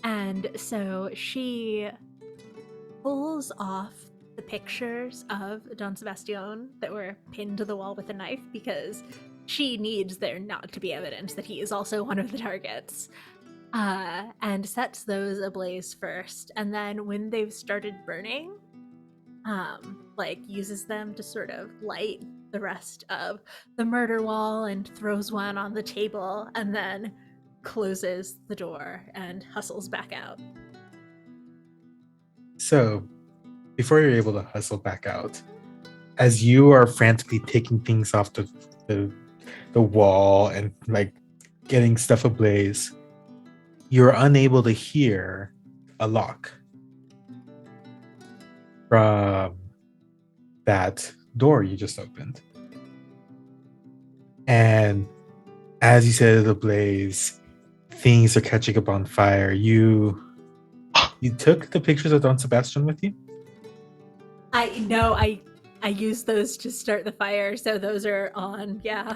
And so she pulls off the pictures of Don Sebastian that were pinned to the wall with a knife because she needs there not to be evidence that he is also one of the targets. And sets those ablaze first, and then when they've started burning, uses them to sort of light the rest of the murder wall and throws one on the table, and then closes the door and hustles back out. So before you're able to hustle back out, as you are frantically taking things off the wall and like getting stuff ablaze, you're unable to hear a lock from that door you just opened. And as you set it ablaze, things are catching up on fire. You took the pictures of Don Sebastian with you? I used those to start the fire, so those are on, yeah.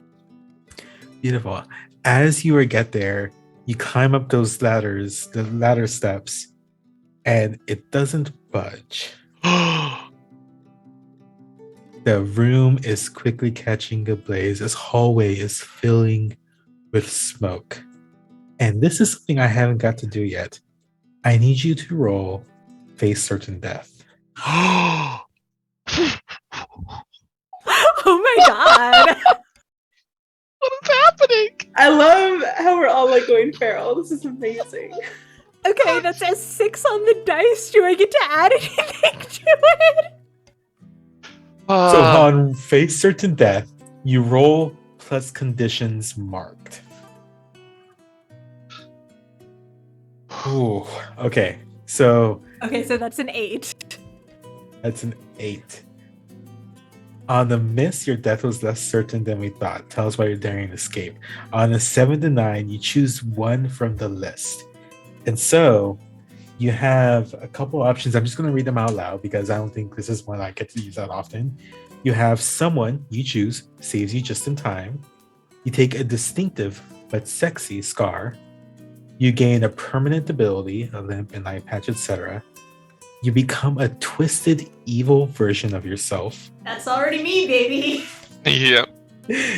Beautiful. As you get there, you climb up those ladders, the ladder steps, and it doesn't budge. The room is quickly catching ablaze. This hallway is filling with smoke. And this is something I haven't got to do yet. I need you to roll face certain death. Oh my god. What is happening? I love how we're all like going feral. This is amazing. Okay, that's a 6 on the dice. Do I get to add anything to it? So on face certain death, you roll plus conditions marked. Ooh, okay. So that's an 8. that's an 8. On the miss, your death was less certain than we thought. Tell us why you're daring to escape. On a 7 to 9, you choose one from the list. And so you have a couple options. I'm just going to read them out loud because I don't think this is one I get to use that often. You have someone you choose saves you just in time. You take a distinctive but sexy scar. You gain a permanent ability, a limp, an eye patch, etc. You become a twisted, evil version of yourself. That's already me, baby. Yep.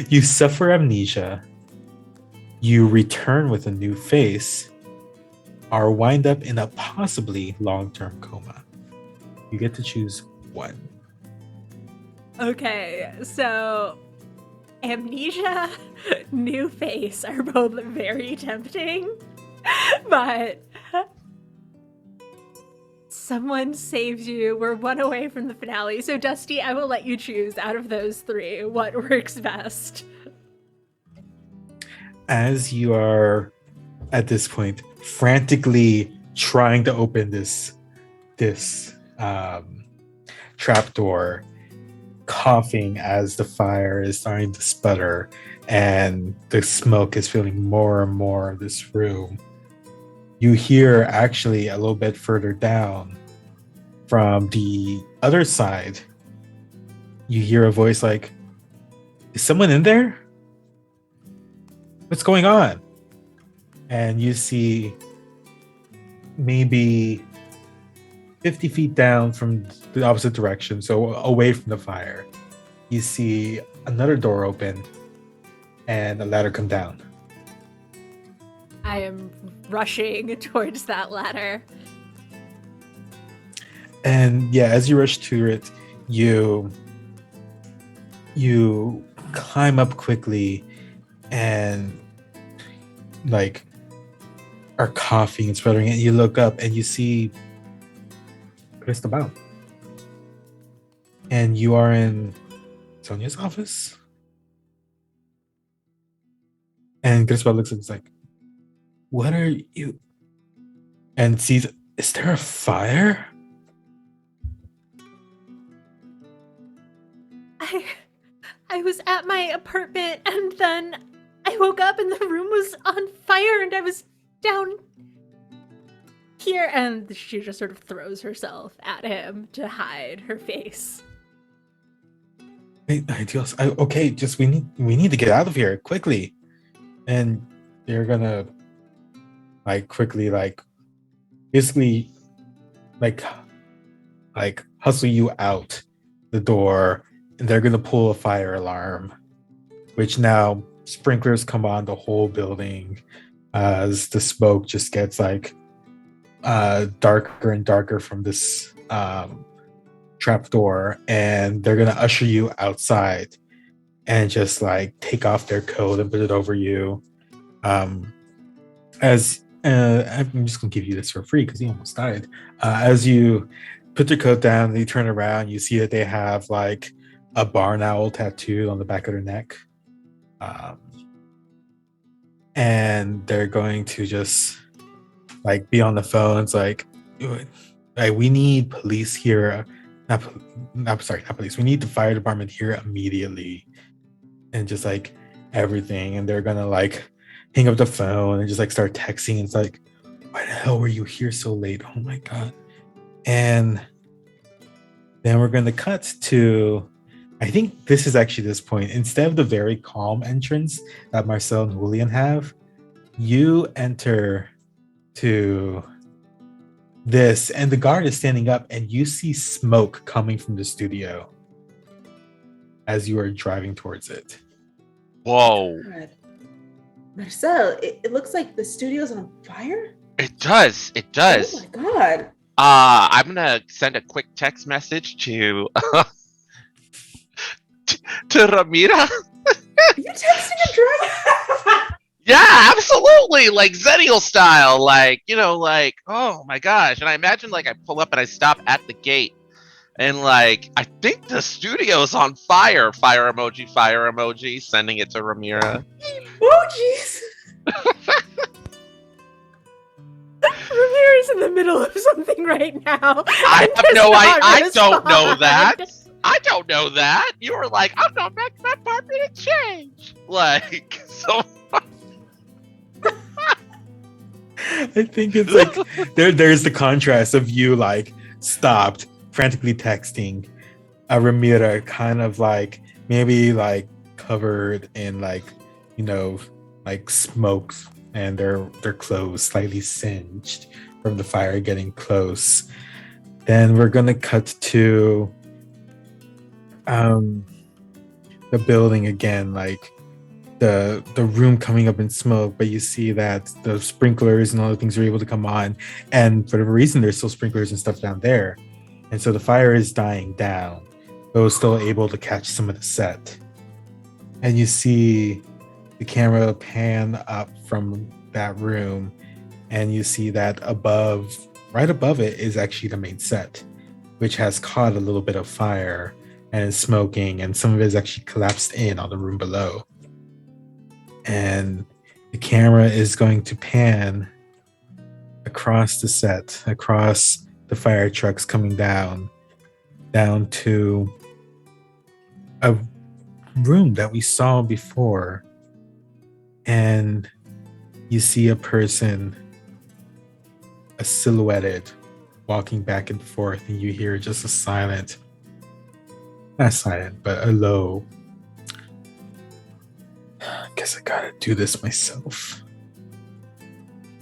You suffer amnesia. You return with a new face. Or wind up in a possibly long-term coma. You get to choose one. Okay, so amnesia, new face are both very tempting, but someone saves you. We're one away from the finale. So Dusty, I will let you choose out of those 3 what works best. As you are at this point frantically trying to open this trapdoor, coughing as the fire is starting to sputter and the smoke is filling more and more of this room, you hear actually a little bit further down from the other side, you hear a voice like, "Is someone in there? What's going on?" And you see maybe 50 feet down from the opposite direction, so away from the fire, you see another door open and a ladder come down. I am rushing towards that ladder. And yeah, as you rush to it, you climb up quickly and like are coughing and sputtering, and you look up and you see Cristobal. And you are in Sonia's office. And Cristobal looks at it's like, "What are you?" And sees, "Is there a fire?" I was at my apartment and then I woke up and the room was on fire and I was down here, and she just sort of throws herself at him to hide her face. Okay, just we need to get out of here quickly. And they're gonna like quickly basically hustle you out the door, and they're gonna pull a fire alarm, which now sprinklers come on the whole building as the smoke just gets darker and darker from this trapdoor, and they're gonna usher you outside and just take off their coat and put it over you. I'm just gonna give you this for free because you almost died. As you put their coat down, and you turn around, you see that they have like a barn owl tattooed on the back of their neck. And they're going to just like be on the phone. It's like we need police here. Not police. We need the fire department here immediately. And just like everything. And they're gonna like hang up the phone and just like start texting. It's like, why the hell were you here so late? Oh my god. And then we're gonna cut to, I think this is actually this point. Instead of the very calm entrance that Marcel and Julian have, you enter to this, and the guard is standing up, and you see smoke coming from the studio as you are driving towards it. Whoa. God. Marcel, it looks like the studio's on fire? It does. It does. Oh my god. I'm gonna send a quick text message to to Ramira. Are you texting a driver? Yeah, absolutely. Like Zennial style. Like, like, oh my gosh. And I imagine like I pull up and I stop at the gate. And like, I think the studio's on fire. Fire emoji, sending it to Ramira. Emojis. Ramira's in the middle of something right now. I don't know that. I don't know that. You were like, I'm not making that part to change. Like, so. I think it's like there's the contrast of you like stopped, frantically texting Ramira, kind of like maybe like covered in like like smoke, and their clothes slightly singed from the fire getting close. Then we're gonna cut to the building again, like the room coming up in smoke, but you see that the sprinklers and all the things are able to come on, and for whatever reason there's still sprinklers and stuff down there, and so the fire is dying down, but it's still able to catch some of the set. And you see the camera pan up from that room, and you see that right above it is actually the main set, which has caught a little bit of fire and is smoking, and some of it is actually collapsed in on the room below. And the camera is going to pan across the set, across the fire trucks coming down to a room that we saw before. And you see a person, a silhouetted, walking back and forth, and you hear just not silent, but a low, I guess I gotta do this myself.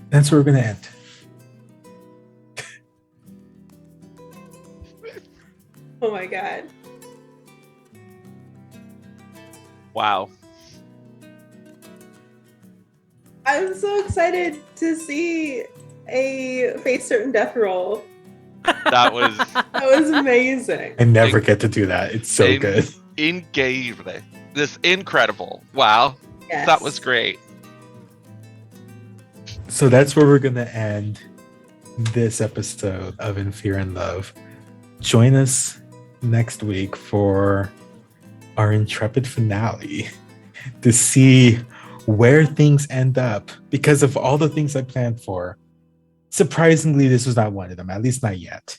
That's where we're gonna end. Oh my god. Wow. I'm so excited to see a face certain death roll. That was amazing. I never get to do that. It's so good. Increíble. This incredible. Wow. Yes. That was great. So that's where we're gonna end this episode of In Fear and Love. Join us next week for our intrepid finale to see where things end up, because of all the things I planned for. Surprisingly, this was not one of them, at least not yet.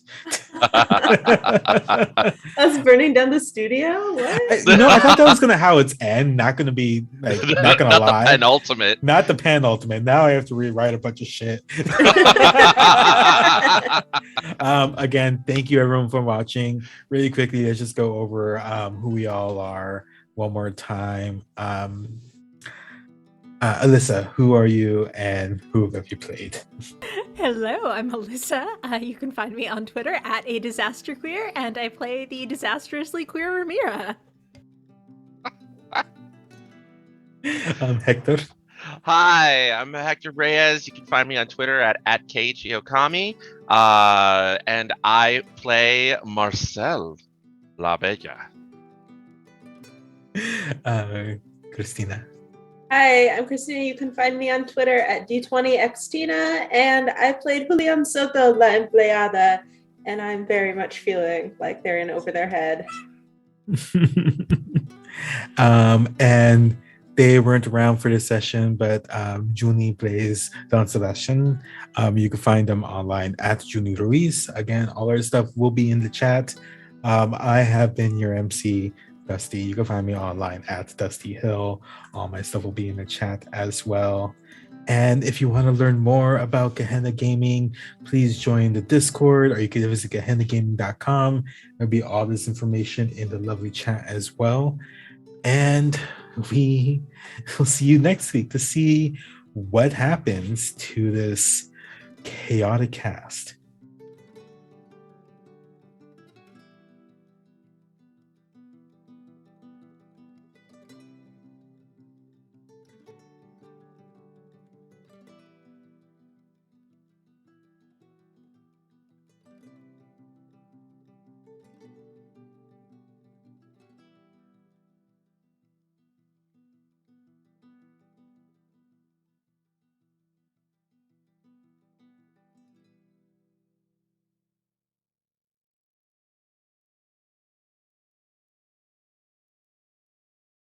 Us burning down the studio? What? I thought that was gonna how it's end, not gonna be like, not gonna lie. An ultimate. Not the penultimate. Now I have to rewrite a bunch of shit. Again, thank you everyone for watching. Really quickly, let's just go over who we all are one more time. Alyssa, who are you and who have you played? Hello, I'm Alyssa. You can find me on Twitter at @adisasterqueer, and I play the disastrously queer Ramira. Hector. Hi, I'm Hector Reyes. You can find me on Twitter at @KGOkami. And I play Marcel, La Bella. Kristina. Hi, I'm Kristina. You can find me on Twitter at D20xtina, and I played Julian Soto, La Empleada, and I'm very much feeling like they're in over their head. And they weren't around for this session, but Juni plays Don Sebastian. You can find them online at Juni Ruiz. Again, all our stuff will be in the chat. I have been your MC, Dusty. You can find me online at Dusty Hill. All my stuff will be in the chat as well. And if you want to learn more about Gehenna Gaming, please join the Discord, or you can visit gehennagaming.com. There'll be all this information in the lovely chat as well. And we will see you next week to see what happens to this chaotic cast.